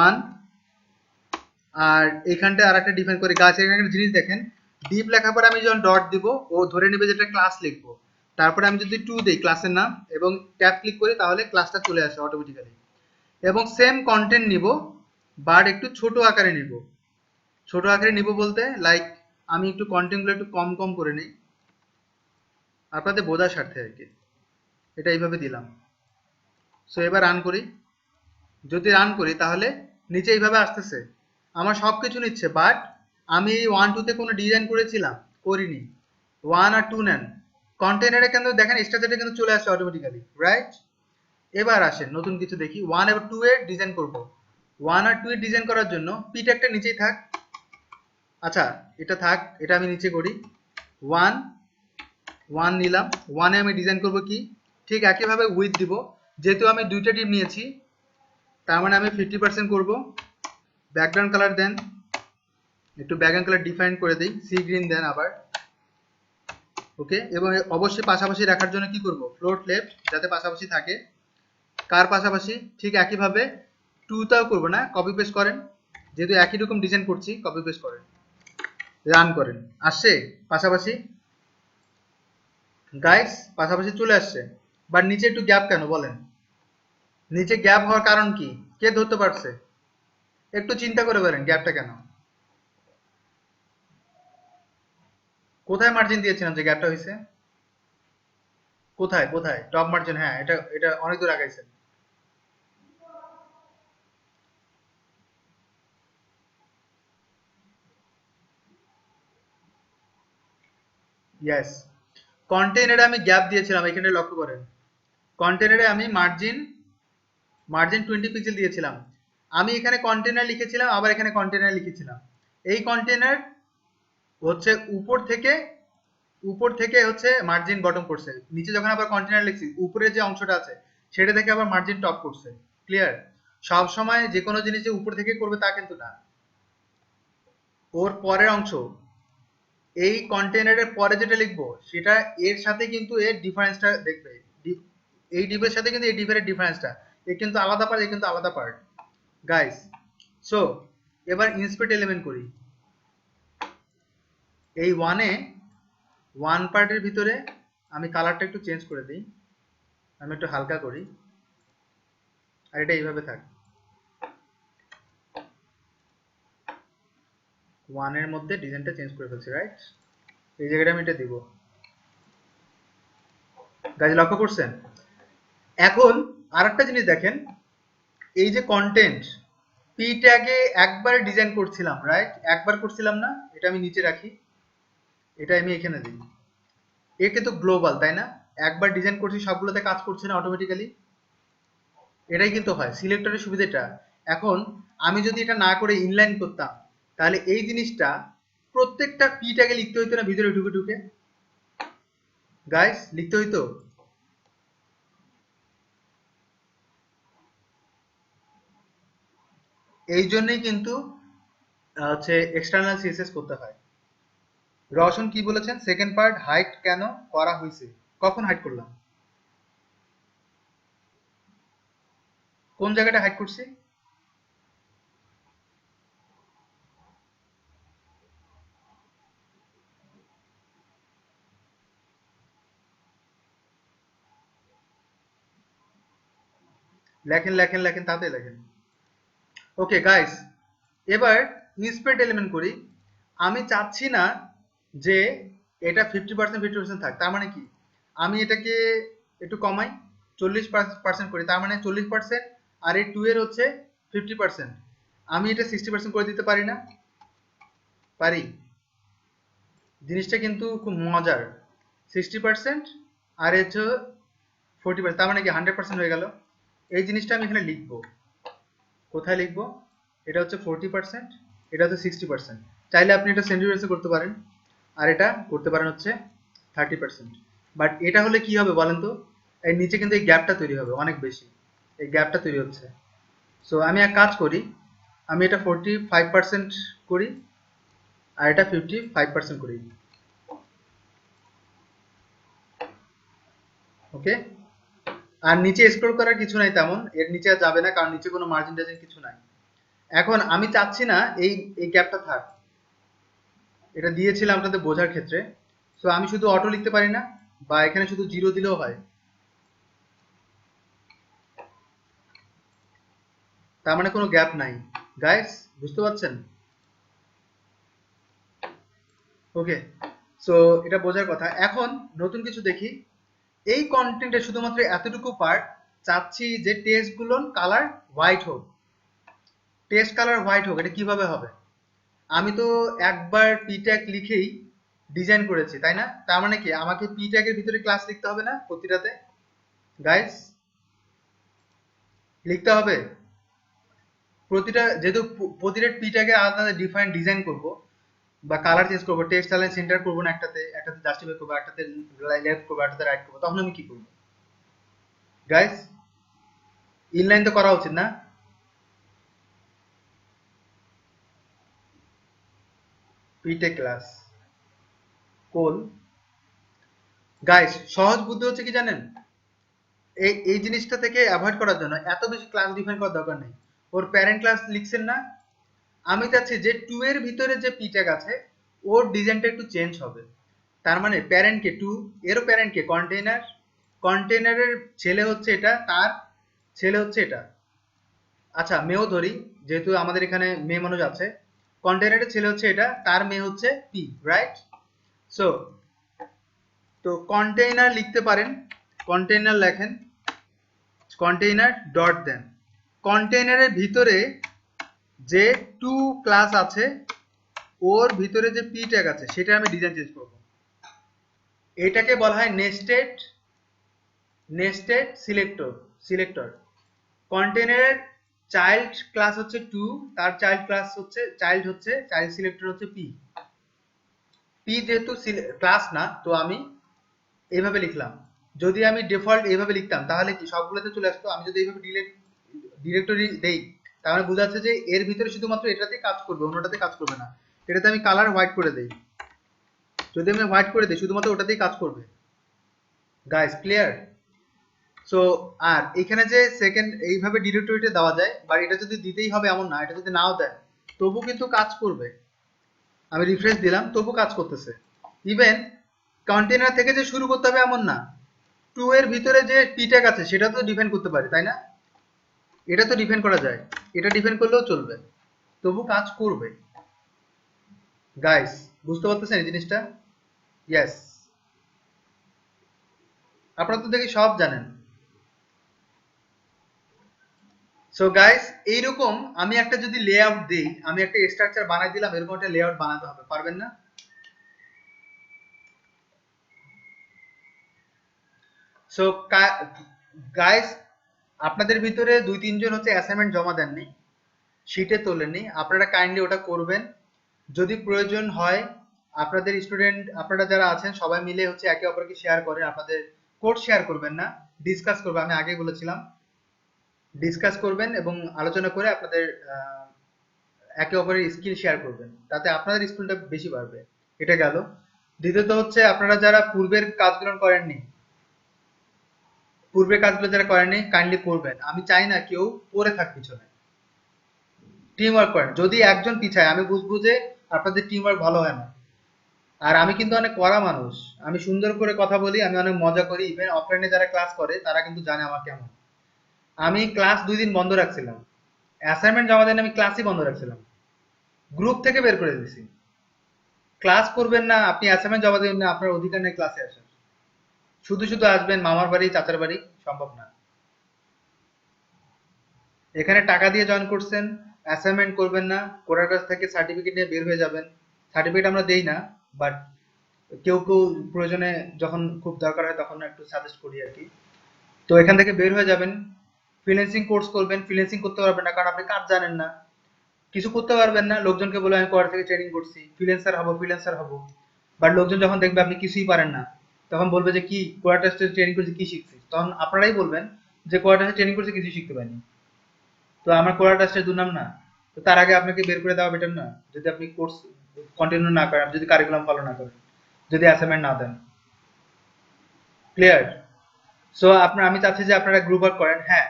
1, আর এখানটা আর একটা ডিফাইন করে গাছ। এখানে একটা জিনিস দেখেন, ডিপ লেখার পরে আমি যখন ডট দিব ও ধরে নেবে যেটা ক্লাস লিখবো। তারপরে আমি যদি 2 দেই ক্লাসের নাম এবং ট্যাব ক্লিক করি তাহলে ক্লাসটা চলে আসে অটোমেটিক্যালি। এবং সেম কন্টেন্ট নিব, বাট একটু ছোট আকারে নিব। ছোট আকারে নিব বলতে লাইক আমি একটু কন্টেন্টগুলো একটু কম কম করে নিই, আপনাদের বোঝার স্বার্থে আর কি। এটা এইভাবে দিলাম। সো এবার রান করি, যদি রান করি তাহলে নিচে এইভাবে আসতেছে, আমার সবকিছু নিচ্ছে, বাট আমি এই 1 2 তে কোনো ডিজাইন করেছিলাম? করিনি। 1 আর 2 নেন, কন্টেইনারে কিন্তু দেখেন স্ট্রাকচারটা কিন্তু চলে আসছে অটোমেটিক্যালি, রাইট? এবার আসেন নতুন কিছু দেখি, 1 এবং 2 এর ডিজাইন করব। 1 আর 2 এর ডিজাইন করার জন্য পি ট্যাগটা নিচেই থাক। আচ্ছা, এটা থাক, এটা আমি নিচে করি। 1 1 নিলাম, 1 এ আমি ডিজাইন করব কি? ঠিক একইভাবে উইথ দিব, যেহেতু আমি দুইটা টিপ নিয়েছি তার মানে আমি 50% করব। ব্যাকগ্রাউন্ড কালার দেন, একটু ব্যাকগ্রাউন্ড কালার ডিফাইন করে দিই, সি গ্রিন দেন আবার। ওকে, এবং অবশ্যই পাশাপাশি রাখার জন্য কি করব? ফ্লোট লেফট, যাতে পাশাপাশি থাকে। কার পাশাপাশি? ঠিক একইভাবে 2টাও করব না, কপি পেস্ট করেন, যেহেতু একই রকম ডিজাইন করছি, কপি পেস্ট করেন। রান করেন, আসছে পাশাপাশি গাইস, পাশাপাশি চলে আসছে, বাট নিচে একটু গ্যাপ কেন বলেন? নিচে গ্যাপ হওয়ার কারণ কি, কে ধরতে পারছে? একটু চিন্তা করে বলেন গ্যাপটা কেন, কোথায় মার্জিন দিয়েছিলাম যে গ্যাপটা হয়েছে? কোথায় কোথায় টপ মার্জিন? হ্যাঁ, এটা এটা অনেক দূর আগাইছেন। ইয়েস, কন্টেনারে আমি গ্যাপ দিয়েছিলাম, এখানে লক্ষ্য করেন। কন্টেনারে আমি মার্জিন মার্জিন 20 পিক্সেল দিয়েছিলাম। আমি এখানে কন্টেনার লিখেছিলাম, আবার এখানে কন্টেনার লিখেছিলাম। এই কন্টেনার হচ্ছে উপর থেকে হচ্ছে মার্জিন বটম করছে, নিচে যখন আবার কন্টেনার লিখছি উপরের যে অংশটা আছে সেটা থেকে আবার মার্জিন টপ করছে। ক্লিয়ার? সব সময় যে কোনো জিনিস যে উপর থেকে করবে তা কিন্তু না, ওর পরের অংশ, এই কন্টেনারের পরে যেটা লিখবো সেটা এর সাথে কিন্তু এর ডিফারেন্সটা দেখবে। এই ডিফের সাথে কিন্তু এই ডিফের ডিফারেন্সটা, এ কিন্তু আলাদা পার্ট, এ কিন্তু আলাদা পার্ট গাইস। সো এবার ইন্সপেক্ট এলিমেন্ট করি। এই ওয়ান পার্টের ভিতরে আমি কালারটা একটু চেঞ্জ করে দিই, আমি একটু হালকা করি, আর এটা এইভাবে থাক। ওয়ানের মধ্যে ডিজাইনটা চেঞ্জ করে ফেলছি, রাইট? এই জায়গাটা আমি এটা দিব। গাইজ লক্ষ্য করছেন? এখন আরেকটা জিনিস দেখেন, এই যে কন্টেন্ট পি ট্যাগে একবার ডিজাইন করছিলাম, রাইট? একবার করছিলাম না? এটা আমি নিচে রাখি, এটা আমি এখানে দিই। এ কিন্তু গ্লোবাল, তাই না? একবার ডিজাইন করছি, সবগুলোতে কাজ করছে না অটোমেটিক্যালি? এটাই কিন্তু হয় সিলেক্টরের সুবিধাটা। এখন আমি যদি এটা না করে ইনলাইন করতাম, তাহলে এই জিনিসটা প্রত্যেকটা পি ট্যাগে লিখতে হইতো না ভিতরে ঢুকে ঢুকে? গাইস লিখতে হইতো। এই জন্যই কিন্তু হচ্ছে এক্সটার্নাল সিএসএস করতে হয়। রওশন কি বলেছেন? সেকেন্ড পার্ট হাইড কেন করা হয়েছে? কখন হাইড করলাম? কোন জায়গাটা হাইড করছি? লেখেন লেখেন লেখেন, তাতে লেখেন। ওকে গাইস, এবার ইন্সপেক্ট এলিমেন্ট করি। আমি চাচ্ছি না যে এটা 50% থাক, তার মানে কি আমি এটাকে একটু কমাই, 40% করি, তার মানে 40%, আর এই 2 এর হচ্ছে 50%। আমি এটা 60% করে দিতে পারি না? পারি। জিনিসটা কিন্তু খুব মজার। 60% আর হচ্ছে 40%, তার মানে কি 100% হয়ে গেল। এই জিনিসটা আমি এখানে লিখবো, কোথায় লিখবো? এটা হচ্ছে 40%, এটা হচ্ছে 60%। চাইলে আপনি এটা সেন্টিগ্রেডে করতে পারেন, আর এটা করতে পারেন হচ্ছে 30%। বাট এটা হলে কি হবে বলেন তো? এর নিচে কিন্তু এই গ্যাপটা তৈরি হবে অনেক বেশি, এই গ্যাপটা তৈরি হচ্ছে। সো আমি এক কাজ করি, আমি এটা 45% করি, আর এটা 55% করি। ওকে, আর নিচে স্ক্রল করার কিছু নাই তেমন, এর নিচে আর যাবে না, কারণ নিচে কোনো মার্জিন টার্জিন কিছু নাই। এখন আমি চাচ্ছি না এই এই গ্যাপটা থাক, এটা দিয়েছিলাম আপনাদের বোঝার ক্ষেত্রে। সো আমি শুধু অটো লিখতে পারি না, বা এখানে শুধু জিরো দিলেও হয়, তার মানে কোনো গ্যাপ নাই। গাইস বুঝতে পারছেন? ওকে, সো এটা বোঝার কথা। এখন নতুন কিছু দেখি। এই কন্টেন্টে শুধুমাত্র এতটুকু পার্ট চাচ্ছি যে টেক্সট গুলো কালার হোয়াইট হোক, টেক্সট কালার হোয়াইট হোক। এটা কিভাবে হবে? আমি তো একবার পি ট্যাগ লিখেই ডিজাইন করেছি, তাই না? তার মানে কি আমাকে পি ট্যাগের ভিতরে ক্লাস লিখতে হবে না প্রতিটাতে? গাইস লিখতে হবে প্রতিটা, যেহেতু প্রতিটা পি ট্যাগে আলাদা ডিফারেন্ট ডিজাইন করব বা কালার চেঞ্জ করবো, টেক্সট অ্যালাইন সেন্টার করবো না একটাতে, একটাতে জাস্টিফাই করবো, একটাতে লেফট করবো, একটাতে রাইট করবো, তখন আমি কি করবো? গাইস ইনলাইন তো করা উচিত না? পিটে ক্লাস কোল। গাইস সহজ বুদ্ধি হচ্ছে কি জানেন, এই এই জিনিসটা থেকে অ্যাভয়েড করার জন্য এত বেশি ক্লাস ডিফাইন করার দরকার নেই। ওর প্যারেন্ট ক্লাস লিখছেন না? আমি চাচ্ছি যে 2 এর ভিতরে যে পি ট্যাগ আছে ওর ডিজাইনটা একটু চেঞ্জ হবে। তার মানে প্যারেন্টকে টু, এরও প্যারেন্টকে কন্টেইনার, কন্টেইনারের ছেলে হচ্ছে এটা, তার ছেলে হচ্ছে এটা। আচ্ছা মেয়েও ধরি, যেহেতু আমাদের এখানে মেয়ে মানুষ আছে, কন্টেইনারের ছেলে হচ্ছে এটা, তার মেয়ে হচ্ছে পি, রাইট? সো তো কন্টেইনার লিখতে পারেন, কন্টেইনার লেখেন, কন্টেইনার ডট দেন, কন্টেইনারের ভিতরে যে টু ক্লাস আছে ওর ভিতরে যে পি ট্যাগ আছে সেটা আমি ডিজাইন চেঞ্জ করব। এটাকে বলা হয় নেস্টেড, নেস্টেড সিলেক্টর। কন্টেইনারের চাইল্ড ক্লাস হচ্ছে টু, তার চাইল্ড ক্লাস হচ্ছে চাইল্ড সিলেক্টর হচ্ছে পি। পি যেহেতু ক্লাস না, তো আমি এইভাবে লিখলাম। যদি আমি ডিফল্ট এইভাবে লিখতাম তাহলে কি সবগুলোতে চলে আসতো। আমি যদি এইভাবে ডিরেক্টরি দেই তাহলে বোঝা যাচ্ছে যে এর ভিতরে শুধুমাত্র এটাতেই কাজ করবে, অন্যটাতে কাজ করবে না। এটাতে আমি কালার হোয়াইট করে দেই, যদি আমি হোয়াইট করে দিই শুধুমাত্র ওটাতেই কাজ করবে। Guys clear? সো আর এখানে যে সেকেন্ড এইভাবে ডিরেক্টরিতে দেওয়া যায়, বা এটা যদি দিতেই হবে এমন না, এটা যদি নাও দেন তবু কিন্তু কাজ করবে। আমি রিফ্রেশ দিলাম তবু কাজ করতেছে। ইভেন কন্টেনার থেকে যে শুরু করতে হবে এমন না, টু এর ভিতরে যে পি ট্যাগ আছে সেটা তো ডিফাইন করতে পারি, তাই না? এটা তো ডিফাইন করা যায়, এটা ডিফাইন করলেও চলবে, তবু কাজ করবে। গাইস বুঝতে পারতেছেন এই জিনিসটা? ইয়েস, আপনারা তো দেখি সব জানেন। সো গাইস এইরকম আমি একটা যদি লেআউট দেই, আমি একটা স্ট্রাকচার বানাই দিলাম, এরকম একটা লেআউট বানাতে হবে, পারবেন না? সো গাইস আপনাদের ভিতরে দুই তিনজন হচ্ছে অ্যাসাইনমেন্ট জমা দেননি, শিটে তোলেননি, আপনারা কাইন্ডলি ওটা করবেন। যদি প্রয়োজন হয় আপনাদের স্টুডেন্ট, আপনারা যারা আছেন সবাই মিলে হচ্ছে একে অপরকে শেয়ার করেন, আপনাদের কোড শেয়ার করবেন না, ডিসকাস করবেন। আমি আগেই বলেছিলাম ডিসকাস করবেন এবং আলোচনা করে আপনাদের একে অপরের স্কিল শেয়ার করবেন, তাতে আপনাদের স্কিলটা বেশি বাড়বে। এটা গেল। দ্বিতীয়ত হচ্ছে আপনারা যারা পূর্বের কাজগুলো করেননি, পূর্বের কাজগুলো যারা করেননি কাইন্ডলি করবেন। আমি চাই না কেউ পড়ে থাক পিছনে, টিম ওয়ার্ক করেন। যদি একজন পিছায় আমি বুঝবো যে আপনাদের টিম ওয়ার্ক ভালো হয় না। আর আমি কিন্তু অনেক কড়া মানুষ, আমি সুন্দর করে কথা বলি, আমি অনেক মজা করি। ইভেন অফলাইনে যারা ক্লাস করে তারা কিন্তু জানে আমার কেমন। আমি ক্লাস 2 দিন বন্ধ রাখছিলাম, অ্যাসাইনমেন্ট জমা দেন আমি ক্লাসই বন্ধ রাখছিলাম, গ্রুপ থেকে বের করে দিয়েছি। ক্লাস করবেন না, আপনি অ্যাসাইনমেন্ট জমা দেবেন না, আপনার অধিকার নেই ক্লাসে আসার। শুধু শুধু আসবেন মামার বাড়ি চাচার বাড়ি, সম্ভব না। এখানে টাকা দিয়ে জয়েন করছেন, অ্যাসাইনমেন্ট করবেন না, কোরার কাছ থেকে সার্টিফিকেট নিয়ে বের হয়ে যাবেন। সার্টিফিকেট আমরা দেই না, বাট কেউ কেউ প্রয়োজনে যখন খুব দরকার হয় তখন একটু সাজেস্ট করি আর কি। তো এখান থেকে বের হয়ে যাবেন, ফ্রিল্যান্সিং কোর্স করবেন। ফ্রিল্যান্সিং করতে পারবেন না কারণ আপনি কাজ জানেন না, কিছু করতে পারবেন না। লোকজনকে বলে আমি কোয়ার থেকে ট্রেনিং করছি, ফ্রিল্যান্সার হবো। বাট লোকজন যখন দেখবে আপনি কিছুই পারেন না, তখন বলবে যে কি কোয়ার টেস্টে ট্রেনিং করছি কি শিখছিস, তখন আপনারাই বলবেন যে কোয়ার টেস্টে ট্রেনিং করছি কিছু শিখতে পারিনি। তো আমার কোয়ার টেস্টের দুর্নাম না? তো তার আগে আপনাকে বের করে দেওয়া বেটার না? যদি আপনি কোর্স কন্টিনিউ না করেন, যদি কারিকুলাম ফলো না করেন, যদি অ্যাসাইনমেন্ট না দেন। ক্লিয়ার? সো আমি চাচ্ছি যে আপনারা গ্রুপ ওয়ার্ক করেন। হ্যাঁ,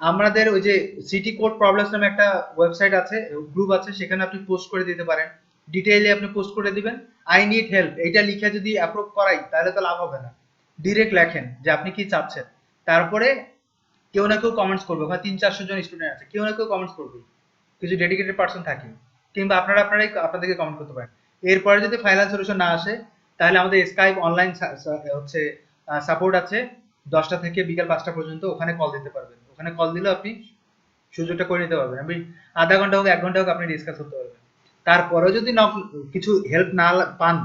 আমাদের ওই যে সিটি কোড প্রবলেমস নামে একটা ওয়েবসাইট আছে, গ্রুপ আছে, সেখানে আপনি পোস্ট করে দিতে পারেন। ডিটেইলে আপনি পোস্ট করে দিবেন আই নিড হেল্প, এইটা লিখে যদি অ্যাপ্রুভ করাই তাহলে তো লাভ হবে না। ডিরেক্ট লেখেন যে আপনি কি চাচ্ছেন, তারপরে কেউ না কেউ কমেন্টস করবে। ওখানে 300-400 জন স্টুডেন্ট আছে, কেউ না কেউ কমেন্টস করবে, কিছু ডেডিকেটেড পার্সন থাকে, কিংবা আপনারাই আপনাদেরকে কমেন্ট করতে পারেন। এরপরে যদি ফাইনাল সলিউশন না আসে তাহলে আমাদের স্কাইপ অনলাইন হচ্ছে সাপোর্ট আছে 10টা থেকে বিকাল 5টা পর্যন্ত, ওখানে কল দিতে পারবেন। ওখানে কল দিলে আপনি সুযোগটা করে নিতে পারবেন। আমি আধা ঘন্টা হোক 1 ঘন্টা হোক আপনি ডিসকাস করতে পারবেন। তারপরেও যদি নক কিছু হেল্প না পান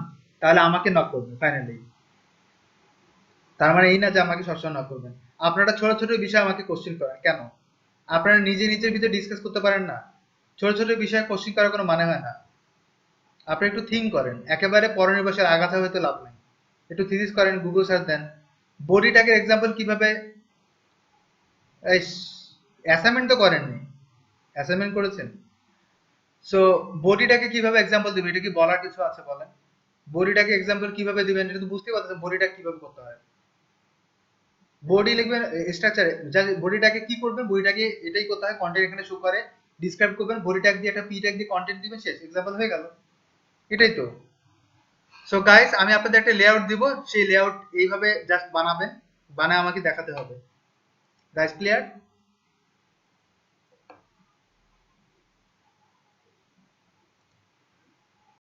তাহলে আমাকে নক করবেন ফাইনালি। তার মানে এই না যে আমাকে সবসময় নক করবেন। আপনারা ছোট ছোট বিষয় আমাকে কোশ্চেন করেন কেন? আপনারা নিজের ভিতরে ডিসকাস করতে পারেন না? ছোট ছোট বিষয়ে কোশ্চেন করার কোনো মানে হয় না। আপনি একটু থিঙ্ক করেন, একেবারে পরনির্ভরশীল আগাছা হইতে লাভ নেই। একটু থিসিস করেন, গুগল সার্চ দেন। বডিটাকে এক্সাম্পল কিভাবে, অ্যাসাইনমেন্ট তো করেননি, অ্যাসাইনমেন্ট করেছেন? সো বডিটাকে কিভাবে এক্সাম্পল দিবেন, এটা কি বলার কিছু আছে বলেন? বডিটাকে এক্সাম্পল কিভাবে দিবেন এটা তো বুঝতেই পারছেন বডিটা কিভাবে করতে হয়। বডি লিখবেন স্ট্রাকচারে, বডিটাকে কি করবেন, বডিটাকে এটাই করতে হয়, কন্টেন্ট এখানে শো করে ডিসক্রাইব করবেন, বডি ট্যাগ দিয়ে একটা পি ট্যাগ দিয়ে কন্টেন্ট দিবেন, শেষ, এক্সাম্পল হয়ে গেল। এটাই তো। সো গাইস আমি আপনাদের একটা লেআউট দিব, সেই লেআউট এইভাবে জাস্ট বানাবেন, বানায় আমাকে দেখাতে হবে। Guys clear?